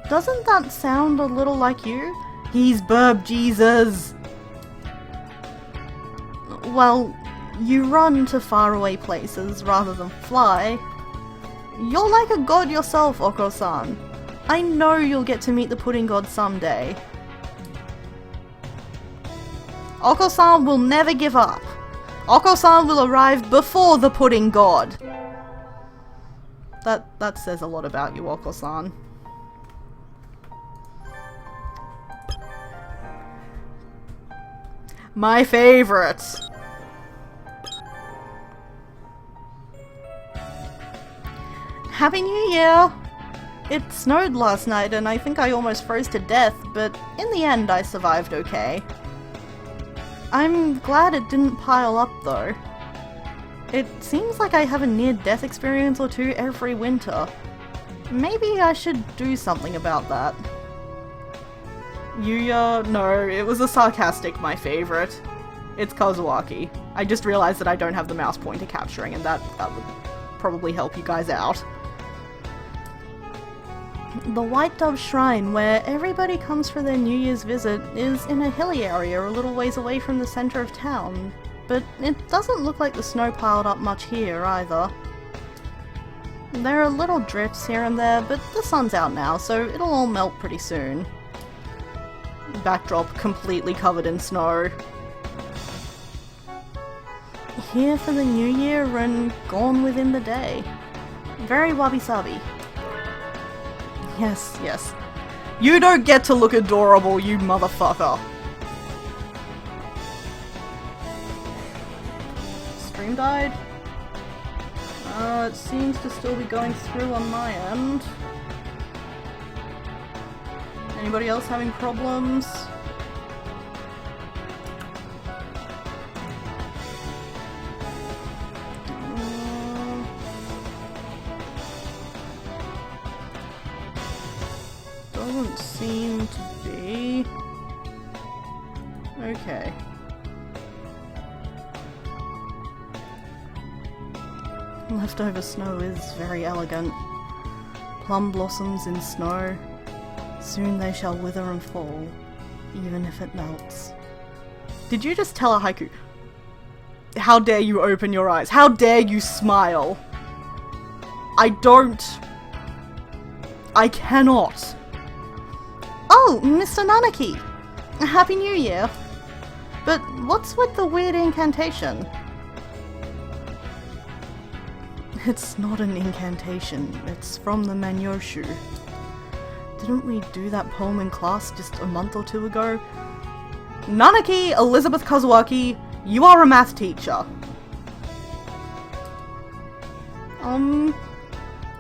Doesn't that sound a little like you? He's Birb Jesus! Well, you run to faraway places rather than fly. You're like a god yourself, Oko-san. I know you'll get to meet the pudding god someday. Oko-san will never give up. Oko-san will arrive before the pudding god. That says a lot about you, Oko-san. My favorite. Happy New Year! It snowed last night and I think I almost froze to death, but in the end I survived okay. I'm glad it didn't pile up though. It seems like I have a near-death experience or two every winter. Maybe I should do something about that. Yuya? No, it was a sarcastic my favorite. It's Kazuaki. I just realized that I don't have the mouse pointer capturing and that would probably help you guys out. The White Dove Shrine, where everybody comes for their New Year's visit, is in a hilly area a little ways away from the center of town, but it doesn't look like the snow piled up much here either. There are little drifts here and there, but the sun's out now, so it'll all melt pretty soon. Backdrop completely covered in snow. Here for the new year and gone within the day. Very wabi-sabi. Yes, yes. You don't get to look adorable, you motherfucker. Stream died? It seems to still be going through on my end. Anybody else having problems? Doesn't seem to be. Okay. Leftover snow is very elegant. Plum blossoms in snow. Soon they shall wither and fall, even if it melts. Did you just tell a haiku? How dare you open your eyes? How dare you smile? I cannot. Oh, Mr. Nanaki! Happy New Year! But what's with the weird incantation? It's not an incantation, it's from the Manyoshu. Didn't we do that poem in class just a month or two ago? Nanaki Elizabeth Kazuaki, you are a math teacher.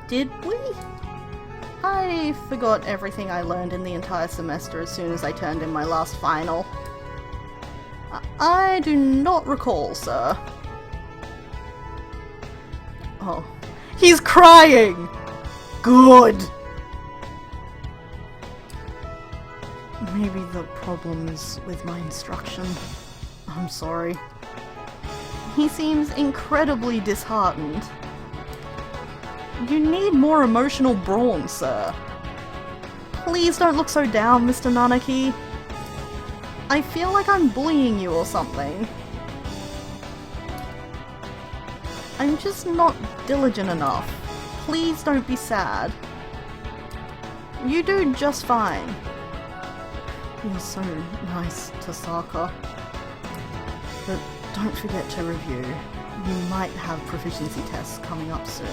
Did we? I forgot everything I learned in the entire semester as soon as I turned in my last final. I do not recall, sir. Oh. He's crying! Good! Maybe the problem is with my instruction. I'm sorry. He seems incredibly disheartened. You need more emotional brawn, sir. Please don't look so down, Mr. Nanaki. I feel like I'm bullying you or something. I'm just not diligent enough. Please don't be sad. You do just fine. You're so nice, Tasaka. But don't forget to review. You might have proficiency tests coming up soon.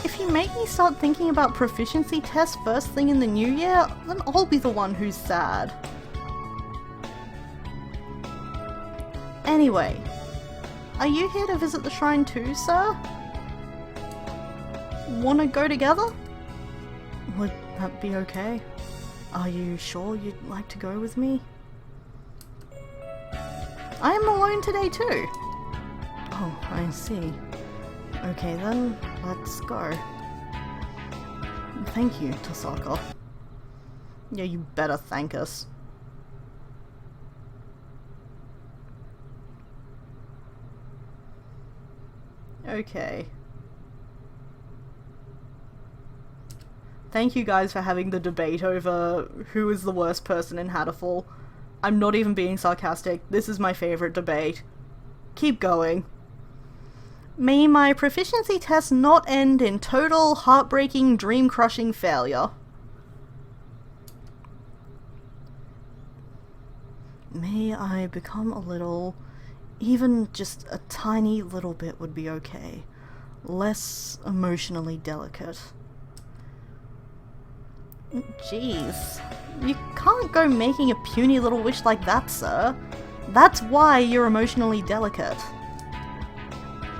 If you make me start thinking about proficiency tests first thing in the new year, then I'll be the one who's sad. Anyway, are you here to visit the shrine too, sir? Wanna go together? Would that be okay? Are you sure you'd like to go with me? I am alone today too. Oh, I see. Okay then, let's go. Thank you, Tasaka. Yeah, you better thank us. Okay. Thank you guys for having the debate over who is the worst person in Hatoful. I'm not even being sarcastic. This is my favorite debate. Keep going. May my proficiency test not end in total, heartbreaking, dream-crushing failure. May I become a little, even just a tiny little bit would be okay. Less emotionally delicate. Jeez. You can't go making a puny little wish like that, sir. That's why you're emotionally delicate.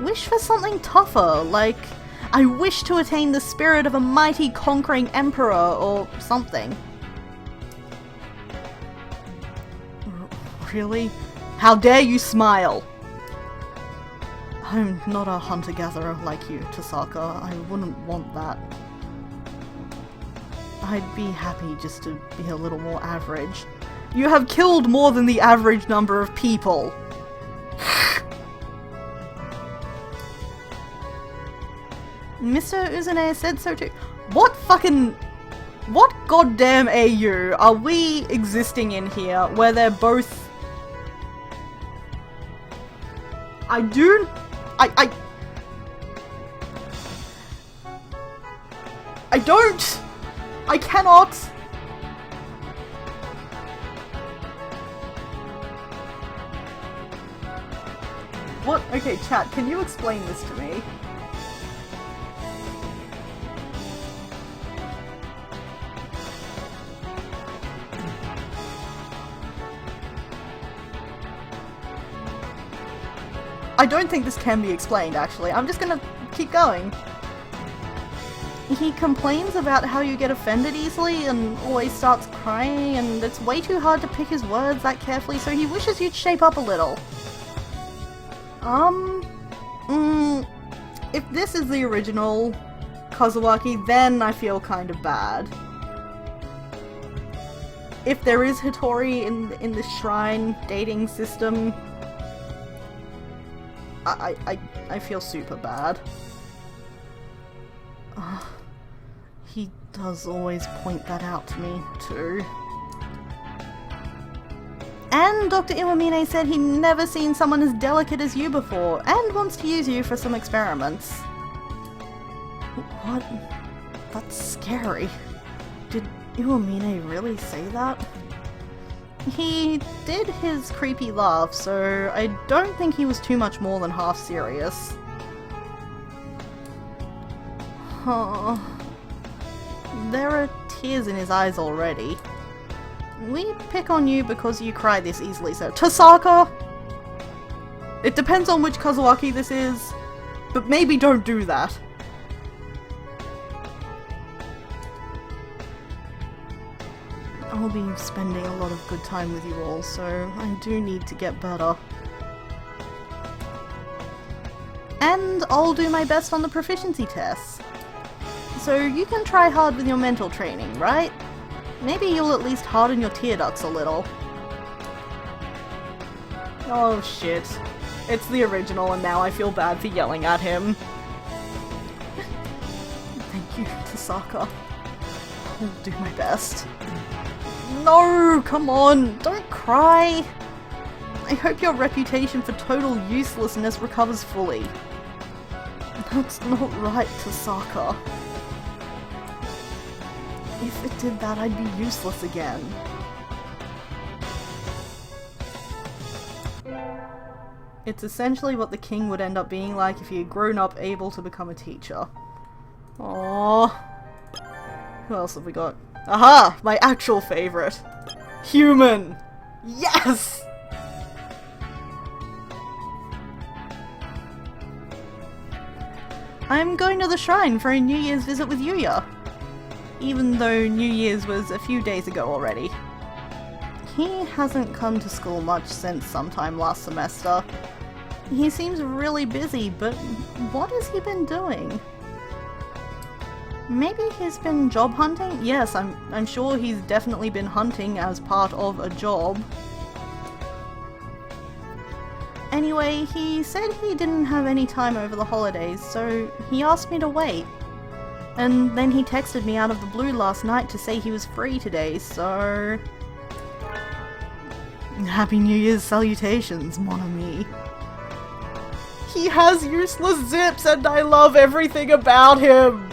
Wish for something tougher, like, I wish to attain the spirit of a mighty conquering emperor or something. Really? How dare you smile? I'm not a hunter-gatherer like you, Tasaka. I wouldn't want that. I'd be happy just to be a little more average. You have killed more than the average number of people. Mr. Uzune said so too. What goddamn AU are we existing in here where they're both... I don't! I cannot! What? Okay, chat, can you explain this to me? I don't think this can be explained, actually. I'm just gonna keep going. He complains about how you get offended easily and always starts crying, and it's way too hard to pick his words that carefully, so he wishes you'd shape up a little. If this is the original Kazuaki, then I feel kind of bad. If there is Hitori in the shrine dating system, I feel super bad. He does always point that out to me, too. And Dr. Iwamine said he'd never seen someone as delicate as you before, and wants to use you for some experiments. What? That's scary. Did Iwamine really say that? He did his creepy laugh, so I don't think he was too much more than half serious. Huh. There are tears in his eyes already. We pick on you because you cry this easily, so Tasaka! It depends on which Kazuaki this is. But maybe don't do that. I'll be spending a lot of good time with you all, so I do need to get better. And I'll do my best on the proficiency tests. So you can try hard with your mental training, right? Maybe you'll at least harden your tear ducts a little. Oh shit. It's the original and now I feel bad for yelling at him. Thank you, Tasaka. I'll do my best. No! Come on! Don't cry! I hope your reputation for total uselessness recovers fully. That's not right, Tasaka. If it did that, I'd be useless again. It's essentially what the king would end up being like if he had grown up able to become a teacher. Aww. Who else have we got? Aha! My actual favourite. Human! Yes! I'm going to the shrine for a New Year's visit with Yuya. Even though New Year's was a few days ago already. He hasn't come to school much since sometime last semester. He seems really busy, but what has he been doing? Maybe he's been job hunting? Yes, I'm sure he's definitely been hunting as part of a job. Anyway, he said he didn't have any time over the holidays, so he asked me to wait. And then he texted me out of the blue last night to say he was free today, so... Happy New Year's salutations, mon ami. He has useless zips and I love everything about him!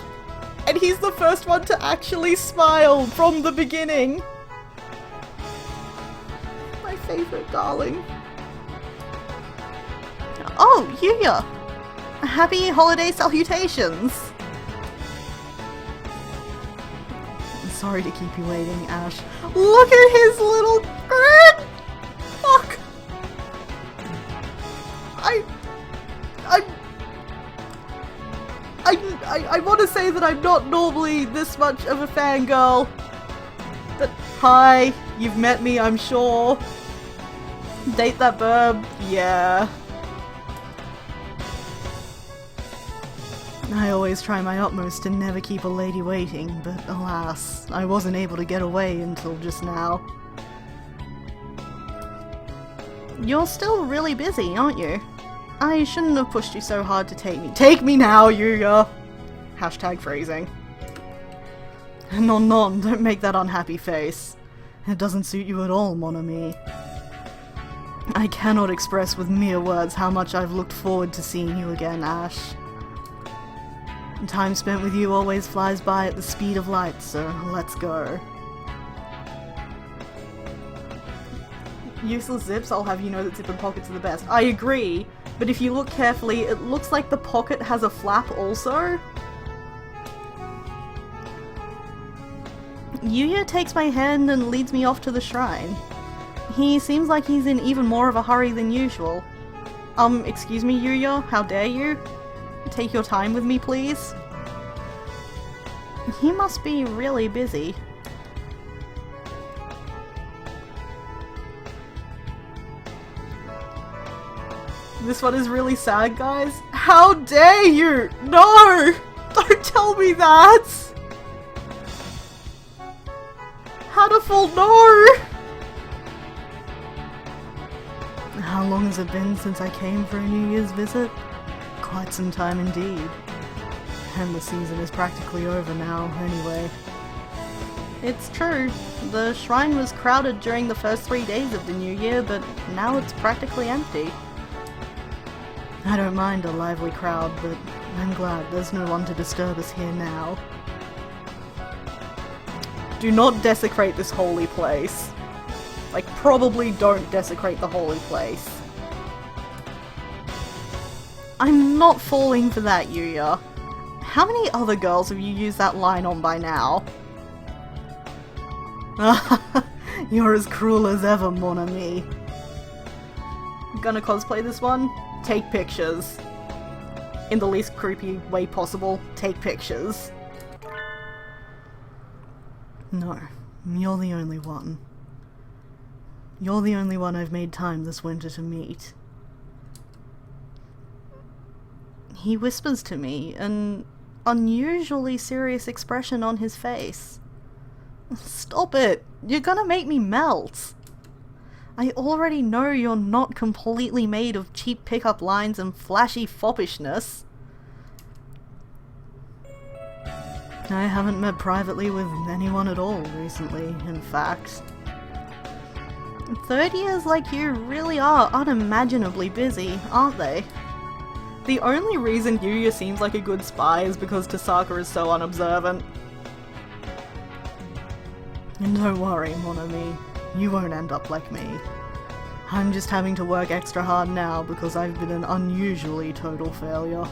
And he's the first one to actually smile from the beginning! My favorite darling. Oh, Yuya! Happy holiday salutations! Sorry to keep you waiting, Ash. Look at his little... Fuck! I want to say that I'm not normally this much of a fangirl. But hi, you've met me, I'm sure. Date that birb? Yeah. I always try my utmost to never keep a lady waiting, but alas, I wasn't able to get away until just now. You're still really busy, aren't you? I shouldn't have pushed you so hard to take me. Take me now, Yuya! Hashtag phrasing. Non, don't make that unhappy face. It doesn't suit you at all, mon ami. I cannot express with mere words how much I've looked forward to seeing you again, Ash. Time spent with you always flies by at the speed of light, so let's go. Useless zips, I'll have you know that zip and pockets are the best. I agree, but if you look carefully, it looks like the pocket has a flap also. Yuya takes my hand and leads me off to the shrine. He seems like he's in even more of a hurry than usual. Excuse me, Yuya? How dare you? Take your time with me, please. He must be really busy. This one is really sad, guys. How dare you! No! Don't tell me that! Hatoful, no! How long has it been since I came for a New Year's visit? Quite some time indeed. And the season is practically over now, anyway. It's true. The shrine was crowded during the first 3 days of the new year, but now it's practically empty. I don't mind a lively crowd, but I'm glad there's no one to disturb us here now. Do not desecrate this holy place. Like, probably don't desecrate the holy place. I'm not falling for that, Yuya. How many other girls have you used that line on by now? You're as cruel as ever, mon ami. Gonna cosplay this one? Take pictures. in the least creepy way possible, take pictures. No, you're the only one. You're the only one I've made time this winter to meet. He whispers to me, an unusually serious expression on his face. Stop it! You're gonna make me melt! I already know you're not completely made of cheap pickup lines and flashy foppishness. I haven't met privately with anyone at all recently, in fact. Third years like you really are unimaginably busy, aren't they? The only reason Yuya seems like a good spy is because Tasaka is so unobservant. And don't worry, mon ami, you won't end up like me. I'm just having to work extra hard now because I've been an unusually total failure.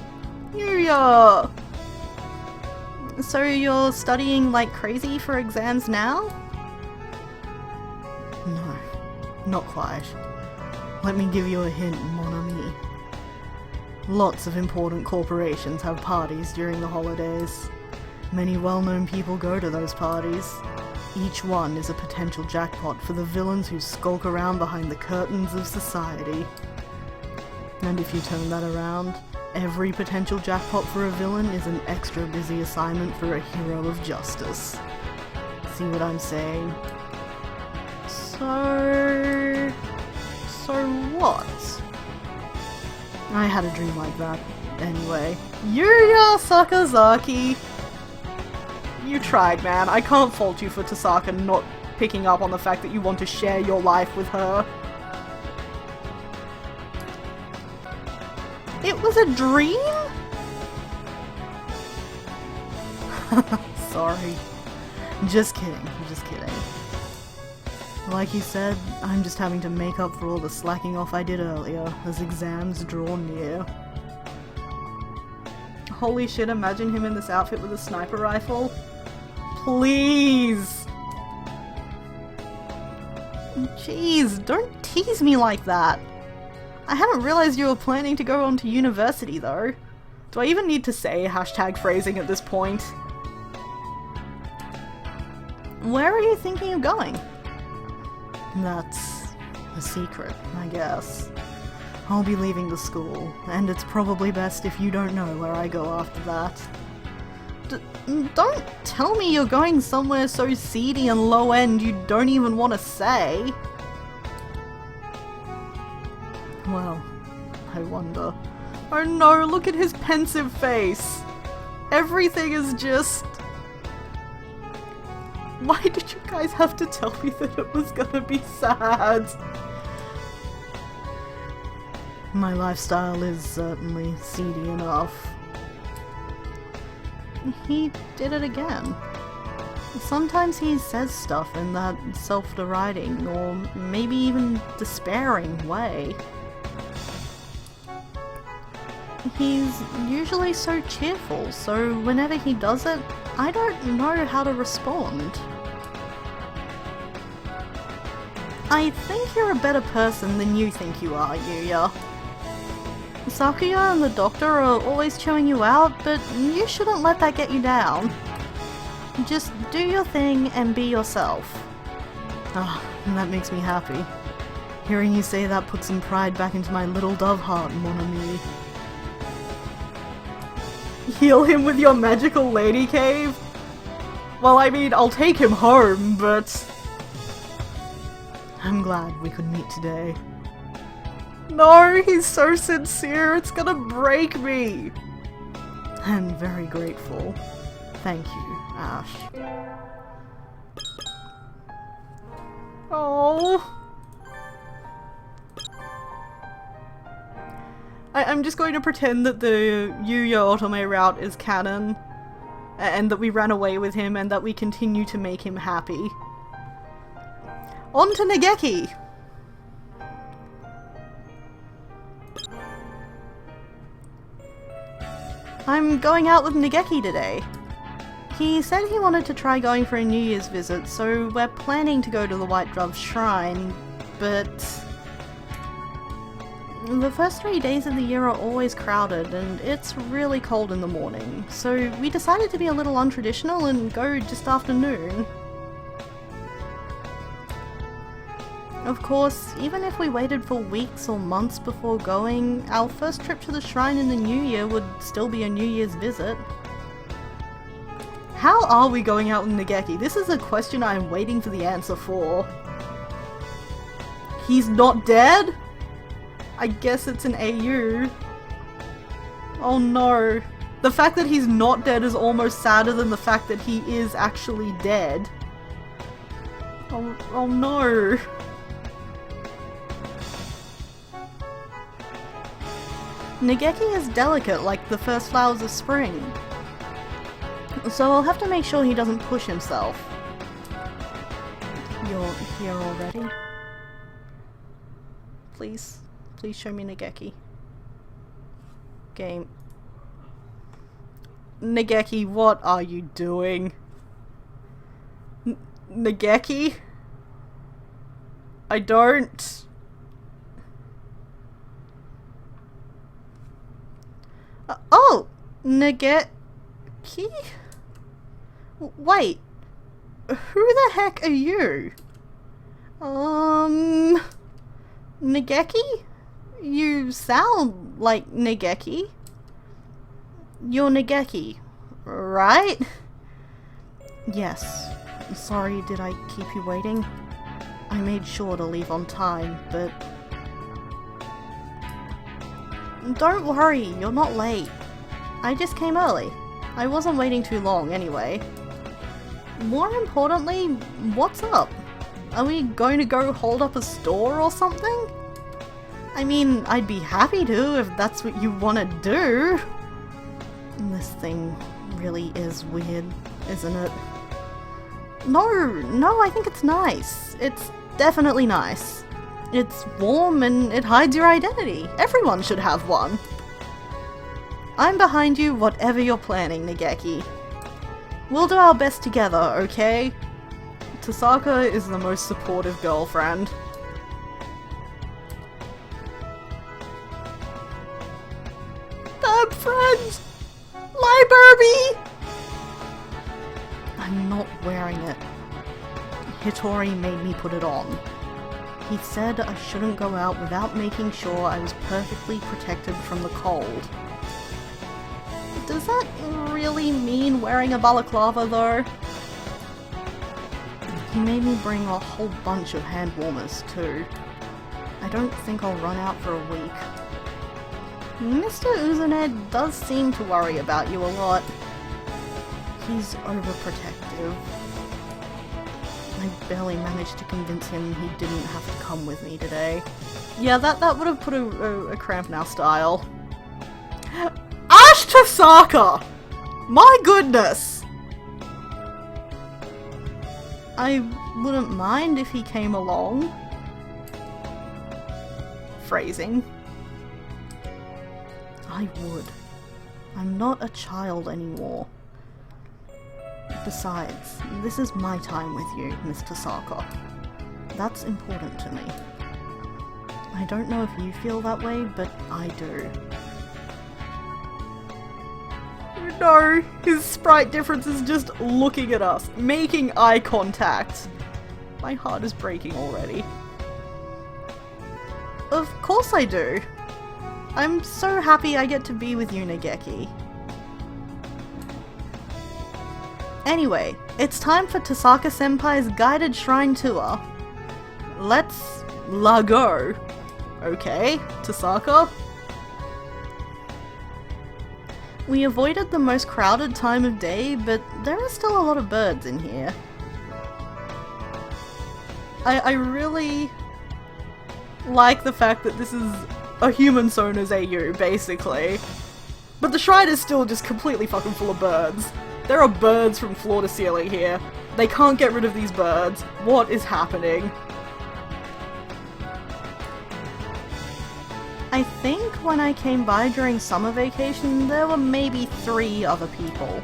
Yuya! So you're studying like crazy for exams now? No, not quite. Let me give you a hint, mon ami. Lots of important corporations have parties during the holidays. Many well-known people go to those parties. Each one is a potential jackpot for the villains who skulk around behind the curtains of society. And if you turn that around, every potential jackpot for a villain is an extra busy assignment for a hero of justice. See what I'm saying? So what? I had a dream like that. Anyway. Yuya Sakazaki! You tried, man. I can't fault you for Tasaka not picking up on the fact that you want to share your life with her. It was a dream? Sorry. Just kidding, just kidding. Like you said, I'm just having to make up for all the slacking off I did earlier as exams draw near. Holy shit, imagine him in this outfit with a sniper rifle. Please! Jeez, don't tease me like that. I hadn't realized you were planning to go on to university though. Do I even need to say hashtag phrasing at this point? Where are you thinking of going? That's a secret, I guess. I'll be leaving the school, and it's probably best if you don't know where I go after that. Don't tell me you're going somewhere so seedy and low-end you don't even want to say. Well, I wonder. Oh no, look at his pensive face! Everything is just... Why did you guys have to tell me that it was gonna be sad? My lifestyle is certainly seedy enough. He did it again. Sometimes he says stuff in that self-deriding or maybe even despairing way. He's usually so cheerful, so whenever he does it, I don't know how to respond. I think you're a better person than you think you are, Yuya. Sakuya and the doctor are always chewing you out, but you shouldn't let that get you down. Just do your thing and be yourself. Ah, that makes me happy. Hearing you say that puts some pride back into my little dove heart, mon ami. Heal him with your magical lady cave? Well, I mean, I'll take him home, but... I'm glad we could meet today. No, he's so sincere, it's gonna break me! I'm very grateful. Thank you, Ash. Oh. I'm just going to pretend that the Yuya Otome route is canon, and that we ran away with him and that we continue to make him happy. On to Nageki! I'm going out with Nageki today. He said he wanted to try going for a New Year's visit, so we're planning to go to the White Dove Shrine, but... The first 3 days of the year are always crowded, and it's really cold in the morning, so we decided to be a little untraditional and go just after noon. Of course, even if we waited for weeks or months before going, our first trip to the shrine in the new year would still be a New Year's visit. How are we going out with Nageki? This is a question I am waiting for the answer for. He's not dead? I guess it's an AU. Oh no. The fact that he's not dead is almost sadder than the fact that he is actually dead. Oh no. Nageki is delicate like the first flowers of spring, so I'll have to make sure he doesn't push himself. You're here already? Please show me Nageki. Game. Nageki, what are you doing? Nageki? I don't... oh! Nageki? Wait. Who the heck are you? Nageki? You sound like Nageki. You're Nageki, right? Yes. Sorry, did I keep you waiting? I made sure to leave on time, but... don't worry, you're not late. I just came early. I wasn't waiting too long anyway. More importantly, what's up? Are we going to go hold up a store or something? I mean, I'd be happy to if that's what you want to do. This thing really is weird, isn't it? No, I think it's nice. It's definitely nice. It's warm and it hides your identity. Everyone should have one. I'm behind you whatever you're planning, Nageki. We'll do our best together, okay? Tasaka is the most supportive girlfriend. Birb friends! My Birbie! I'm not wearing it. Hitori made me put it on. He said I shouldn't go out without making sure I was perfectly protected from the cold. Does that really mean wearing a balaclava though? He made me bring a whole bunch of hand warmers too. I don't think I'll run out for a week. Mr. Uzune does seem to worry about you a lot. He's overprotective. I barely managed to convince him he didn't have to come with me today. Yeah, that would have put a cramp in our style. Ash Tasaka! My goodness! I wouldn't mind if he came along. Phrasing. I would. I'm not a child anymore. Besides, this is my time with you, Miss Tasaka. That's important to me. I don't know if you feel that way, but I do. No, his sprite difference is just looking at us, making eye contact. My heart is breaking already. Of course I do. I'm so happy I get to be with you, Nageki. Anyway, it's time for Tasaka-senpai's guided shrine tour. Let's la go. Okay, Tasaka? We avoided the most crowded time of day, but there are still a lot of birds in here. I really like the fact that this is a human Sona's AU, basically. But the shrine is still just completely fucking full of birds. There are birds from floor to ceiling here. They can't get rid of these birds. What is happening? I think when I came by during summer vacation, there were maybe 3 other people.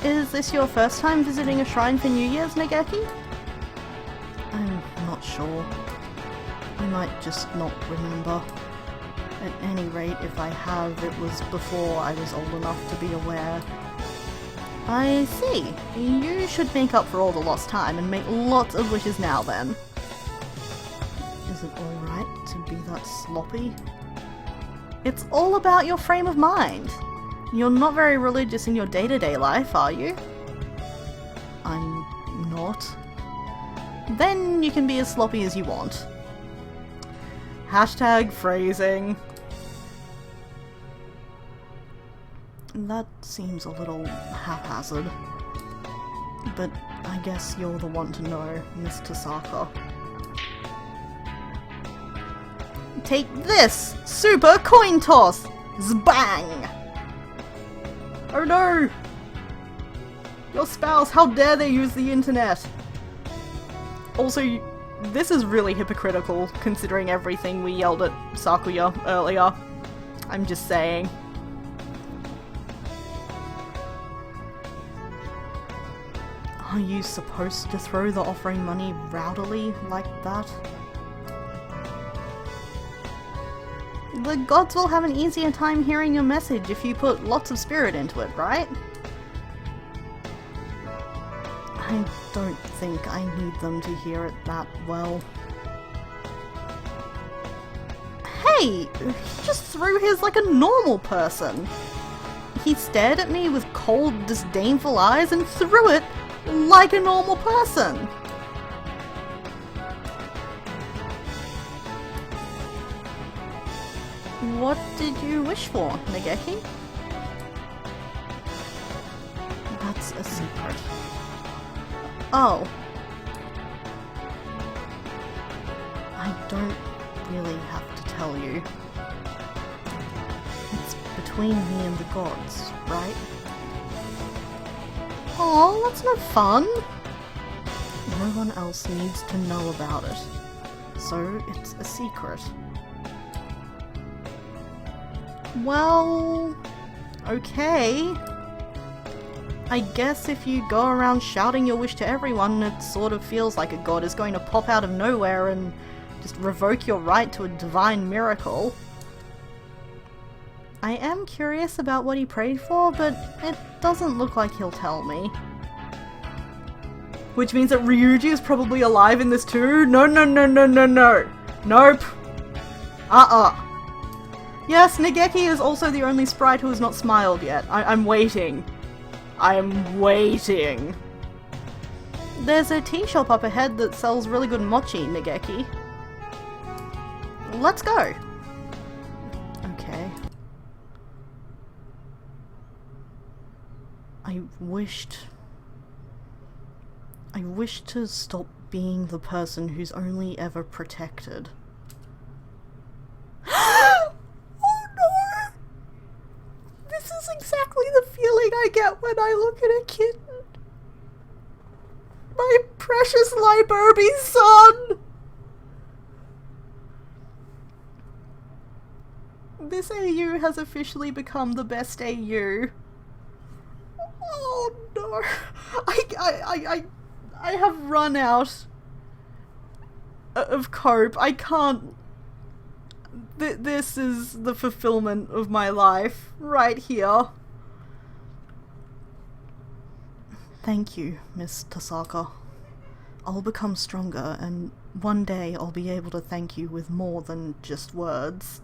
Is this your first time visiting a shrine for New Year's, Nageki? I'm not sure. I might just not remember. At any rate, if I have, it was before I was old enough to be aware. I see. You should make up for all the lost time and make lots of wishes now then. Is it alright to be that sloppy? It's all about your frame of mind. You're not very religious in your day-to-day life, are you? I'm not. Then you can be as sloppy as you want. Hashtag phrasing. That seems a little haphazard. But I guess you're the one to know, Miss Tasaka. Take this! Super coin toss! Zbang! Oh no! Your spouse, how dare they use the internet? Also, this is really hypocritical, considering everything we yelled at Sakuya earlier. I'm just saying. Are you supposed to throw the offering money rowdily like that? The gods will have an easier time hearing your message if you put lots of spirit into it, right? I don't think I need them to hear it that well. Hey! He just threw his like a normal person! He stared at me with cold, disdainful eyes and threw it like a normal person! What did you wish for, Nageki? That's a secret. Oh. I don't really have to tell you. It's between me and the gods, right? Aw, that's no fun! No one else needs to know about it, so it's a secret. Well... okay. I guess if you go around shouting your wish to everyone, it sort of feels like a god is going to pop out of nowhere and just revoke your right to a divine miracle. I am curious about what he prayed for, but it doesn't look like he'll tell me. Which means that Ryuji is probably alive in this too? No, no, no, no, no, no! Nope! Yes, Nageki is also the only sprite who has not smiled yet. I'm waiting. I'm waiting. There's a tea shop up ahead that sells really good mochi, Nageki. Let's go! Okay. I wished to stop being the person who's only ever protected. Oh no! This is exactly the feeling I get when I look at a kitten. My precious Liberby son! This AU has officially become the best AU. Oh no! I have run out of cope. I can't... This is the fulfillment of my life, right here. Thank you, Miss Tasaka. I'll become stronger, and one day I'll be able to thank you with more than just words.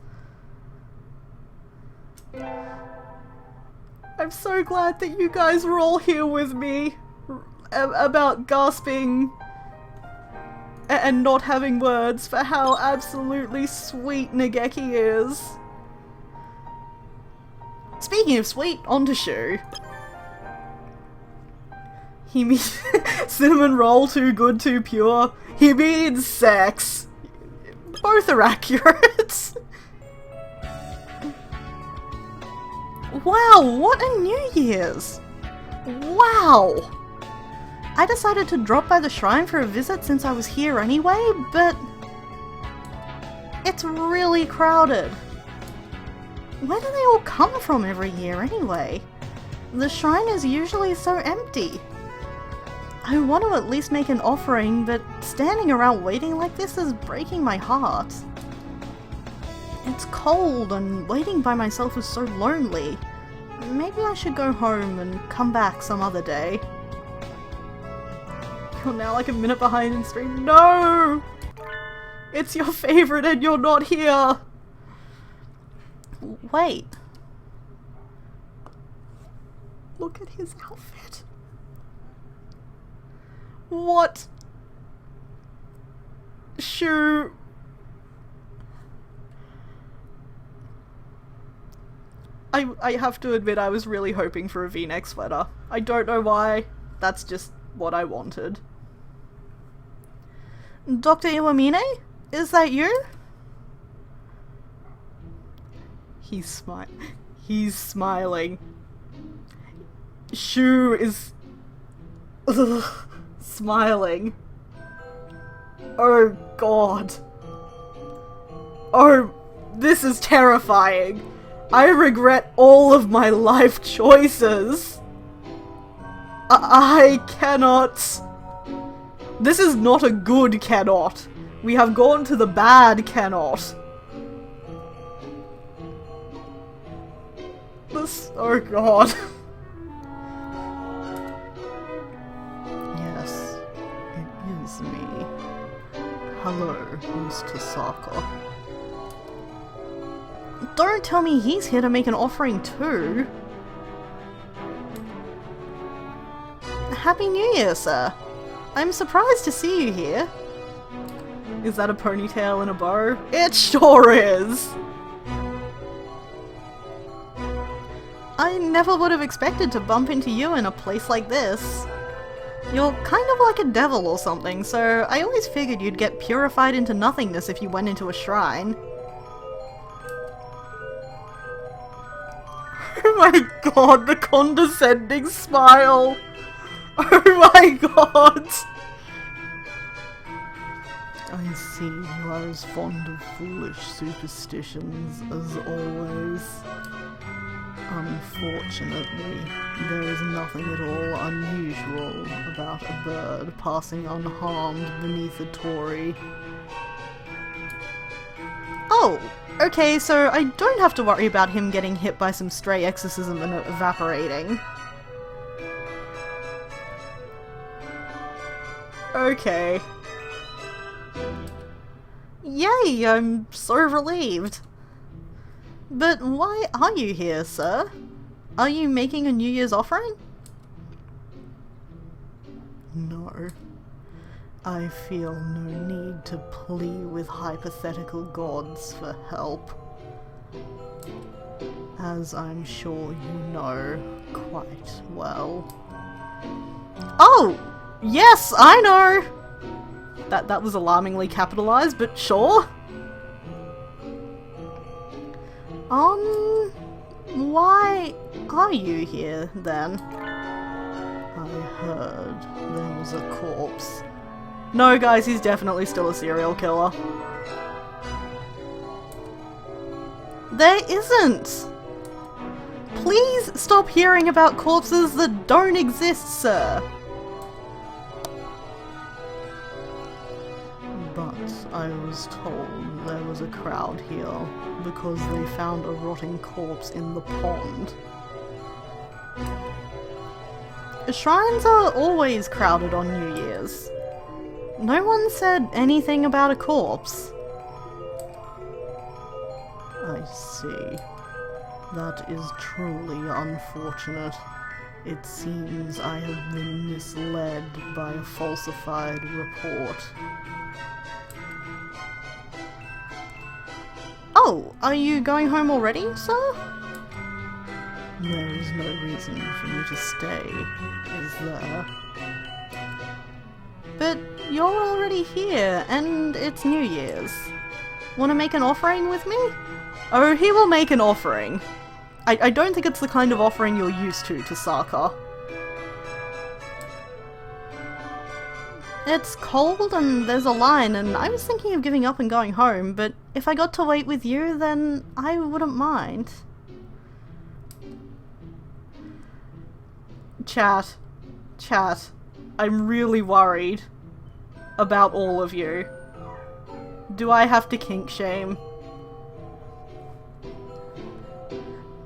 I'm so glad that you guys were all here with me about gasping and not having words for how absolutely sweet Nageki is. Speaking of sweet, on to Shu. He means cinnamon roll, too good, too pure. He means sex. Both are accurate. Wow, what a New Year's! Wow! I decided to drop by the shrine for a visit since I was here anyway, but it's really crowded. Where do they all come from every year anyway? The shrine is usually so empty. I want to at least make an offering, but standing around waiting like this is breaking my heart. It's cold, and waiting by myself is so lonely. Maybe I should go home and come back some other day. You're now like a minute behind in stream. No! It's your favorite and you're not here! Wait. Look at his outfit. What? Shoe. I have to admit I was really hoping for a V-neck sweater. I don't know why. That's just what I wanted. Dr. Iwamine? Is that you? He's smiling. Shu is smiling. Oh god. Oh, this is terrifying. I regret all of my life choices. I cannot. This is not a good cannot. We have gone to the bad cannot. This. Oh god. Yes, it is me. Hello, Mr. Saka. Don't tell me he's here to make an offering too. Happy New Year, sir. I'm surprised to see you here. Is that a ponytail and a bow? It sure is! I never would have expected to bump into you in a place like this. You're kind of like a devil or something, so I always figured you'd get purified into nothingness if you went into a shrine. Oh my god, the condescending smile! Oh my god! I see you are as fond of foolish superstitions as always. Unfortunately, there is nothing at all unusual about a bird passing unharmed beneath a torii. Oh, okay, so I don't have to worry about him getting hit by some stray exorcism and evaporating. Okay. Yay, I'm so relieved. But why are you here, sir? Are you making a New Year's offering? No. I feel no need to plea with hypothetical gods for help. As I'm sure you know quite well. Oh! Yes, I know! That was alarmingly capitalized, but sure. Why are you here, then? I heard there was a corpse. No, guys, he's definitely still a serial killer. There isn't! Please stop hearing about corpses that don't exist, sir! But I was told there was a crowd here because they found a rotting corpse in the pond. Shrines are always crowded on New Year's. No one said anything about a corpse. I see. That is truly unfortunate. It seems I have been misled by a falsified report. Oh, are you going home already, sir? There is no reason for me to stay, is there? But you're already here, and it's New Year's. Wanna make an offering with me? Oh, he will make an offering. I don't think it's the kind of offering you're used to Saka. It's cold and there's a line, and I was thinking of giving up and going home, but if I got to wait with you, then I wouldn't mind. Chat. I'm really worried about all of you. Do I have to kink shame?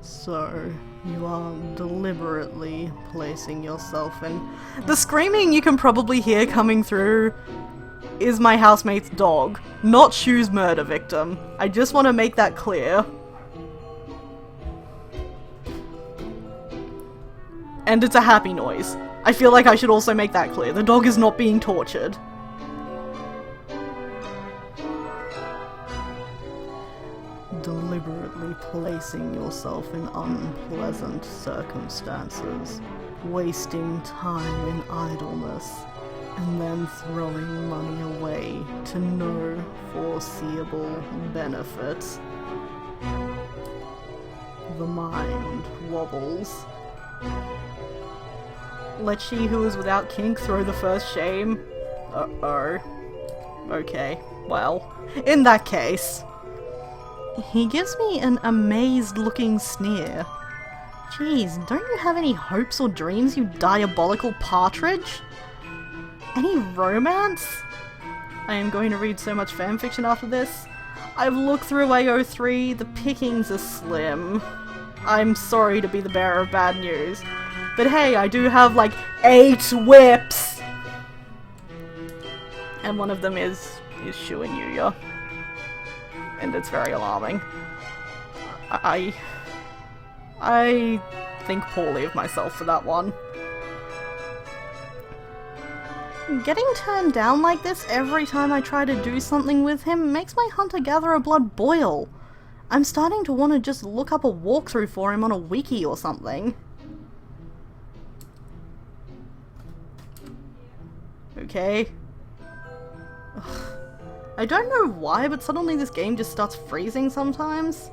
So, you are deliberately placing yourself in... The screaming you can probably hear coming through is my housemate's dog, not Shu's murder victim. I just want to make that clear. And it's a happy noise. I feel like I should also make that clear. The dog is not being tortured. Deliberately placing yourself in unpleasant circumstances, wasting time in idleness, and then throwing money away to no foreseeable benefit. The mind wobbles. Let she who is without kink throw the first shame? Uh-oh. Okay, well, in that case... He gives me an amazed-looking sneer. Jeez, don't you have any hopes or dreams, you diabolical partridge? Any romance? I am going to read so much fanfiction after this. I've looked through AO3, the pickings are slim. I'm sorry to be the bearer of bad news. But hey, I do have like 8 whips! And one of them is Shu and Yuya. And it's very alarming. I think poorly of myself for that one. Getting turned down like this every time I try to do something with him makes my hunter-gatherer blood boil. I'm starting to want to just look up a walkthrough for him on a wiki or something. Okay. Ugh. I don't know why, but suddenly this game just starts freezing sometimes.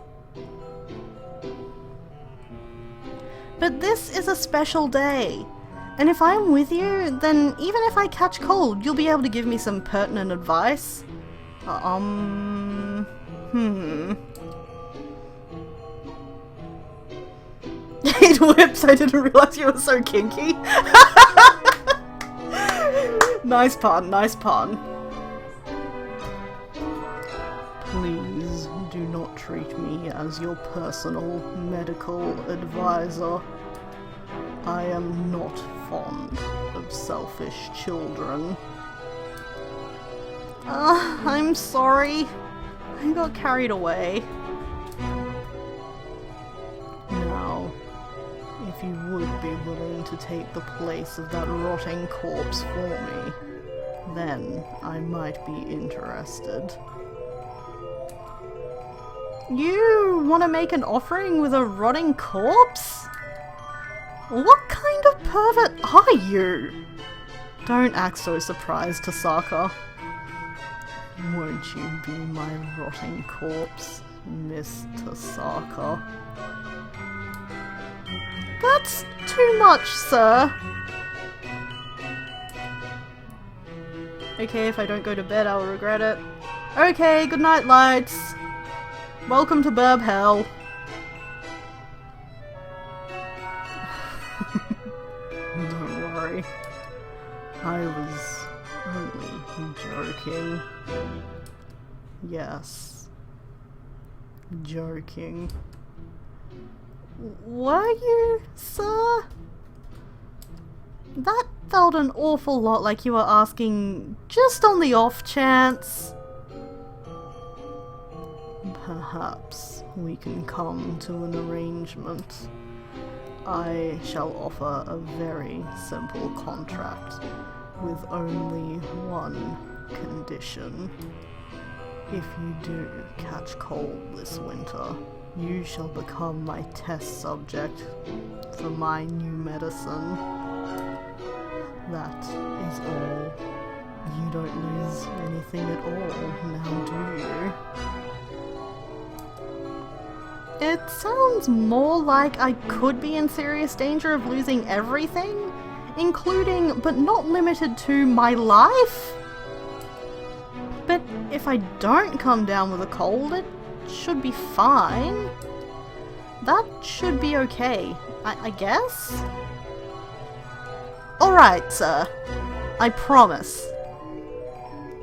But this is a special day. And if I'm with you, then even if I catch cold, you'll be able to give me some pertinent advice. It whips, I didn't realize you were so kinky. Nice pun, nice pun. Please do not treat me as your personal medical advisor. I am not fond of selfish children. I'm sorry. I got carried away. Now, if you would be willing to take the place of that rotting corpse for me, then I might be interested. You want to make an offering with a rotting corpse? What kind of pervert are you? Don't act so surprised, Tasaka. Won't you be my rotting corpse, Miss Tasaka? That's too much, sir. Okay, if I don't go to bed, I'll regret it. Okay, good night, lights. Welcome to Burb Hell. Don't worry. I was only joking. Yes. Joking. Were you, sir? That felt an awful lot like you were asking just on the off chance. Perhaps we can come to an arrangement. I shall offer a very simple contract with only one condition. If you do catch cold this winter, you shall become my test subject for my new medicine. That is all. You don't lose anything at all, now do you? It sounds more like I could be in serious danger of losing everything, including, but not limited to, my life? But if I don't come down with a cold, it should be fine. That should be okay, I guess? Alright, sir. I promise.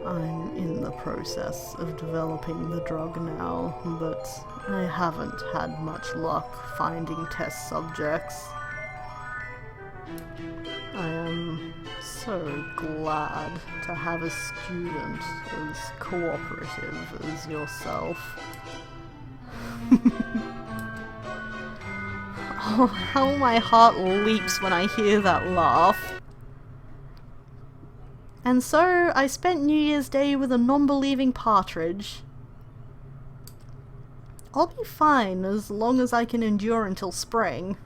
I'm in the process of developing the drug now, but I haven't had much luck finding test subjects. I am so glad to have a student as cooperative as yourself. Oh, how my heart leaps when I hear that laugh. And so, I spent New Year's Day with a non-believing partridge. I'll be fine as long as I can endure until spring.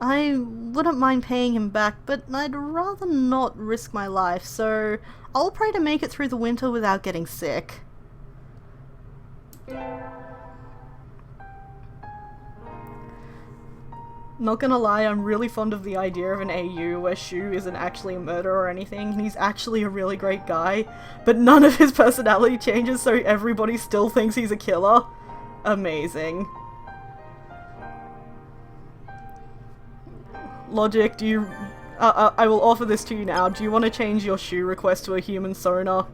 I wouldn't mind paying him back, but I'd rather not risk my life, so I'll pray to make it through the winter without getting sick. Not gonna lie, I'm really fond of the idea of an AU where Shu isn't actually a murderer or anything, and he's actually a really great guy, but none of his personality changes so everybody still thinks he's a killer. Amazing. Logic, do you... I will offer this to you now. Do you want to change your Shu request to a human Sona?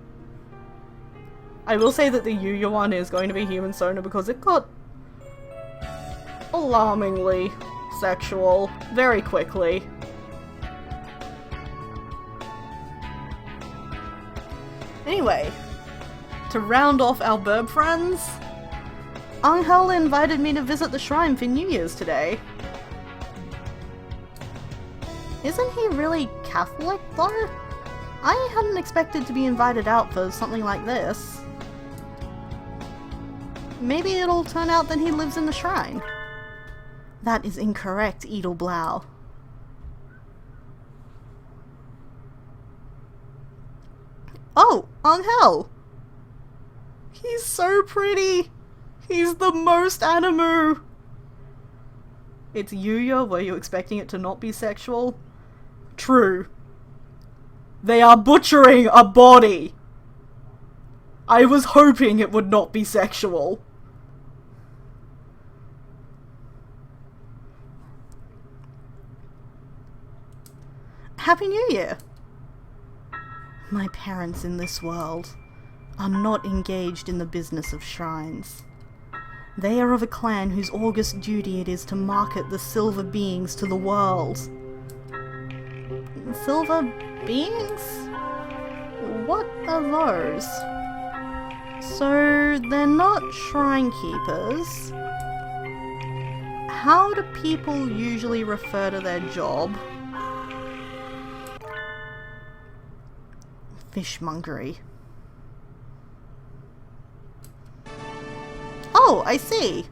I will say that the Yuya one is going to be human Sona because it got alarmingly sexual very quickly. Anyway, to round off our birb friends, Angel invited me to visit the shrine for New Year's today. Isn't he really Catholic, though? I hadn't expected to be invited out for something like this. Maybe it'll turn out that he lives in the shrine. That is incorrect, Edelblau. Oh, Angel! He's so pretty! He's the most animu! It's Yuya, were you expecting it to not be sexual? True. They are butchering a body! I was hoping it would not be sexual. Happy New Year! My parents in this world are not engaged in the business of shrines. They are of a clan whose august duty it is to market the silver beings to the world. Silver beings? What are those? So, they're not shrine keepers. How do people usually refer to their job? Fishmongery. Oh, I see.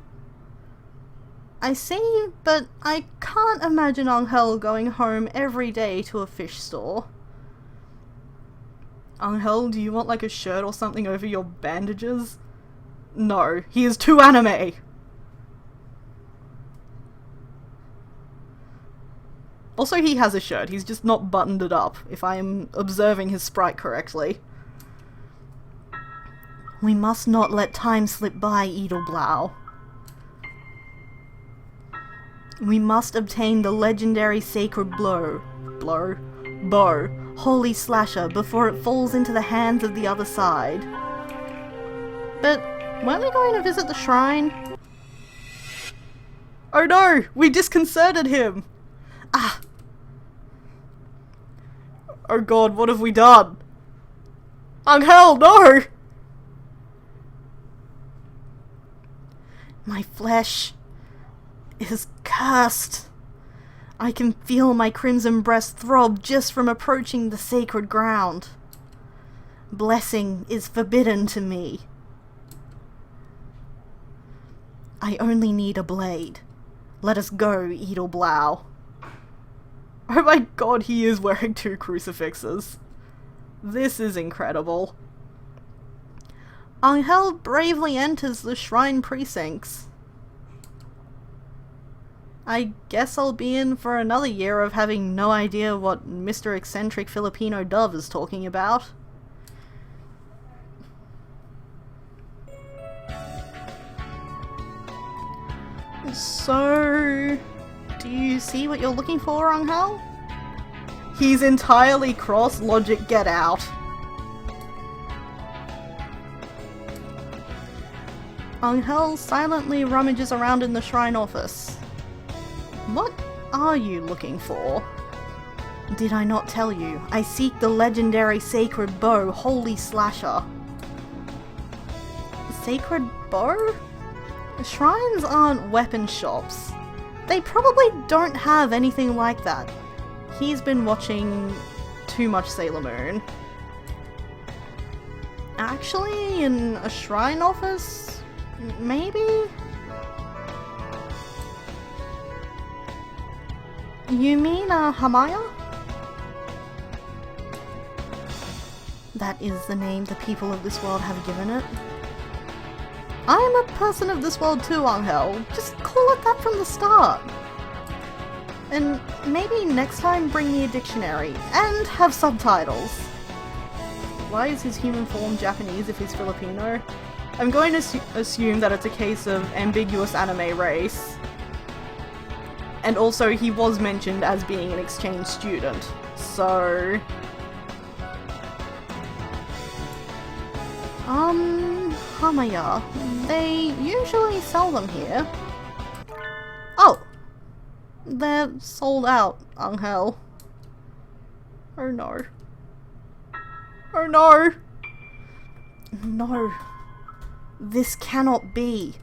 I see, but I can't imagine Angel going home every day to a fish store. Angel, do you want like a shirt or something over your bandages? No, he is too anime! Also, he has a shirt, he's just not buttoned it up, if I am observing his sprite correctly. We must not let time slip by, Edelblau. We must obtain the legendary sacred bow, Holy Slasher, before it falls into the hands of the other side. But, weren't we going to visit the shrine? Oh no! We disconcerted him! Ah! Oh god, what have we done? Angel, no! My flesh is cursed. I can feel my crimson breast throb just from approaching the sacred ground. Blessing is forbidden to me. I only need a blade. Let us go, Edelblau. Oh my god, he is wearing 2 crucifixes. This is incredible. Angel bravely enters the shrine precincts. I guess I'll be in for another year of having no idea what Mr. Eccentric Filipino Dove is talking about. So, do you see what you're looking for, Angel? He's entirely cross. Logic, get out. Angel silently rummages around in the shrine office. What are you looking for? Did I not tell you? I seek the legendary sacred bow, Holy Slasher. Sacred bow? Shrines aren't weapon shops. They probably don't have anything like that. He's been watching too much Sailor Moon. Actually, in a shrine office? Maybe? You mean Hamaya? That is the name the people of this world have given it. I am a person of this world too, Angel. Just call it that from the start. And maybe next time bring me a dictionary, and have subtitles. Why is his human form Japanese if he's Filipino? I'm going to assume that it's a case of ambiguous anime race. And also he was mentioned as being an exchange student, so... Hamaya. They usually sell them here. Oh! They're sold out, Angel. Oh no. Oh no! No. This cannot be.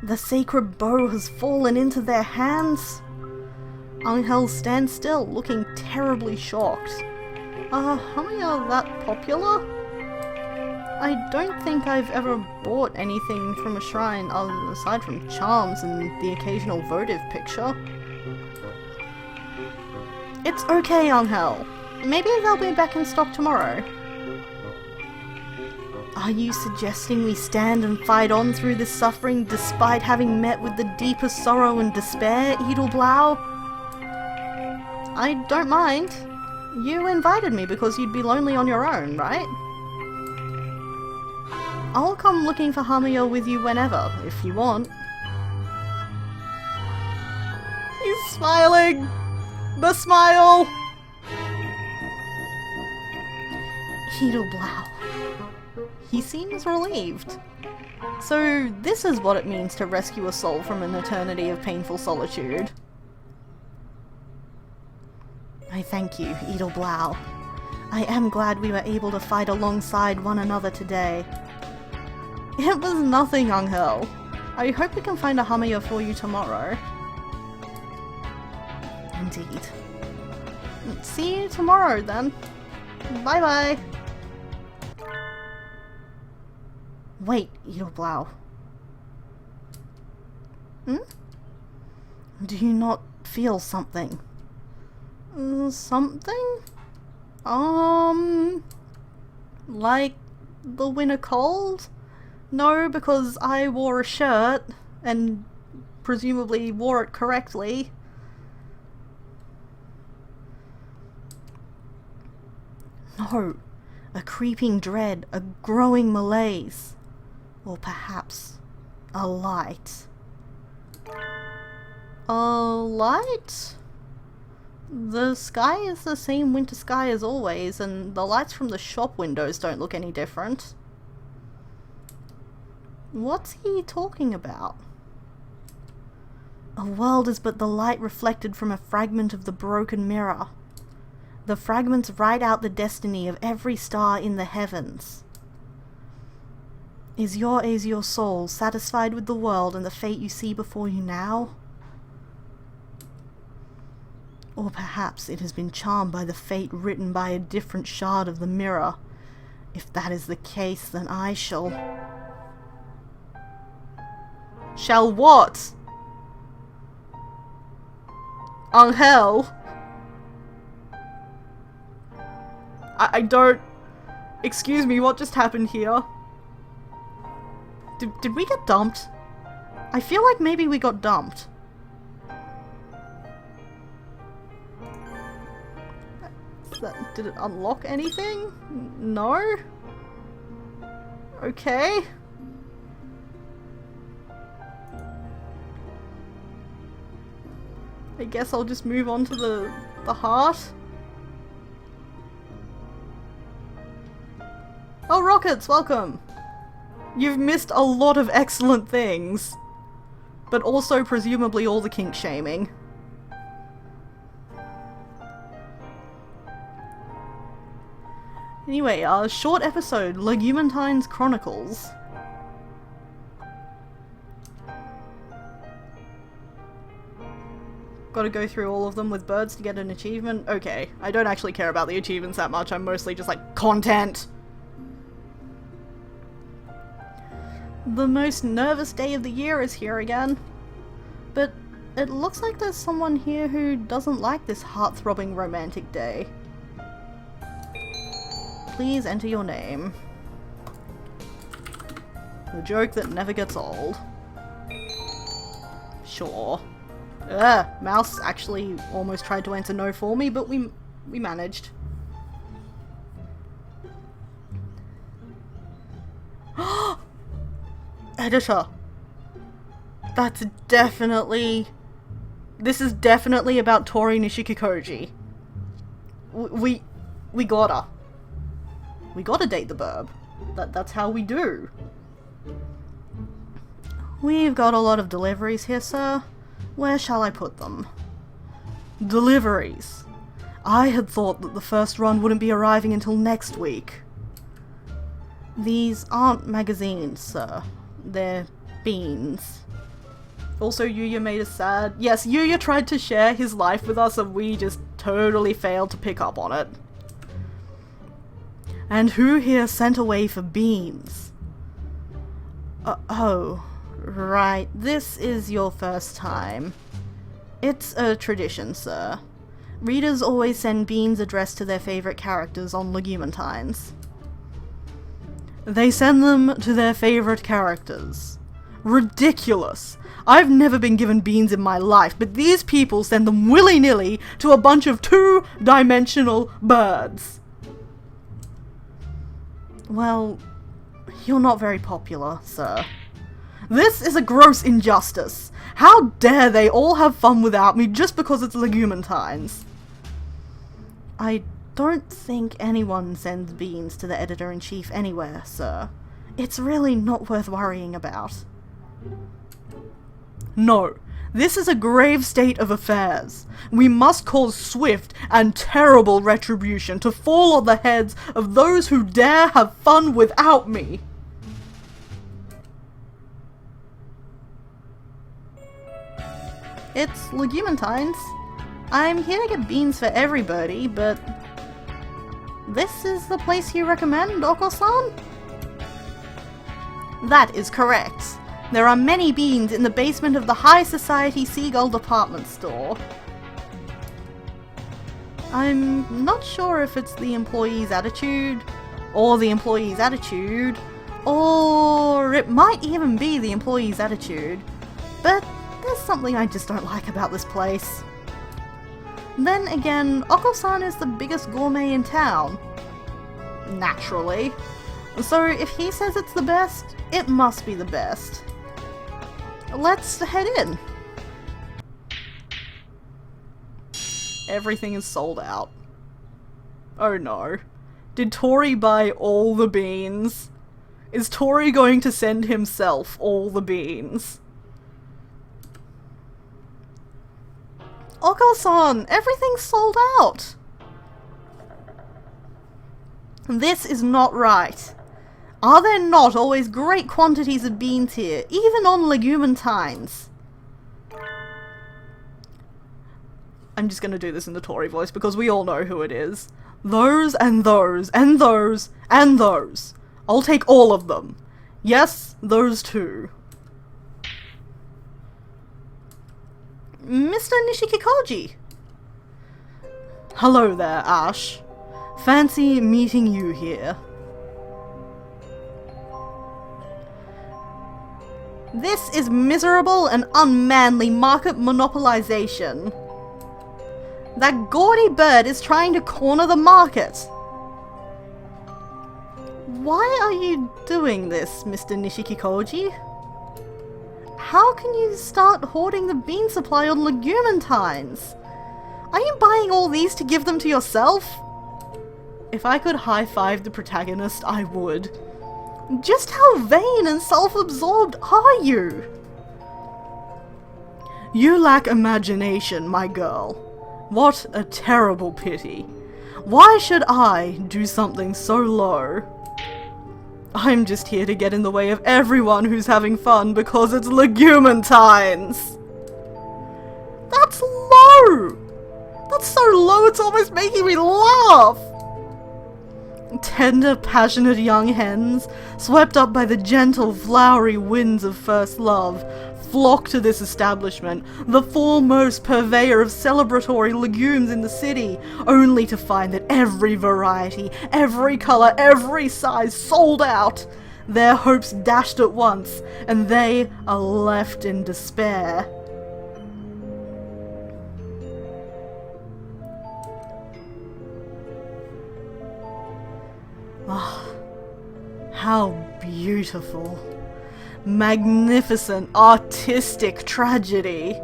The sacred bow has fallen into their hands. Angel stands still, looking terribly shocked. Hamaya that popular? I don't think I've ever bought anything from a shrine aside from charms and the occasional votive picture. It's okay, Angel. Maybe they'll be back in stock tomorrow. Are you suggesting we stand and fight on through this suffering despite having met with the deepest sorrow and despair, Edelblau? I don't mind. You invited me because you'd be lonely on your own, right? I'll come looking for Hamaya with you whenever, if you want. He's smiling! The smile! Edelblau. He seems relieved. So this is what it means to rescue a soul from an eternity of painful solitude. I thank you, Edelblau. I am glad we were able to fight alongside one another today. It was nothing, Angel. I hope we can find a Hamaya for you tomorrow. Indeed. See you tomorrow then. Bye bye. Wait, Edelblau. Do you not feel something? Something? Like the winter cold? No, because I wore a shirt, and presumably wore it correctly. No, a creeping dread, a growing malaise. Or perhaps a light. A light? The sky is the same winter sky as always, and the lights from the shop windows don't look any different. What's he talking about? A world is but the light reflected from a fragment of the broken mirror. The fragments write out the destiny of every star in the heavens. Is your soul satisfied with the world and the fate you see before you now? Or perhaps it has been charmed by the fate written by a different shard of the mirror. If that is the case, then I shall... Shall what? Angel? I don't... Excuse me, what just happened here? Did we get dumped? I feel like maybe we got dumped. Did it unlock anything? No? Okay. I guess I'll just move on to the heart. Rockets, welcome! You've missed a lot of excellent things. But also presumably all the kink shaming. Anyway, short episode, Legumentines Chronicles. Gotta go through all of them with birds to get an achievement? Okay, I don't actually care about the achievements that much, I'm mostly just like, content! The most nervous day of the year is here again. But it looks like there's someone here who doesn't like this heart-throbbing romantic day. Please enter your name. The joke that never gets old. Sure. Mouse actually almost tried to enter no for me, but we managed. Editor! That's definitely... This is definitely about Tori Nishikikoji. We gotta. We gotta date the birb. That's how we do. We've got a lot of deliveries here, sir. Where shall I put them? Deliveries. I had thought that the first run wouldn't be arriving until next week. These aren't magazines, sir. They're beans. Also, Yuya made us sad. Yes, Yuya tried to share his life with us and we just totally failed to pick up on it. And who here sent away for beans? Oh, right. This is your first time. It's a tradition, sir. Readers always send beans addressed to their favorite characters on Legumentines. They send them to their favorite characters. Ridiculous! I've never been given beans in my life, but these people send them willy-nilly to a bunch of two-dimensional birds. Well, you're not very popular, sir. This is a gross injustice. How dare they all have fun without me just because it's Legumentines? I don't think anyone sends beans to the editor-in-chief anywhere, sir. It's really not worth worrying about. No, this is a grave state of affairs. We must cause swift and terrible retribution to fall on the heads of those who dare have fun without me. It's Legumentines. I'm here to get beans for everybody, but... This is the place you recommend, Oko-san? That is correct. There are many beans in the basement of the High Society Seagull department store. I'm not sure if it's the employee's attitude, or the employee's attitude, or it might even be the employee's attitude, but there's something I just don't like about this place. Then again, Oko-san is the biggest gourmet in town. Naturally. So if he says it's the best, it must be the best. Let's head in. Everything is sold out. Oh no. Did Tori buy all the beans? Is Tori going to send himself all the beans? Oko-san, everything's sold out! This is not right. Are there not always great quantities of beans here, even on Legumentines? I'm just gonna do this in the Tori voice because we all know who it is. Those and those and those and those. I'll take all of them. Yes, those too. Mr. Nishikikoji! Hello there, Ash. Fancy meeting you here. This is miserable and unmanly market monopolization. That gaudy bird is trying to corner the market. Why are you doing this, Mr. Nishikikoji? How can you start hoarding the bean supply on Legumentines? Are you buying all these to give them to yourself? If I could high-five the protagonist, I would. Just how vain and self-absorbed are you? You lack imagination, my girl. What a terrible pity. Why should I do something so low? I'm just here to get in the way of everyone who's having fun because it's Legumantines! That's low! That's so low it's almost making me laugh! Tender, passionate young hens, swept up by the gentle, flowery winds of first love, flock to this establishment, the foremost purveyor of celebratory legumes in the city, only to find that every variety, every colour, every size sold out. Their hopes dashed at once, and they are left in despair. Ah, how beautiful. Magnificent, artistic tragedy.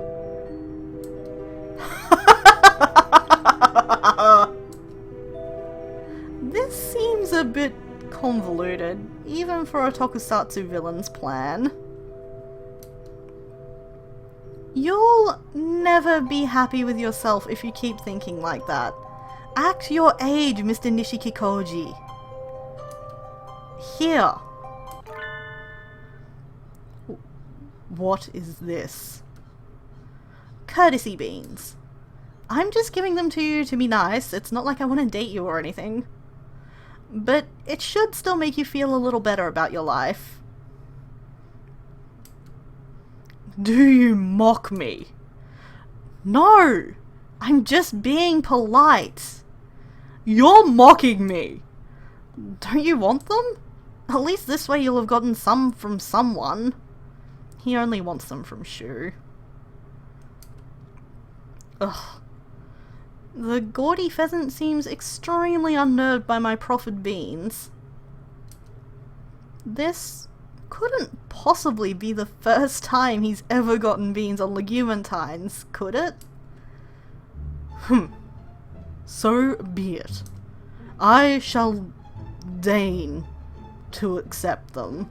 This seems a bit convoluted, even for a tokusatsu villain's plan. You'll never be happy with yourself if you keep thinking like that. Act your age, Mr. Nishikikoji. Here. What is this? Courtesy beans. I'm just giving them to you to be nice. It's not like I want to date you or anything. But it should still make you feel a little better about your life. Do you mock me? No! I'm just being polite. You're mocking me! Don't you want them? At least this way you'll have gotten some from someone. He only wants them from Shu. Ugh. The gaudy pheasant seems extremely unnerved by my proffered beans. This couldn't possibly be the first time he's ever gotten beans on Legumantines, could it? So be it. I shall deign to accept them.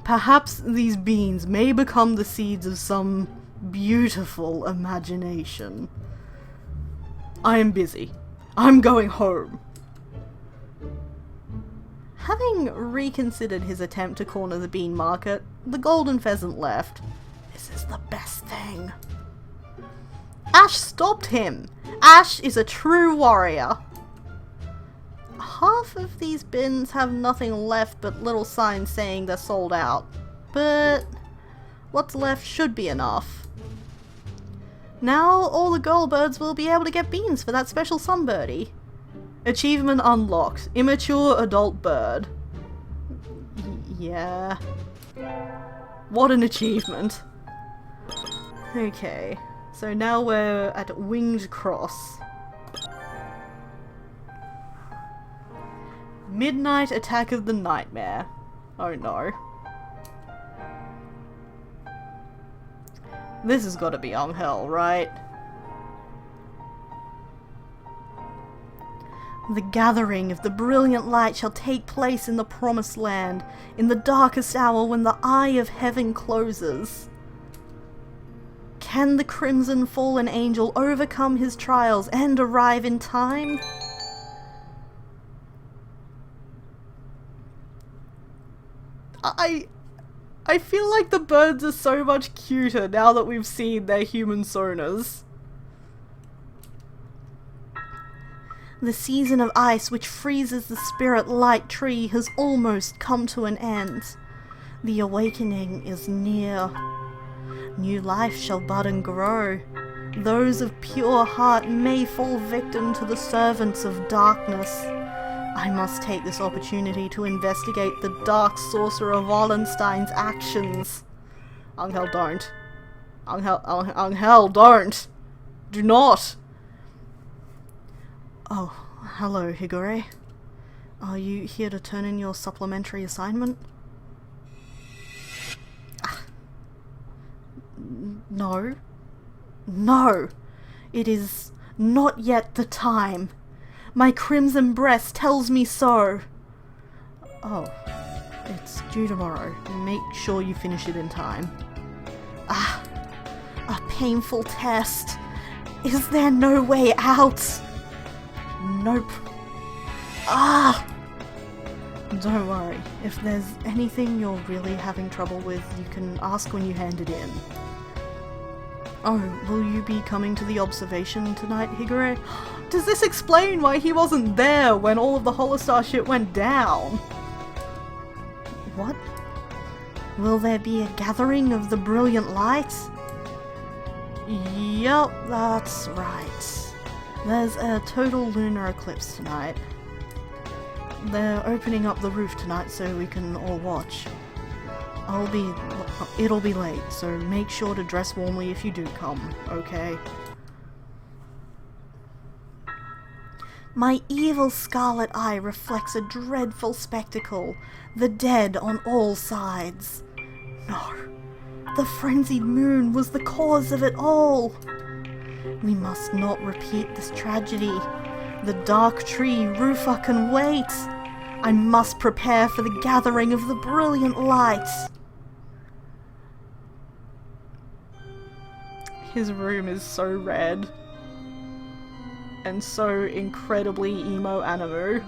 Perhaps these beans may become the seeds of some beautiful imagination. I am busy. I'm going home. Having reconsidered his attempt to corner the bean market, the golden pheasant left. This is the best thing. Ash stopped him! Ash is a true warrior. Half of these bins have nothing left but little signs saying they're sold out. But what's left should be enough. Now all the girl birds will be able to get beans for that special sunbirdie. Achievement unlocked. Immature adult bird. Yeah. What an achievement. Okay, so now we're at Winged Cross. Midnight Attack of the Nightmare. Oh no. This has got to be Angel, right? The gathering of the brilliant light shall take place in the promised land, in the darkest hour when the eye of heaven closes. Can the crimson fallen angel overcome his trials and arrive in time? I feel like the birds are so much cuter now that we've seen their human sonars. The season of ice which freezes the spirit light tree has almost come to an end. The awakening is near. New life shall bud and grow. Those of pure heart may fall victim to the servants of darkness. I must take this opportunity to investigate the dark sorcerer Wallenstein's actions. Angel, don't. Angel, don't. Do not. Oh, hello, Higure. Are you here to turn in your supplementary assignment? No. No. It is not yet the time. My crimson breast tells me so. Oh, it's due tomorrow. Make sure you finish it in time. Ah, a painful test. Is there no way out? Nope. Ah! Don't worry. If there's anything you're really having trouble with, you can ask when you hand it in. Oh, will you be coming to the observation tonight, Higure? Does this explain why he wasn't there when all of the Holostar shit went down? What? Will there be a gathering of the brilliant light? Yup, that's right. There's a total lunar eclipse tonight. They're opening up the roof tonight so we can all watch. It'll be late, so make sure to dress warmly if you do come, okay? My evil scarlet eye reflects a dreadful spectacle, the dead on all sides. No, the frenzied moon was the cause of it all. We must not repeat this tragedy. The dark tree Rufa can wait. I must prepare for the gathering of the brilliant light. His room is so red. And so incredibly emo animo.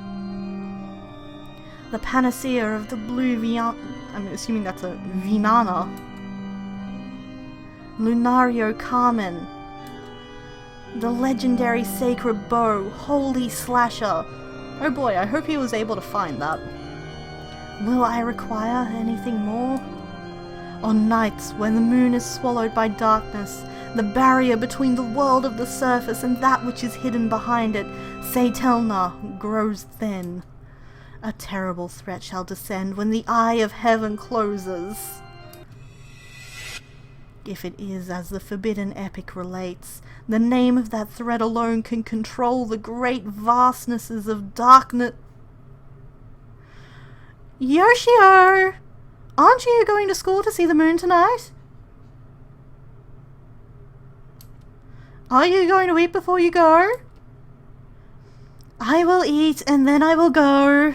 The panacea of the blue I'm assuming that's a Vinana. Lunario Carmen. The legendary sacred bow, Holy Slasher. Oh boy, I hope he was able to find that. Will I require anything more? On nights when the moon is swallowed by darkness, the barrier between the world of the surface and that which is hidden behind it, Satelna, grows thin. A terrible threat shall descend when the eye of heaven closes. If it is as the forbidden epic relates, the name of that threat alone can control the great vastnesses of darkness. Yoshio! Aren't you going to school to see the moon tonight? Are you going to eat before you go? I will eat and then I will go.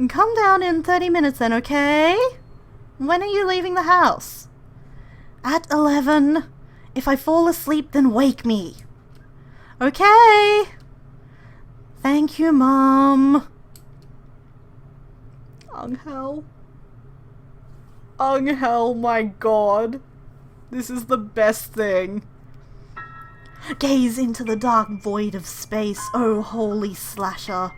Come down in 30 minutes then, okay? When are you leaving the house? At 11. If I fall asleep, then wake me. Okay. Thank you, Mom. Angel. Angel, my god. This is the best thing. Gaze into the dark void of space, O holy slasher.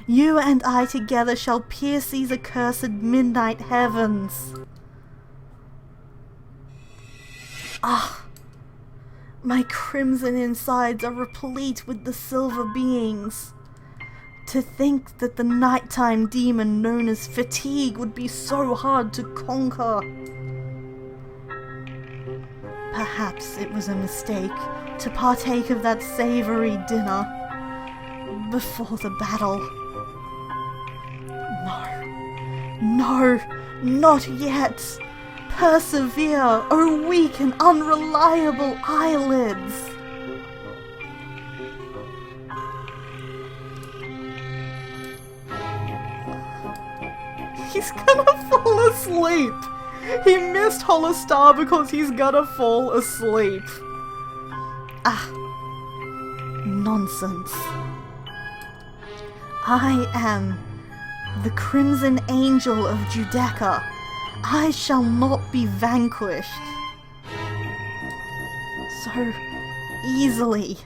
You and I together shall pierce these accursed midnight heavens. Ah, my crimson insides are replete with the silver beings. To think that the nighttime demon known as fatigue would be so hard to conquer. Perhaps it was a mistake to partake of that savory dinner before the battle. No, not yet. Persevere, O weak and unreliable eyelids. He's gonna fall asleep. He missed Holostar because he's gonna fall asleep. Ah, nonsense. I am the Crimson Angel of Judecca. I shall not be vanquished so easily.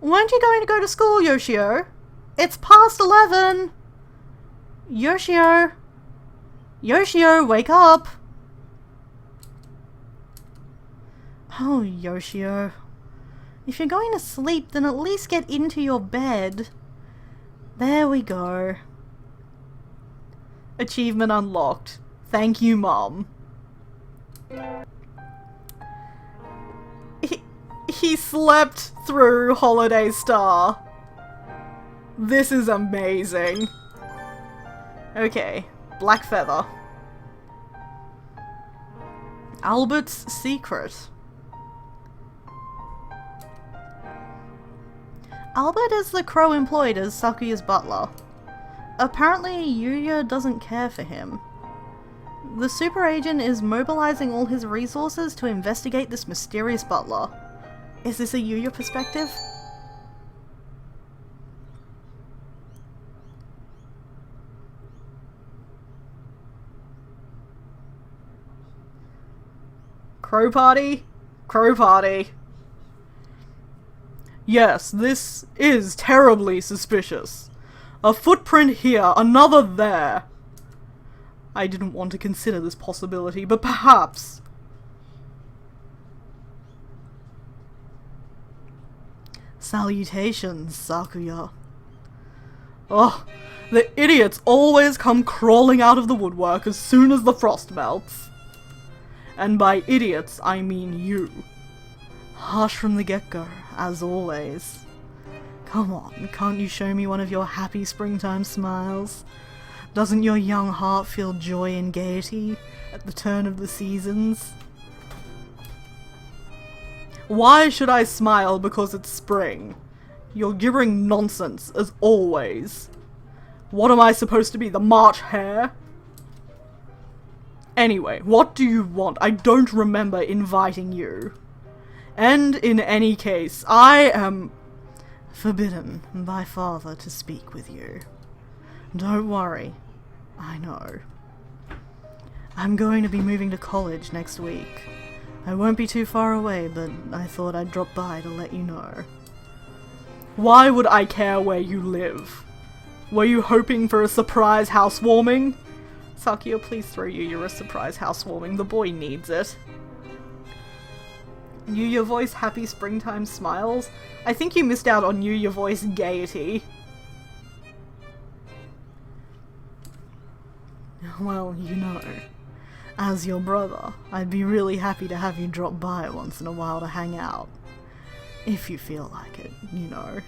Weren't you going to go to school, Yoshio? It's past 11. Yoshio. Yoshio, wake up. Oh, Yoshio. If you're going to sleep, then at least get into your bed. There we go. Achievement unlocked. Thank you, Mom. He slept through Holiday Star. This is amazing. Okay, Black Feather. Albert's secret. Albert is the crow employed as Sakuya's butler. Apparently, Yuya doesn't care for him. The super agent is mobilizing all his resources to investigate this mysterious butler. Is this a Yuya perspective? Crow party? Crow party. Yes, this is terribly suspicious. A footprint here, another there. I didn't want to consider this possibility, but perhaps. Salutations, Sakuya. Ugh, the idiots always come crawling out of the woodwork as soon as the frost melts. And by idiots, I mean you. Harsh from the get-go, as always. Come on, can't you show me one of your happy springtime smiles? Doesn't your young heart feel joy and gaiety at the turn of the seasons? Why should I smile because it's spring? You're gibbering nonsense, as always. What am I supposed to be, the March Hare? Anyway, what do you want? I don't remember inviting you. And in any case, I am forbidden by father to speak with you. Don't worry, I know. I'm going to be moving to college next week. I won't be too far away, but I thought I'd drop by to let you know. Why would I care where you live? Were you hoping for a surprise housewarming? Sakuya, please throw Yuya a surprise housewarming. The boy needs it. Yuya voice happy springtime smiles? I think you missed out on Yuya voice gaiety. Well, you know, as your brother, I'd be really happy to have you drop by once in a while to hang out. If you feel like it, you know.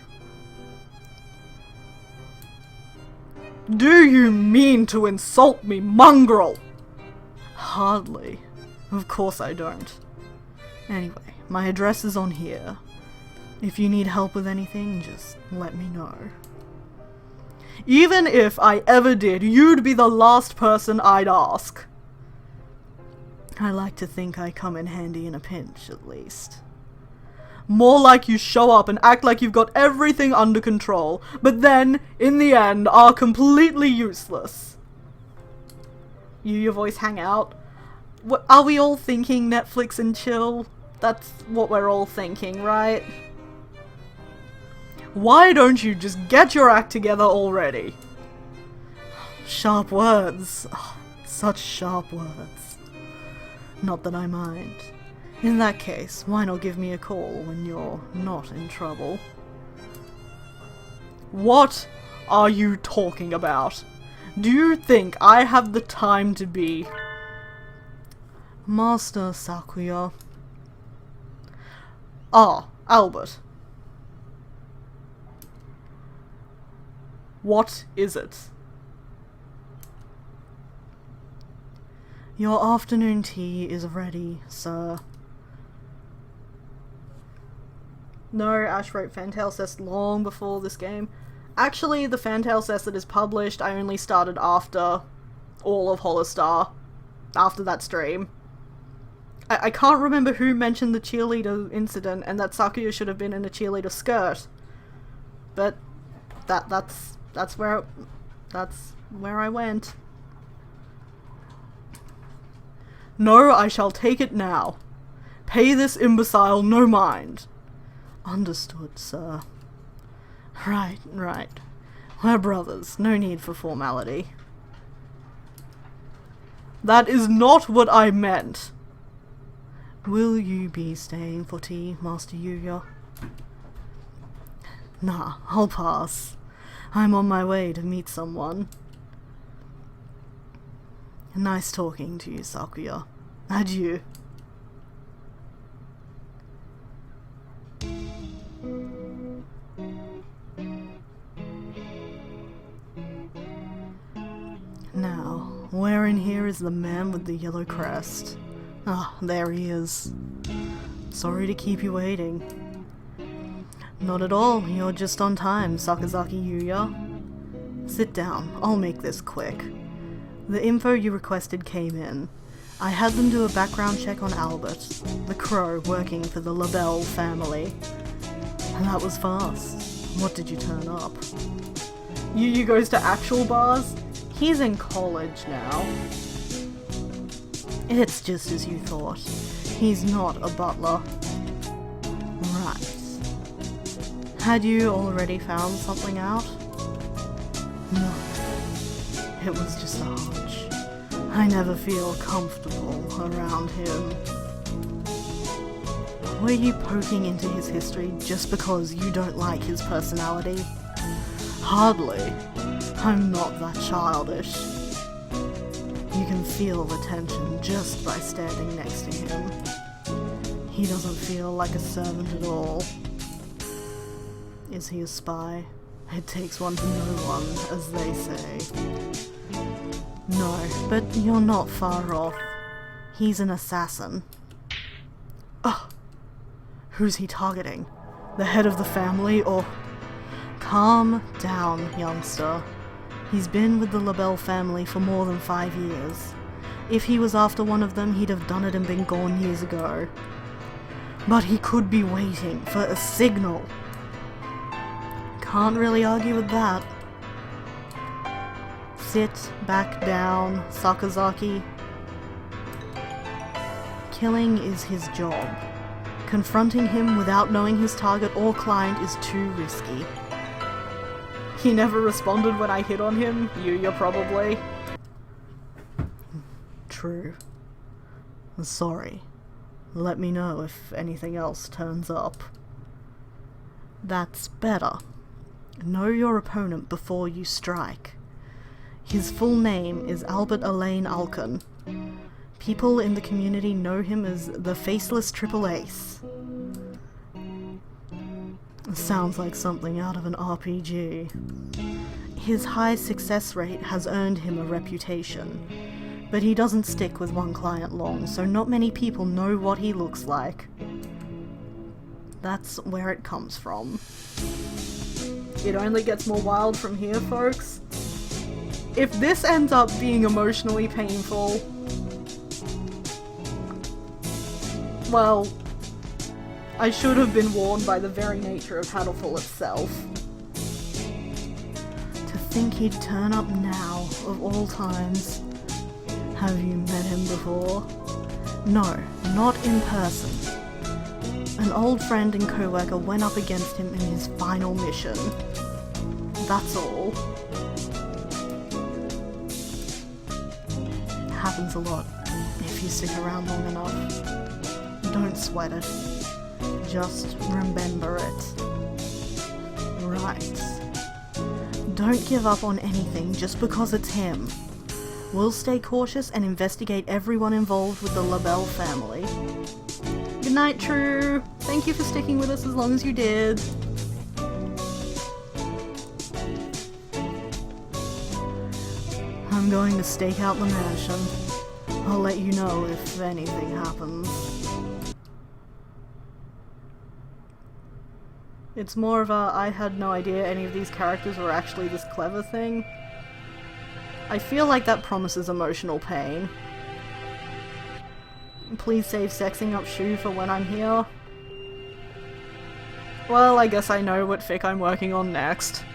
Do you mean to insult me, mongrel? Hardly. Of course I don't. Anyway, my address is on here. If you need help with anything, just let me know. Even if I ever did, you'd be the last person I'd ask. I like to think I come in handy in a pinch, at least. More like you show up and act like you've got everything under control, but then, in the end, are completely useless. Your voice hang out? What, are we all thinking Netflix and chill? That's what we're all thinking, right? Why don't you just get your act together already? Sharp words. Oh, such sharp words. Not that I mind. In that case, why not give me a call when you're not in trouble? What are you talking about? Do you think I have the time to be... Master Sakuya. Ah, Albert. What is it? Your afternoon tea is ready, sir. No, Ash wrote Fantail Cest long before this game. Actually, the Fantail Cest that is published, I only started after all of Holostar. After that stream. I can't remember who mentioned the cheerleader incident and that Sakuya should have been in a cheerleader skirt. But that's where I went. No, I shall take it now. Pay this imbecile no mind. Understood, sir. Right. We're brothers. No need for formality. That is not what I meant. Will you be staying for tea, Master Yuya? Nah, I'll pass. I'm on my way to meet someone. Nice talking to you, Sakuya. Adieu. Now, where in here is the man with the yellow crest? Ah, there he is. Sorry to keep you waiting. Not at all, you're just on time, Sakazaki Yuya. Sit down, I'll make this quick. The info you requested came in. I had them do a background check on Albert, the crow working for the LaBelle family. And that was fast. What did you turn up? Yuya goes to actual bars? He's in college now. It's just as you thought. He's not a butler. Right. Had you already found something out? No. It was just a hunch. I never feel comfortable around him. Were you poking into his history just because you don't like his personality? Hardly. I'm not that childish. You can feel the tension just by standing next to him. He doesn't feel like a servant at all. Is he a spy? It takes one to know one, as they say. No, but you're not far off. He's an assassin. Ugh! Who's he targeting? The head of the family, or... Calm down, youngster. He's been with the LaBelle family for more than 5 years. If he was after one of them, he'd have done it and been gone years ago. But he could be waiting for a signal. Can't really argue with that. Sit back down, Sakazaki. Killing is his job. Confronting him without knowing his target or client is too risky. He never responded when I hit on him, Yuya probably. True. Sorry. Let me know if anything else turns up. That's better. Know your opponent before you strike. His full name is Albert Elaine Alkan. People in the community know him as the Faceless Triple Ace. Sounds like something out of an RPG. His high success rate has earned him a reputation, but he doesn't stick with one client long, so not many people know what he looks like. That's where it comes from. It only gets more wild from here, folks. If this ends up being emotionally painful, well, I should have been warned by the very nature of Hatoful itself. To think he'd turn up now, of all times. Have you met him before? No, not in person. An old friend and co-worker went up against him in his final mission. That's all. Happens a lot, if you stick around long enough. Don't sweat it. Just remember it. Right. Don't give up on anything just because it's him. We'll stay cautious and investigate everyone involved with the LaBelle family. Good night, True. Thank you for sticking with us as long as you did. I'm going to stake out the mansion. I'll let you know if anything happens. It's more of a I had no idea any of these characters were actually this clever thing. I feel like that promises emotional pain. Please save sexing up Shu for when I'm here. Well, I guess I know what fic I'm working on next.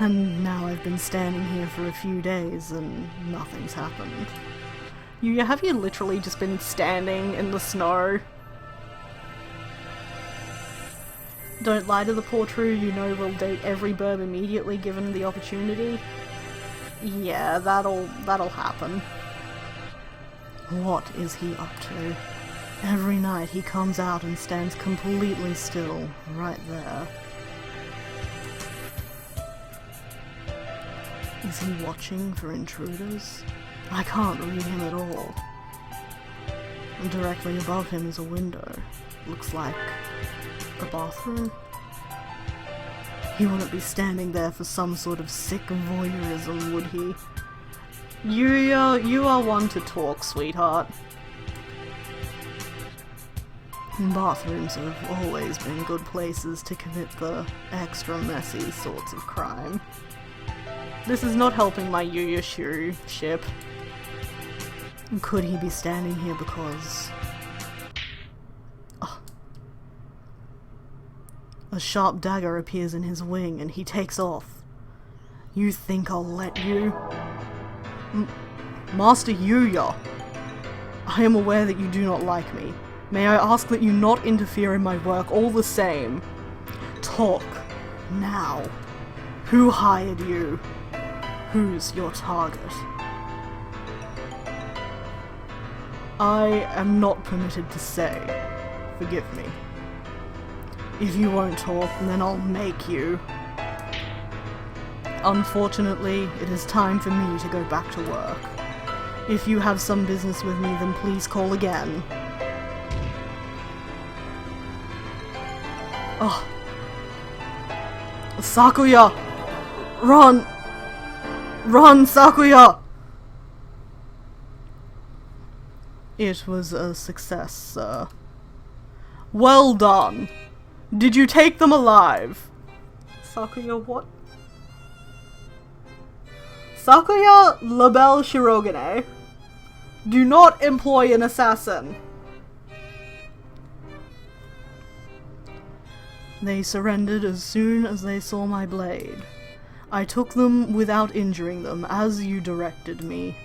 And now I've been standing here for a few days and nothing's happened. Yuya, have you literally just been standing in the snow? Don't lie to the poor True, you know we'll date every birb immediately given the opportunity. Yeah, that'll happen. What is he up to? Every night he comes out and stands completely still, right there. Is he watching for intruders? I can't read him at all. Directly above him is a window. Looks like the bathroom? He wouldn't be standing there for some sort of sick voyeurism, would he? You are one to talk, sweetheart. Bathrooms have always been good places to commit the extra messy sorts of crime. This is not helping my Yu ship. Could he be standing here because... Oh. A sharp dagger appears in his wing and he takes off. You think I'll let you? Master Yuya, I am aware that you do not like me. May I ask that you not interfere in my work all the same? Talk. Now. Who hired you? Who's your target? I am not permitted to say. Forgive me. If you won't talk, then I'll make you. Unfortunately, it is time for me to go back to work. If you have some business with me, then please call again. Oh. Sakuya! Run! Run, Sakuya! It was a success, sir. Well done! Did you take them alive? Sakuya what? Sakuya Label Shirogane. Do not employ an assassin. They surrendered as soon as they saw my blade. I took them without injuring them, as you directed me.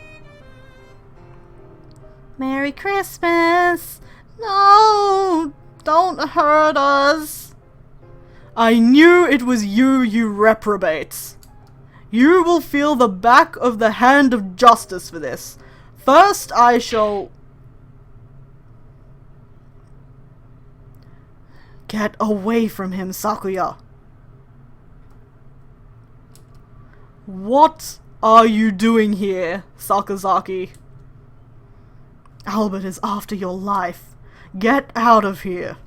Merry Christmas! No! Don't hurt us! I knew it was you, you reprobates! You will feel the back of the hand of justice for this. First I shall... Get away from him, Sakuya! What are you doing here, Sakazaki? Albert is after your life. Get out of here.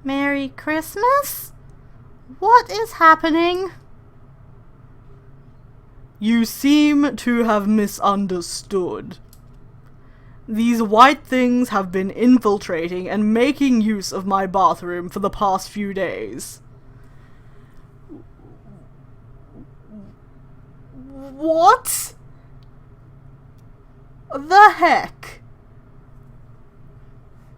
Merry Christmas? What is happening? You seem to have misunderstood. These white things have been infiltrating and making use of my bathroom for the past few days. What? The heck?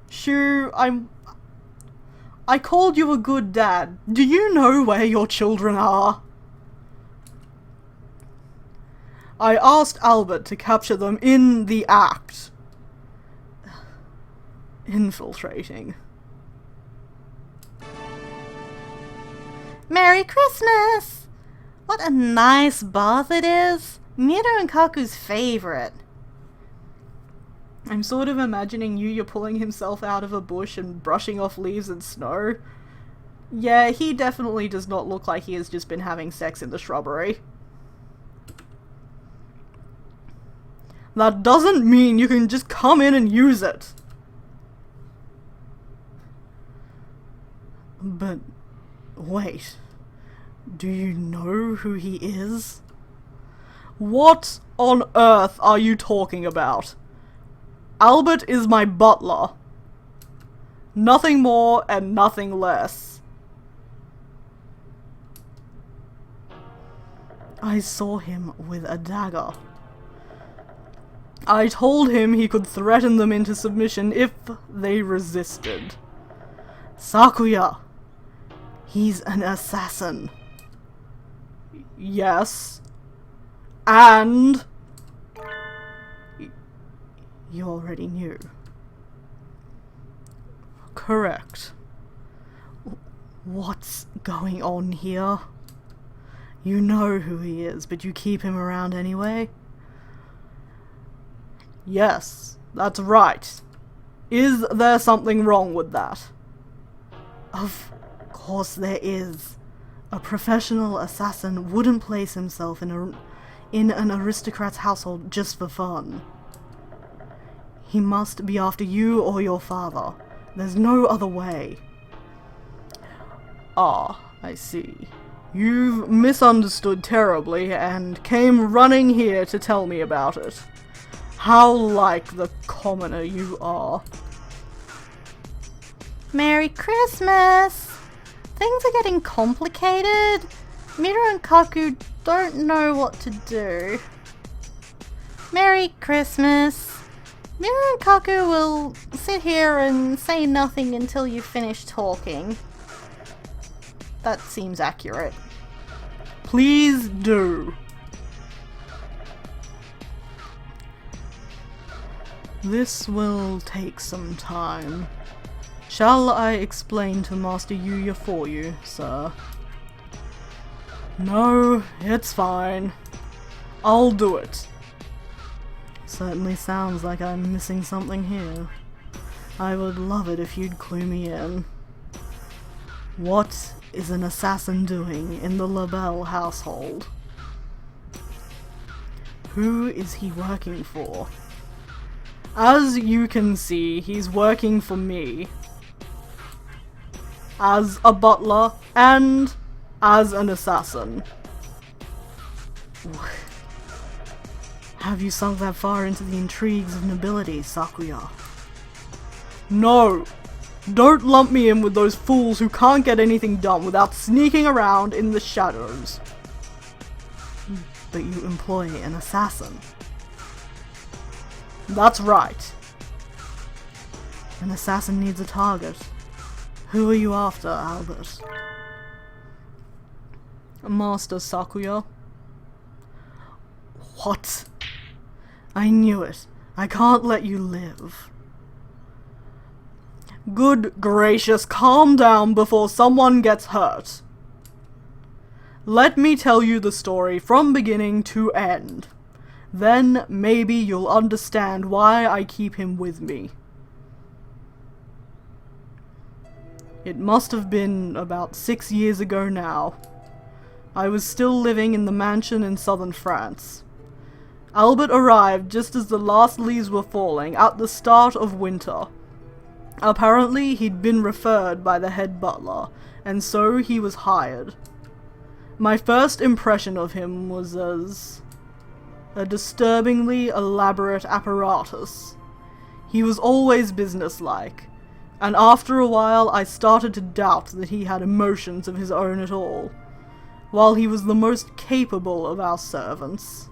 Shu, I called you a good dad. Do you know where your children are? I asked Albert to capture them in the act. Infiltrating. Merry Christmas! What a nice bath it is. Miro and Kaku's favorite. I'm sort of imagining Yuya pulling himself out of a bush and brushing off leaves and snow. Yeah, he definitely does not look like he has just been having sex in the shrubbery. That doesn't mean you can just come in and use it. But, wait. Do you know who he is? What on earth are you talking about? Albert is my butler. Nothing more and nothing less. I saw him with a dagger. I told him he could threaten them into submission if they resisted. Sakuya. He's an assassin. Yes. And... You already knew. Correct. What's going on here? You know who he is, but you keep him around anyway? Yes, that's right. Is there something wrong with that? Of course there is. A professional assassin wouldn't place himself in an aristocrat's household just for fun. He must be after you or your father. There's no other way. Ah, I see. You've misunderstood terribly and came running here to tell me about it. How like the commoner you are. Merry Christmas! Things are getting complicated. Mira and Kaku don't know what to do. Merry Christmas! Mira and Kaku will sit here and say nothing until you finish talking. That seems accurate. Please do. This will take some time. Shall I explain to Master Yuya for you, sir? No, it's fine. I'll do it. Certainly sounds like I'm missing something here. I would love it if you'd clue me in. What is an assassin doing in the LaBelle household? Who is he working for? As you can see, he's working for me. As a butler and as an assassin. Have you sunk that far into the intrigues of nobility, Sakuya? No! Don't lump me in with those fools who can't get anything done without sneaking around in the shadows. But you employ an assassin. That's right. An assassin needs a target. Who are you after, Albert? Master Sakuya. What? I knew it. I can't let you live. Good gracious, calm down before someone gets hurt. Let me tell you the story from beginning to end. Then maybe you'll understand why I keep him with me. It must have been about 6 years ago now. I was still living in the mansion in southern France. Albert arrived just as the last leaves were falling at the start of winter. Apparently he'd been referred by the head butler, and so he was hired. My first impression of him was as a disturbingly elaborate apparatus. He was always businesslike, and after a while I started to doubt that he had emotions of his own at all, while he was the most capable of our servants.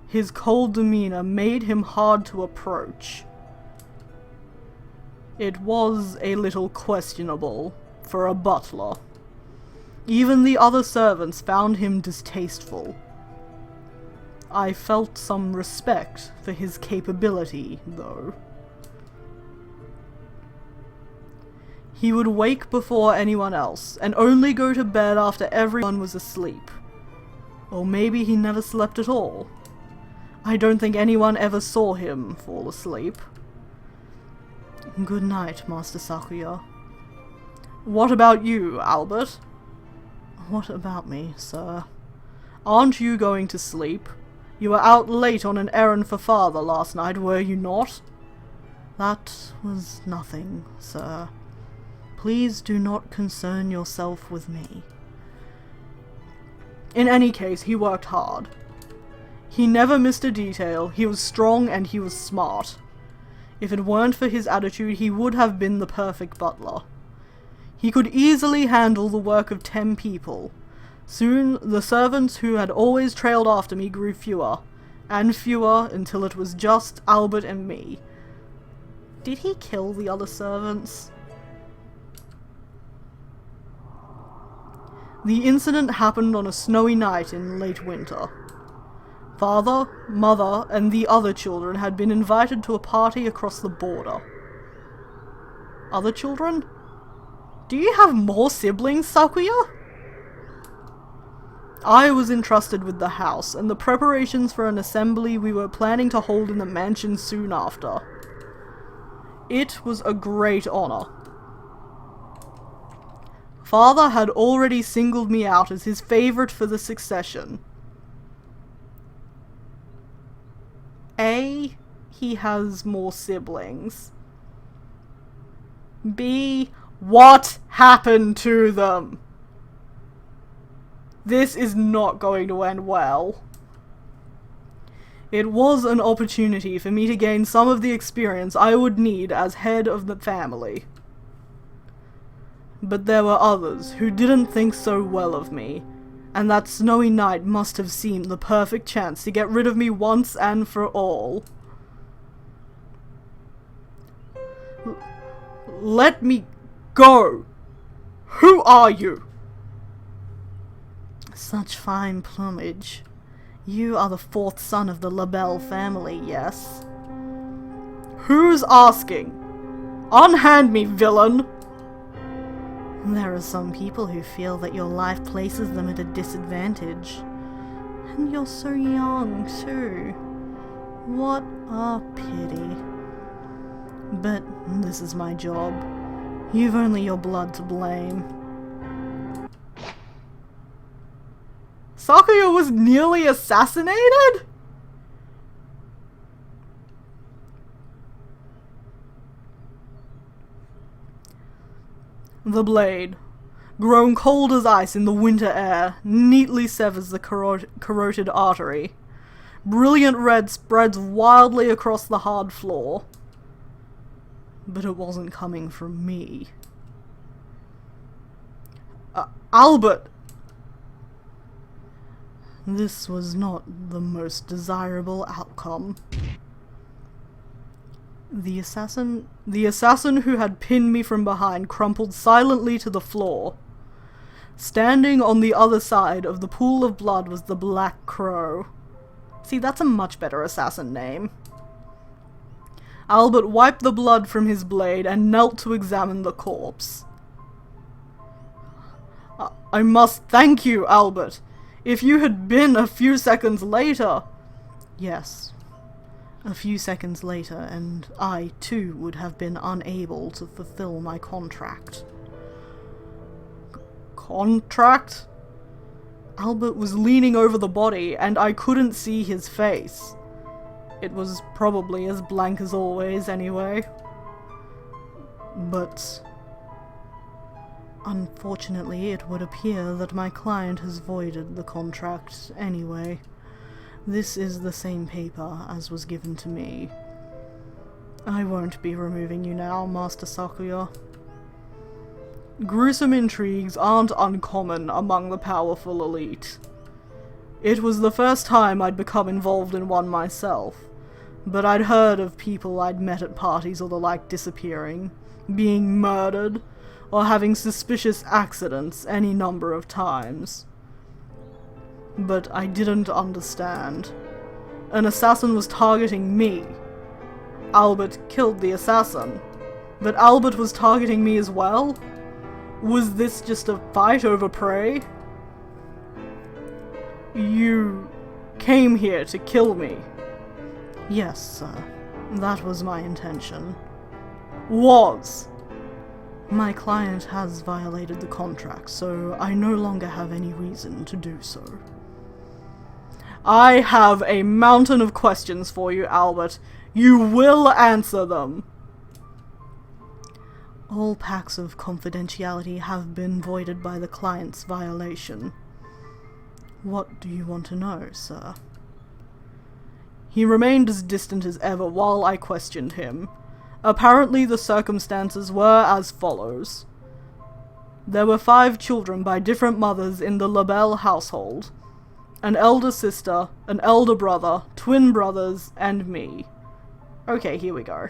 His cold demeanor made him hard to approach. It was a little questionable for a butler. Even the other servants found him distasteful. I felt some respect for his capability, though. He would wake before anyone else, and only go to bed after everyone was asleep. Or maybe he never slept at all. I don't think anyone ever saw him fall asleep. Good night, Master Sakuya. What about you, Albert? What about me, sir? Aren't you going to sleep? You were out late on an errand for father last night, were you not? That was nothing, sir. Please do not concern yourself with me. In any case, he worked hard. He never missed a detail, he was strong and he was smart. If it weren't for his attitude, he would have been the perfect butler. He could easily handle the work of 10 people. Soon, the servants who had always trailed after me grew fewer, and fewer until it was just Albert and me. Did he kill the other servants? The incident happened on a snowy night in late winter. Father, mother, and the other children had been invited to a party across the border. Other children? Do you have more siblings, Sakuya? I was entrusted with the house, and the preparations for an assembly we were planning to hold in the mansion soon after. It was a great honor. Father had already singled me out as his favorite for the succession. A, he has more siblings. B, what happened to them? This is not going to end well. It was an opportunity for me to gain some of the experience I would need as head of the family. But there were others who didn't think so well of me, and that snowy night must have seemed the perfect chance to get rid of me once and for all. Let me go! Who are you? Such fine plumage. You are the fourth son of the LaBelle family, yes? Who's asking? Unhand me, villain! There are some people who feel that your life places them at a disadvantage. And you're so young, too. What a pity. But this is my job. You've only your blood to blame. Sakuya was nearly assassinated? The blade, grown cold as ice in the winter air, neatly severs the carotid artery. Brilliant red spreads wildly across the hard floor. But it wasn't coming from me. Albert! This was not the most desirable outcome. The assassin who had pinned me from behind crumpled silently to the floor. Standing on the other side of the pool of blood was the Black Crow. See, that's a much better assassin name. Albert wiped the blood from his blade and knelt to examine the corpse. I must thank you, Albert. If you had been a few seconds later... Yes. A few seconds later, and I, too, would have been unable to fulfill my contract. Contract? Albert was leaning over the body, and I couldn't see his face. It was probably as blank as always, anyway. But... unfortunately, it would appear that my client has voided the contract anyway. This is the same paper as was given to me. I won't be removing you now, Master Sakuya. Gruesome intrigues aren't uncommon among the powerful elite. It was the first time I'd become involved in one myself, but I'd heard of people I'd met at parties or the like disappearing, being murdered, or having suspicious accidents any number of times. But I didn't understand. An assassin was targeting me. Albert killed the assassin, but Albert was targeting me as well? Was this just a fight over prey? You came here to kill me. Yes, sir. That was my intention. Was? My client has violated the contract, so I no longer have any reason to do so. I have a mountain of questions for you, Albert. You will answer them. All pacts of confidentiality have been voided by the client's violation. What do you want to know, sir? He remained as distant as ever while I questioned him. Apparently the circumstances were as follows. There were 5 children by different mothers in the LaBelle household. An elder sister, an elder brother, twin brothers, and me. Okay, here we go.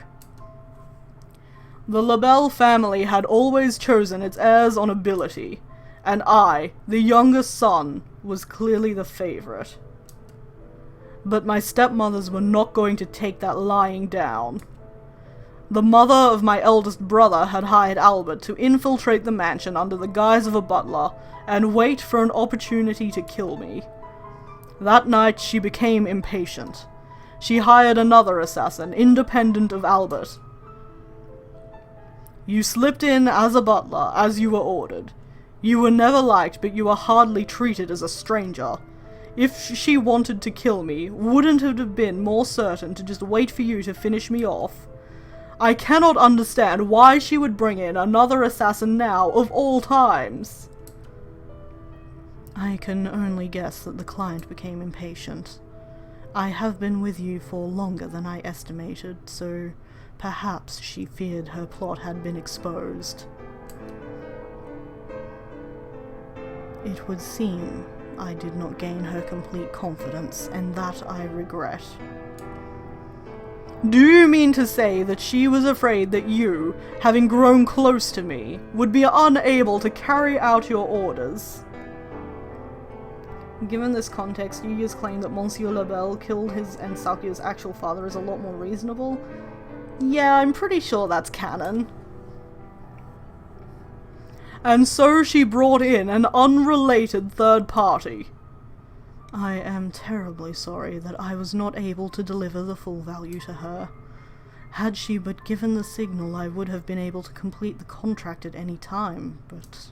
The LaBelle family had always chosen its heirs on ability, and I, the youngest son, was clearly the favorite. But my stepmothers were not going to take that lying down. The mother of my eldest brother had hired Albert to infiltrate the mansion under the guise of a butler and wait for an opportunity to kill me. That night she became impatient. She hired another assassin, independent of Albert. You slipped in as a butler, as you were ordered. You were never liked, but you were hardly treated as a stranger. If she wanted to kill me, wouldn't it have been more certain to just wait for you to finish me off? I cannot understand why she would bring in another assassin now, of all times. I can only guess that the client became impatient. I have been with you for longer than I estimated, so perhaps she feared her plot had been exposed. It would seem I did not gain her complete confidence, and that I regret. Do you mean to say that she was afraid that you, having grown close to me, would be unable to carry out your orders? Given this context, Yuya's claim that Monsieur Labelle killed his and Sakuya's actual father is a lot more reasonable. Yeah, I'm pretty sure that's canon. And so she brought in an unrelated third party. I am terribly sorry that I was not able to deliver the full value to her. Had she but given the signal, I would have been able to complete the contract at any time, but...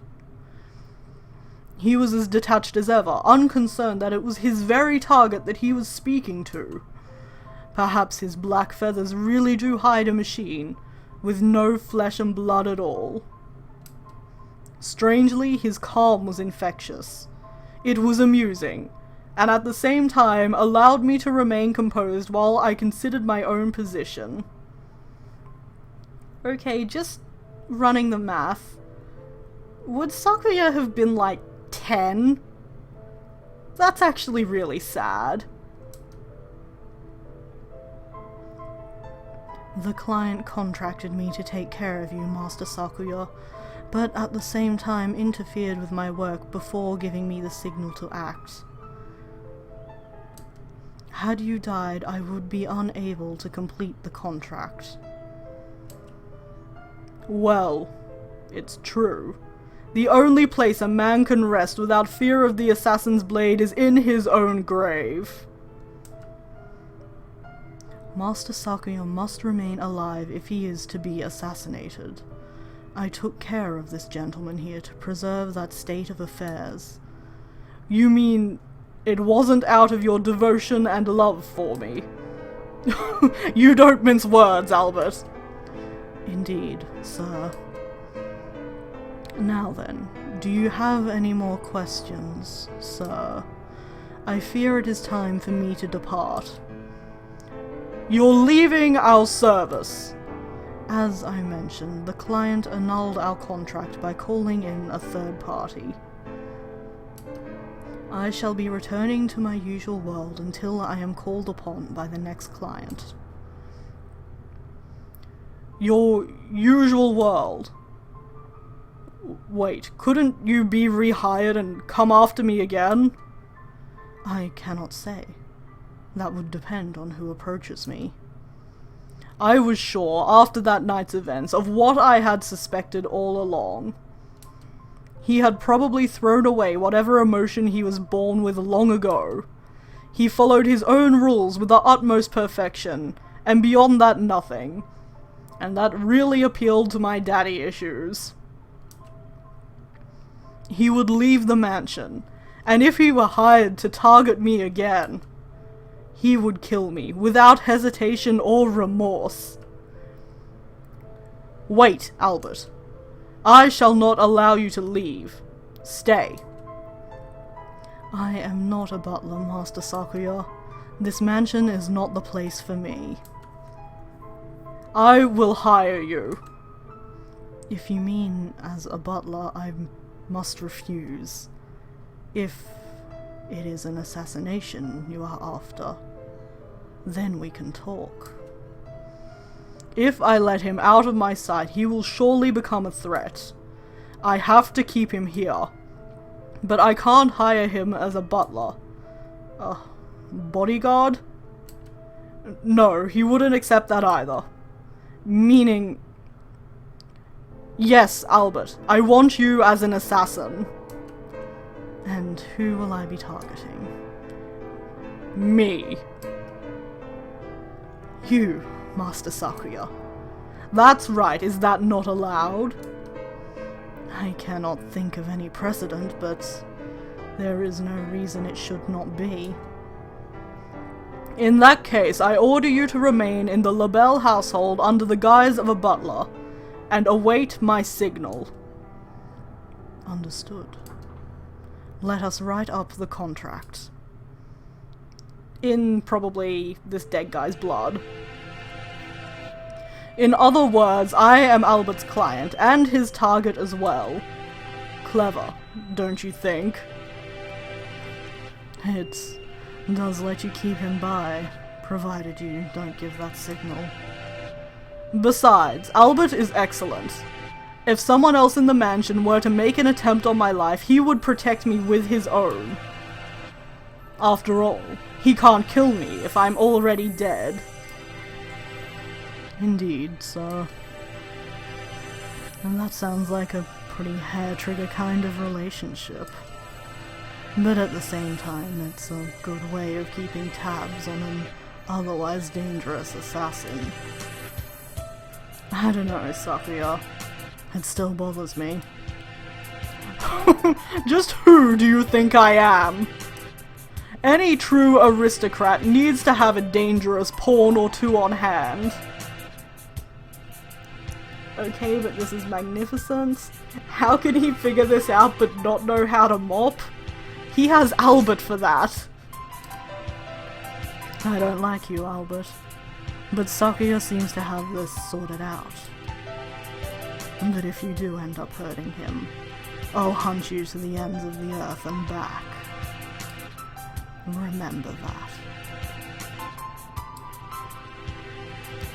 He was as detached as ever, unconcerned that it was his very target that he was speaking to. Perhaps his black feathers really do hide a machine, with no flesh and blood at all. Strangely, his calm was infectious. It was amusing, and at the same time allowed me to remain composed while I considered my own position. Okay, just running the math. Would Sakuya have been like 10? That's actually really sad. The client contracted me to take care of you, Master Sakuya, but at the same time interfered with my work before giving me the signal to act. Had you died, I would be unable to complete the contract. Well, it's true. The only place a man can rest without fear of the assassin's blade is in his own grave. Master Sakuya must remain alive if he is to be assassinated. I took care of this gentleman here to preserve that state of affairs. You mean it wasn't out of your devotion and love for me? You don't mince words, Albert. Indeed, sir. Now then, do you have any more questions, sir? I fear it is time for me to depart. You're leaving our service. As I mentioned, the client annulled our contract by calling in a third party. I shall be returning to my usual world until I am called upon by the next client. Your usual world? Wait, couldn't you be rehired and come after me again? I cannot say. That would depend on who approaches me. I was sure, after that night's events, of what I had suspected all along. He had probably thrown away whatever emotion he was born with long ago. He followed his own rules with the utmost perfection, and beyond that nothing. And that really appealed to my daddy issues. He would leave the mansion, and if he were hired to target me again, he would kill me without hesitation or remorse. Wait, Albert. I shall not allow you to leave. Stay. I am not a butler, Master Sakuya. This mansion is not the place for me. I will hire you. If you mean as a butler, I must refuse. If it is an assassination you are after, then we can talk. If I let him out of my sight, he will surely become a threat. I have to keep him here. But I can't hire him as a butler. Bodyguard? No, he wouldn't accept that either. Meaning... Yes, Albert, I want you as an assassin. And who will I be targeting? Me. You, Master Sakuya. That's right, is that not allowed? I cannot think of any precedent, but there is no reason it should not be. In that case, I order you to remain in the Labelle household under the guise of a butler, and await my signal. Understood. Let us write up the contract. in probably this dead guy's blood. In other words, I am Albert's client, and his target as well. Clever, don't you think? It does let you keep him by, provided you don't give that signal. Besides, Albert is excellent. If someone else in the mansion were to make an attempt on my life, he would protect me with his own. After all, he can't kill me if I'm already dead. Indeed, sir. And that sounds like a pretty hair-trigger kind of relationship. But at the same time, it's a good way of keeping tabs on an otherwise dangerous assassin. I don't know, Sakuya. It still bothers me. Just who do you think I am? Any true aristocrat needs to have a dangerous pawn or two on hand. Okay, but this is magnificent. How can he figure this out but not know how to mop? He has Albert for that. I don't like you, Albert. But Sakuya seems to have this sorted out. But if you do end up hurting him, I'll hunt you to the ends of the earth and back. Remember that.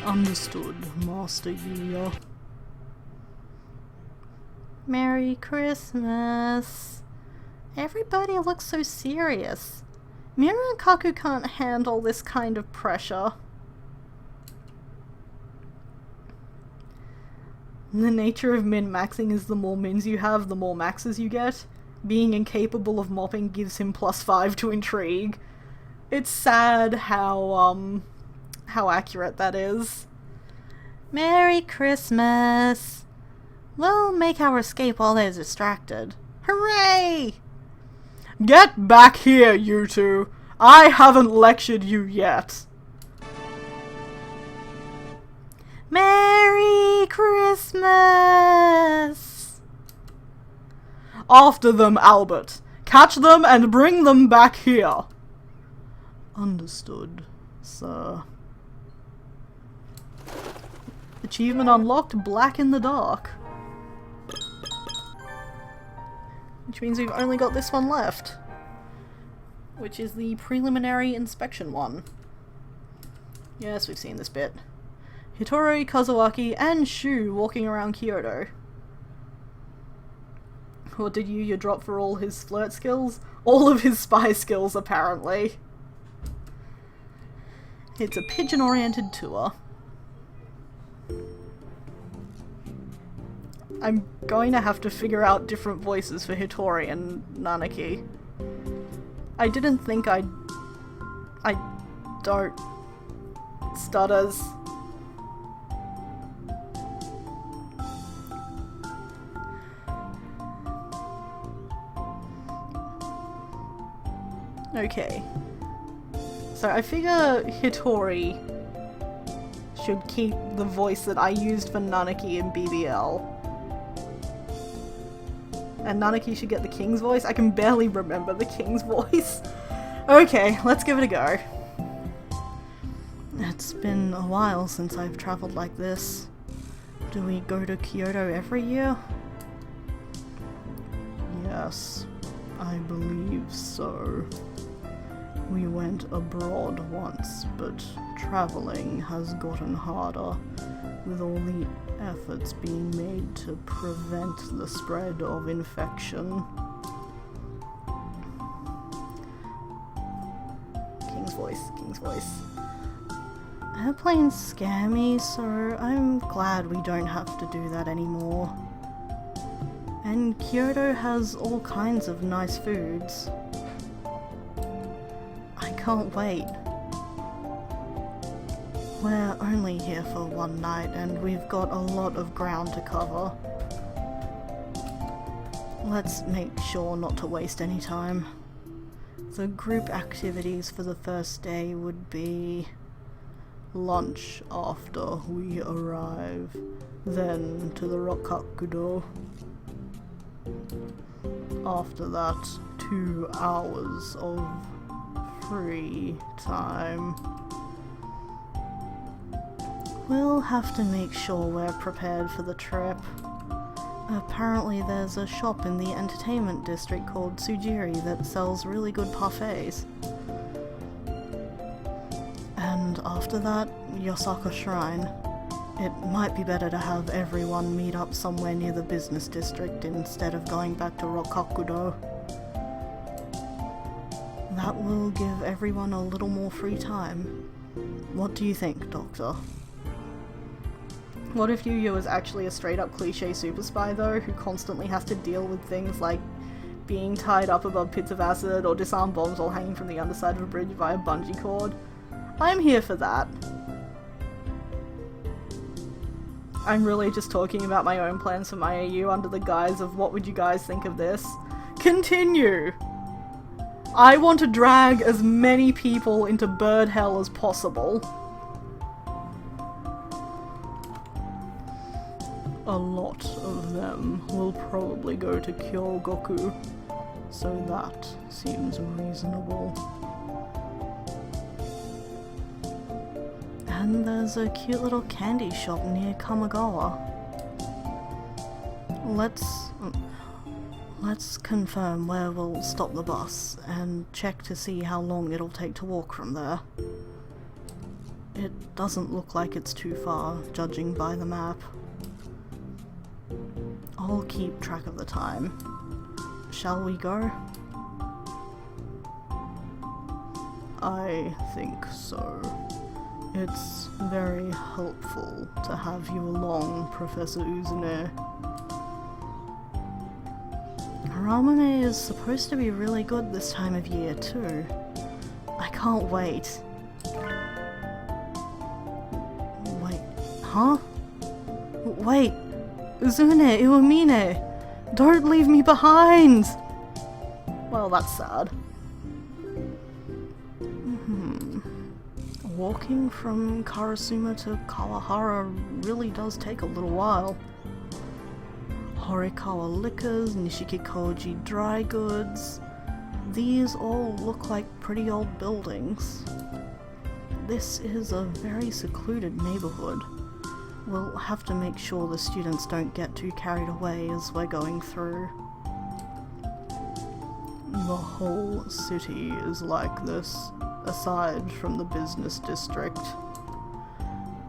Understood, Master Yuya. Merry Christmas. Everybody looks so serious. Miru and Kaku can't handle this kind of pressure. The nature of min-maxing is the more mins you have, the more maxes you get. Being incapable of mopping gives him +5 to intrigue. It's sad how accurate that is. Merry Christmas. We'll make our escape while they're distracted. Hooray! Get back here, you two! I haven't lectured you yet! Merry Christmas! After them, Albert. Catch them and bring them back here. Understood, sir. Achievement unlocked, Black in the Dark. Which means we've only got this one left. Which is the preliminary inspection one. Yes, we've seen this bit. Hitori, Kazuaki, and Shu walking around Kyoto. What did Yuya drop for all his flirt skills? All of his spy skills, apparently. It's a pigeon-oriented tour. I'm going to have to figure out different voices for Hitori and Nanaki. I didn't think I don't. Stutters. Okay. So I figure Hitori should keep the voice that I used for Nanaki in BBL. And Nanaki should get the king's voice? I can barely remember the king's voice. Okay, let's give it a go. It's been a while since I've travelled like this. Do we go to Kyoto every year? Yes, I believe so. We went abroad once, but travelling has gotten harder, with all the efforts being made to prevent the spread of infection. King's voice, king's voice. Airplanes scare me, so I'm glad we don't have to do that anymore. And Kyoto has all kinds of nice foods. I can't wait. We're only here for one night and we've got a lot of ground to cover. Let's make sure not to waste any time. The group activities for the first day would be lunch after we arrive, then to the Rokkakudo. After that, 2 hours of free time. We'll have to make sure we're prepared for the trip. Apparently there's a shop in the entertainment district called Tsujiri that sells really good parfaits. And after that, Yosaka Shrine. It might be better to have everyone meet up somewhere near the business district instead of going back to Rokakudo. That will give everyone a little more free time. What do you think, Doctor? What if Yu is actually a straight up cliche super spy though, who constantly has to deal with things like being tied up above pits of acid or disarm bombs while hanging from the underside of a bridge via bungee cord? I'm here for that. I'm really just talking about my own plans for my AU under the guise of what would you guys think of this? Continue! I want to drag as many people into bird hell as possible. A lot of them will probably go to Kyogoku, so that seems reasonable. And there's a cute little candy shop near Kamagawa. Let's confirm where we'll stop the bus and check to see how long it'll take to walk from there. It doesn't look like it's too far, judging by the map. I'll keep track of the time. Shall we go? I think so. It's very helpful to have you along, Professor Uzune. Ramune is supposed to be really good this time of year too. I can't wait. Wait, huh? Wait, Uzune, Iwamine, don't leave me behind! Well, that's sad. Walking from Karasuma to Kawahara really does take a little while. Horikawa Liquors, Nishiki Koji Dry Goods. These all look like pretty old buildings. This is a very secluded neighborhood. We'll have to make sure the students don't get too carried away as we're going through. The whole city is like this, aside from the business district.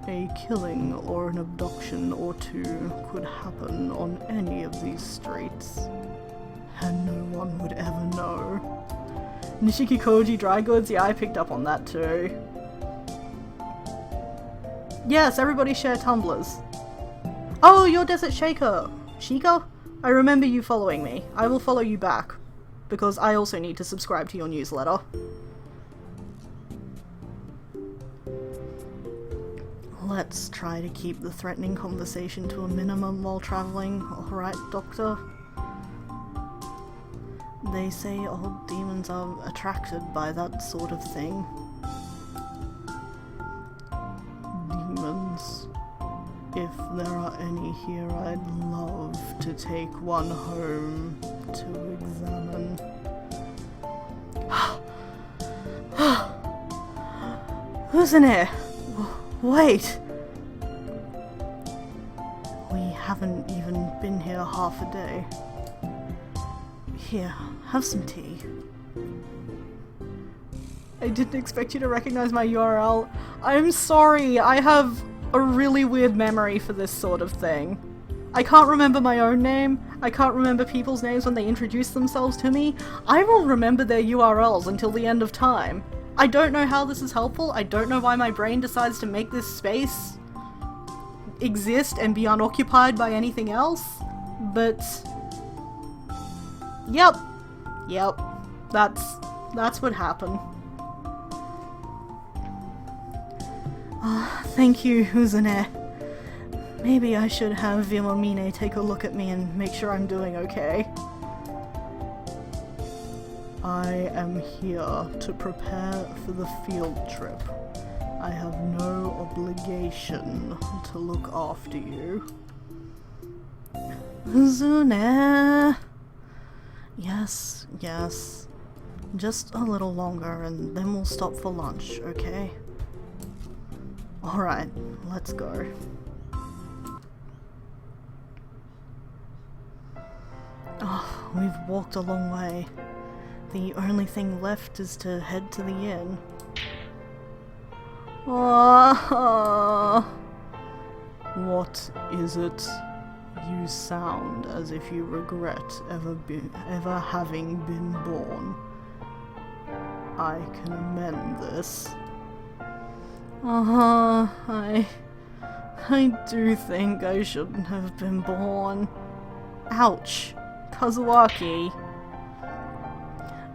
A killing or an abduction or two could happen on any of these streets, and no one would ever know. Nishiki Koji Dry Goods, yeah, I picked up on that too. Yes, everybody share tumblers. Oh, you're Desert Shaker! Shika? I remember you following me. I will follow you back, because I also need to subscribe to your newsletter. Let's try to keep the threatening conversation to a minimum while traveling, alright, Doctor? They say old demons are attracted by that sort of thing. Demons. If there are any here, I'd love to take one home to examine. Who's in here? Wait! We haven't even been here half a day. Here, have some tea. I didn't expect you to recognize my URL. I'm sorry, I have a really weird memory for this sort of thing. I can't remember my own name, I can't remember people's names when they introduce themselves to me. I will remember their URLs until the end of time. I don't know how this is helpful, I don't know why my brain decides to make this space exist and be unoccupied by anything else, but... Yep, that's what happened. Thank you, Uzune. Maybe I should have Vimomine take a look at me and make sure I'm doing okay. I am here to prepare for the field trip. I have no obligation to look after you. Uzune! Yes. Just a little longer and then we'll stop for lunch, okay? Alright, let's go. Oh, we've walked a long way. The only thing left is to head to the inn. Oh, what is it? You sound as if you regret ever having been born. I can amend this. I do think I shouldn't have been born. Ouch. Kazuaki.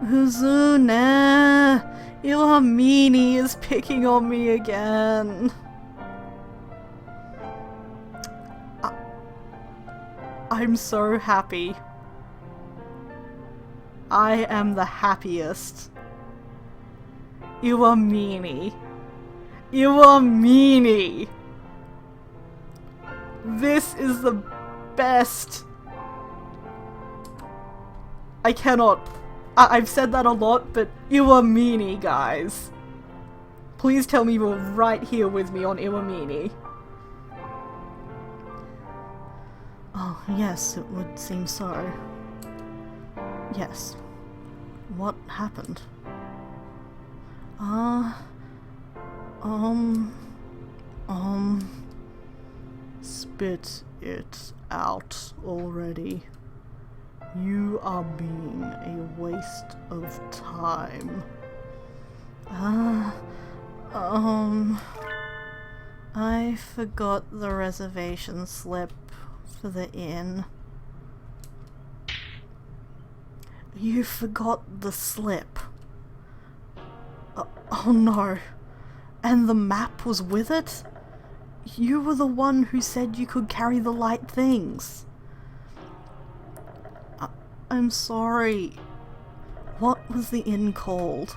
Uzune! Iwamini is picking on me again. I'm so happy. I am the happiest. Iwamini. Iwamini! This is the best. I cannot. I've said that a lot, but Iwamini, guys. Please tell me you're right here with me on Iwamini. Oh, yes, it would seem so. Yes. What happened? Spit it out already. You are being a waste of time. I forgot the reservation slip for the inn. You forgot the slip. Oh no. And the map was with it? You were the one who said you could carry the light things. I'm sorry. What was the inn called?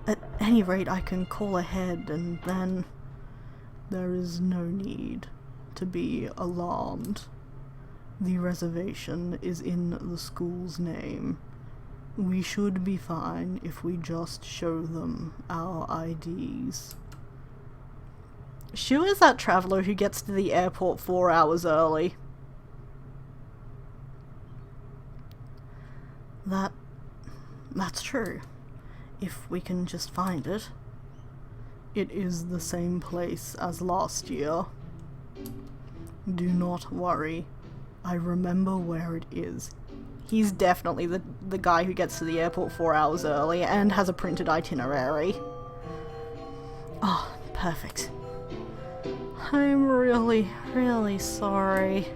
At any rate, I can call ahead and then... There is no need to be alarmed. The reservation is in the school's name. We should be fine if we just show them our IDs. Shu is that traveller who gets to the airport 4 hours early. That's true. If we can just find it. It is the same place as last year. Do not worry. I remember where it is. He's definitely the guy who gets to the airport 4 hours early and has a printed itinerary. Oh, perfect. I'm really, really sorry.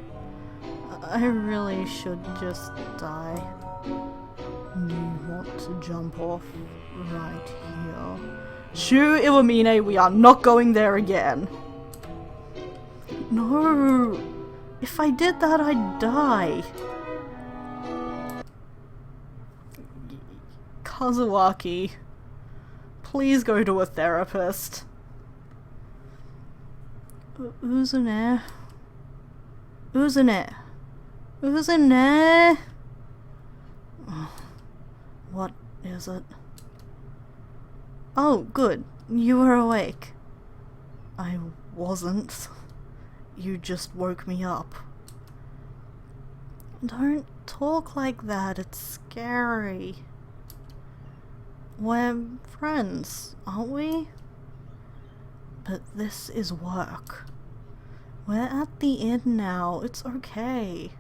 I really should just die. Do you want to jump off right here? Shu Iwamine, we are not going there again. No! If I did that, I'd die. Kazuaki, please go to a therapist. Uzune. Uzune. Uzune. What is it? Oh, good. You were awake. I wasn't. You just woke me up. Don't talk like that. It's scary. We're friends, aren't we? But this is work. We're at the inn now. It's okay.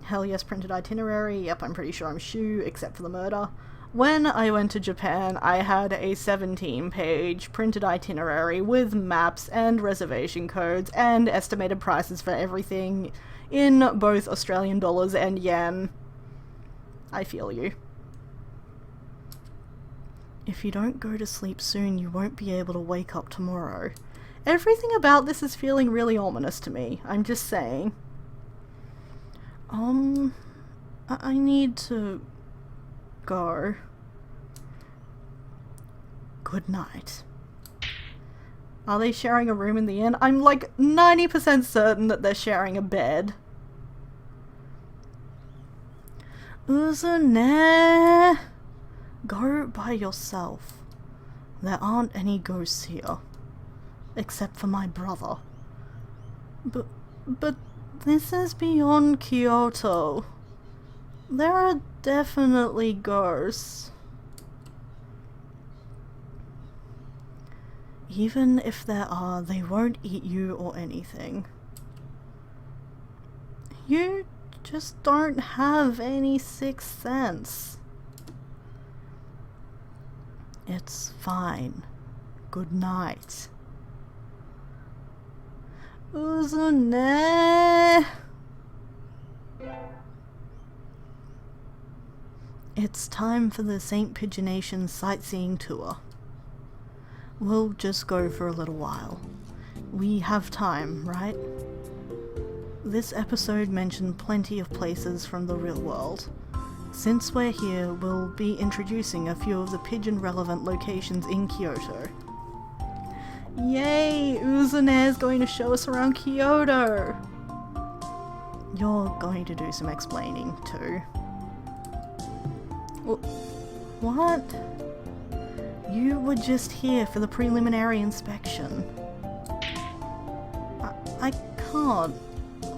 Hell yes, printed itinerary. Yep, I'm pretty sure I'm Shu, except for the murder. When I went to Japan, I had a 17-page printed itinerary with maps and reservation codes and estimated prices for everything in both Australian dollars and yen. I feel you. If you don't go to sleep soon, you won't be able to wake up tomorrow. Everything about this is feeling really ominous to me. I'm just saying. I need to go. Good night. Are they sharing a room in the inn? I'm like 90% certain that they're sharing a bed. Uzune! Go by yourself. There aren't any ghosts here. Except for my brother. But this is beyond Kyoto. There are definitely ghosts. Even if there are, they won't eat you or anything. You just don't have any sixth sense. It's fine. Good night. Uzune! It's time for the St. Pigeonations sightseeing tour. We'll just go for a little while. We have time, right? This episode mentioned plenty of places from the real world. Since we're here, we'll be introducing a few of the pigeon-relevant locations in Kyoto. Yay! Uzune is going to show us around Kyoto! You're going to do some explaining, too. What? You were just here for the preliminary inspection. I can't.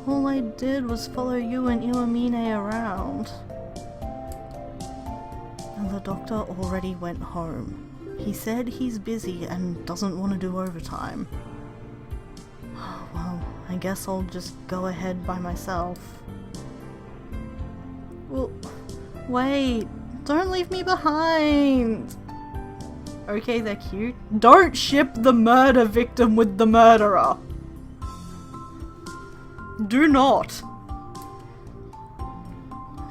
All I did was follow you and Iwamine around. And the doctor already went home. He said he's busy and doesn't want to do overtime. Well, I guess I'll just go ahead by myself. Well, wait, don't leave me behind! Okay, they're cute. Don't ship the murder victim with the murderer! Do not!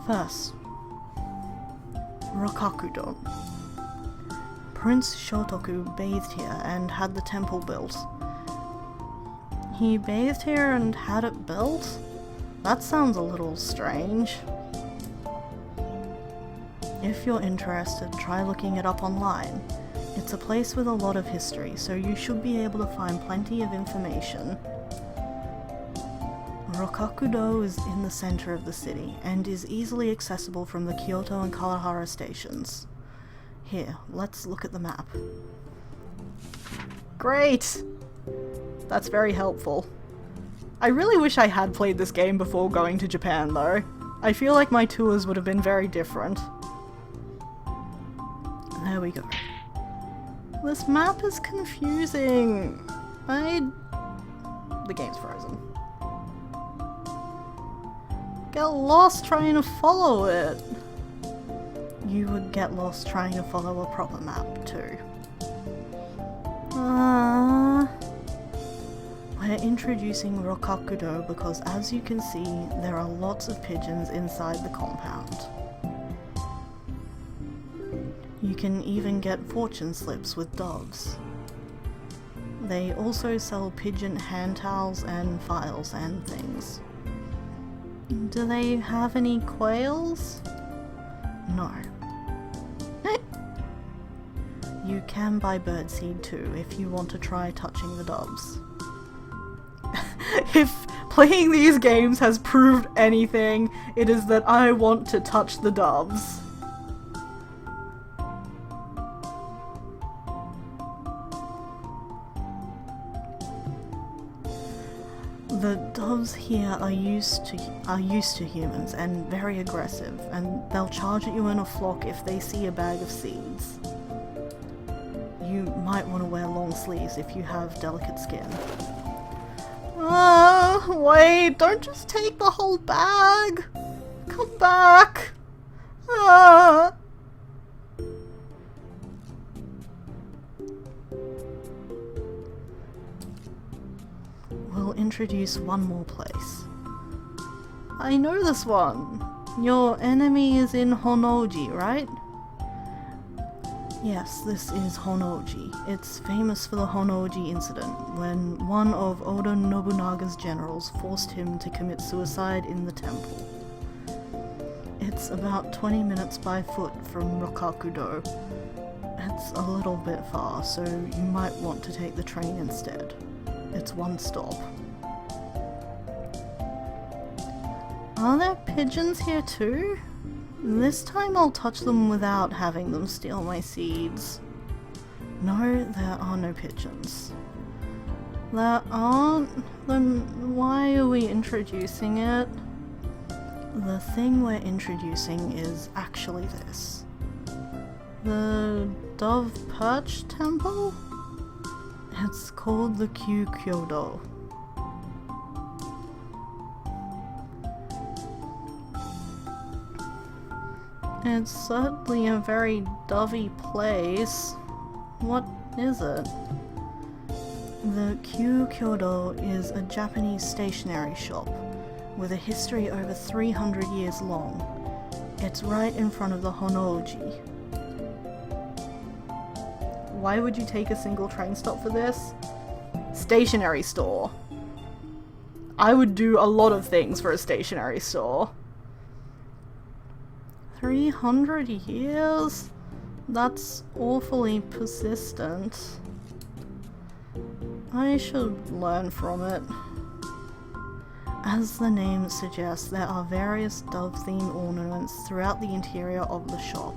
First, Rokakudo. Prince Shotoku bathed here and had the temple built. He bathed here and had it built? That sounds a little strange. If you're interested, try looking it up online. It's a place with a lot of history, so you should be able to find plenty of information. Rokakudo is in the center of the city, and is easily accessible from the Kyoto and Kawahara stations. Here, let's look at the map. Great! That's very helpful. I really wish I had played this game before going to Japan, though. I feel like my tours would have been very different. There we go. This map is confusing. The game's frozen. Get lost trying to follow it. You would get lost trying to follow a proper map too. We're introducing Rokakudo because, as you can see, there are lots of pigeons inside the compound. You can even get fortune slips with doves. They also sell pigeon hand towels and files and things. Do they have any quails? No. You can buy birdseed too if you want to try touching the doves. If playing these games has proved anything, it is that I want to touch the doves. The doves here are used to humans and very aggressive, and they'll charge at you in a flock if they see a bag of seeds. You might want to wear long sleeves if you have delicate skin. Wait, don't just take the whole bag! Come back! We'll introduce one more place. I know this one! Your enemy is in Honnoji, right? Yes, this is Honnoji. It's famous for the Honnoji incident, when one of Oda Nobunaga's generals forced him to commit suicide in the temple. It's about 20 minutes by foot from Rokakudo. It's a little bit far, so you might want to take the train instead. It's one stop. Are there pigeons here too? This time I'll touch them without having them steal my seeds. No, there are no pigeons. There aren't? Then why are we introducing it? The thing we're introducing is actually this. The Dove Perch Temple? It's called the Kyodo. It's certainly a very dovey place. What is it? The Kyodo is a Japanese stationery shop with a history over 300 years long. It's right in front of the Honouji. Why would you take a single train stop for this? Stationery store. I would do a lot of things for a stationery store. 300 years? That's awfully persistent. I should learn from it. As the name suggests, there are various dove-themed ornaments throughout the interior of the shop.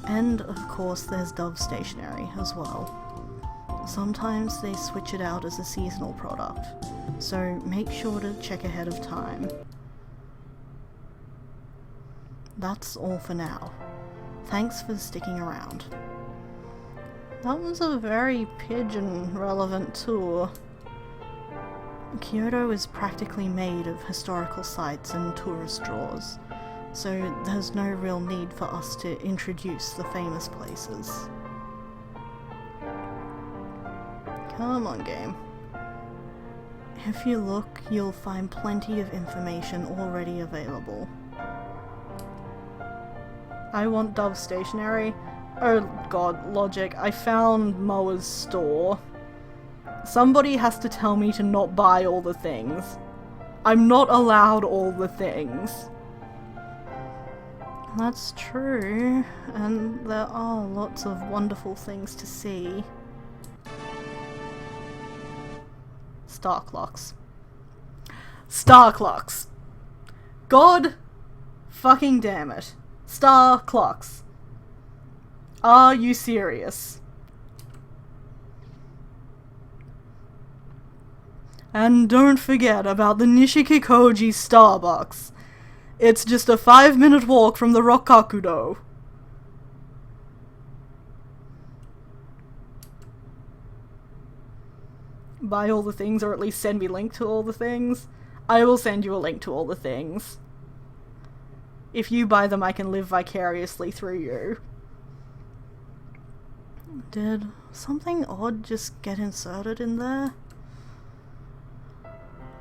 And, of course, there's Dove stationery as well. Sometimes they switch it out as a seasonal product, so make sure to check ahead of time. That's all for now. Thanks for sticking around. That was a very pigeon-relevant tour. Kyoto is practically made of historical sites and tourist draws, so there's no real need for us to introduce the famous places. Come on, game. If you look, you'll find plenty of information already available. I want Dove stationery. Oh god, logic. I found Moa's store. Somebody has to tell me to not buy all the things. I'm not allowed all the things. That's true, and there are lots of wonderful things to see. Star clocks. Star clocks! God fucking damn it. Star clocks. Are you serious? And don't forget about the Nishikikoji Starbucks. It's just a 5-minute walk from the Rokkakudo. Buy all the things, or at least send me a link to all the things. I will send you a link to all the things. If you buy them, I can live vicariously through you. Did something odd just get inserted in there?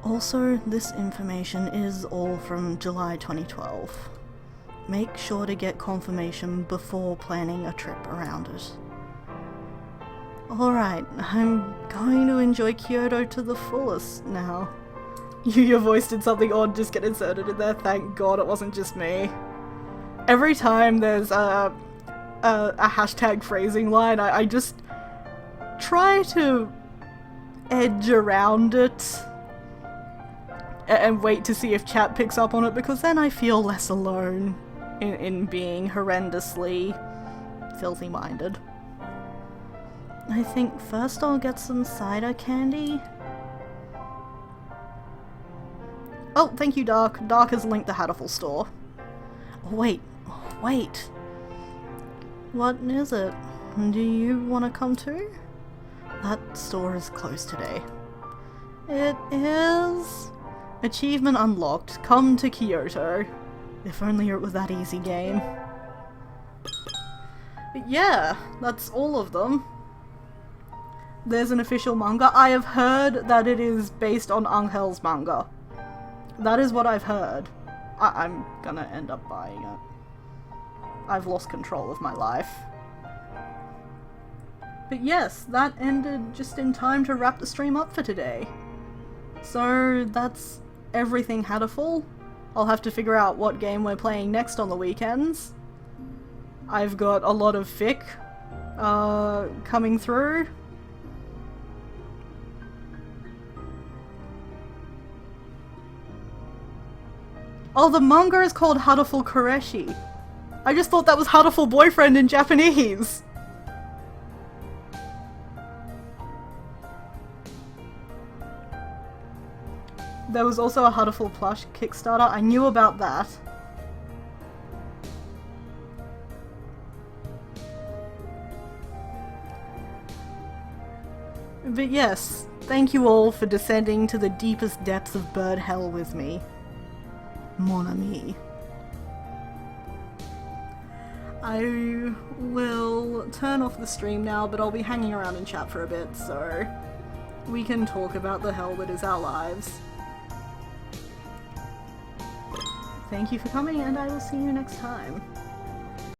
Also, this information is all from July 2012. Make sure to get confirmation before planning a trip around it. Alright, I'm going to enjoy Kyoto to the fullest now. Your voice did something odd just get inserted in there, thank god it wasn't just me. Every time there's a hashtag phrasing line, I just try to edge around it and wait to see if chat picks up on it, because then I feel less alone in being horrendously filthy-minded. I think first I'll get some cider candy. Oh, thank you, Dark. Dark has linked the Hatoful store. Wait. What is it? Do you want to come too? That store is closed today. It is? Achievement unlocked. Come to Kyoto. If only it was that easy, game. But yeah, that's all of them. There's an official manga. I have heard that it is based on Angel's manga. That is what I've heard. I'm gonna end up buying it. I've lost control of my life. But yes, that ended just in time to wrap the stream up for today. So that's everything Hatoful. I'll have to figure out what game we're playing next on the weekends. I've got a lot of fic coming through. Oh, the manga is called Hatoful Koreshi. I just thought that was Hatoful Boyfriend in Japanese. There was also a Hatoful plush Kickstarter. I knew about that. But yes, thank you all for descending to the deepest depths of bird hell with me. Mon ami. I will turn off the stream now, but I'll be hanging around in chat for a bit, so we can talk about the hell that is our lives. Thank you for coming, and I will see you next time.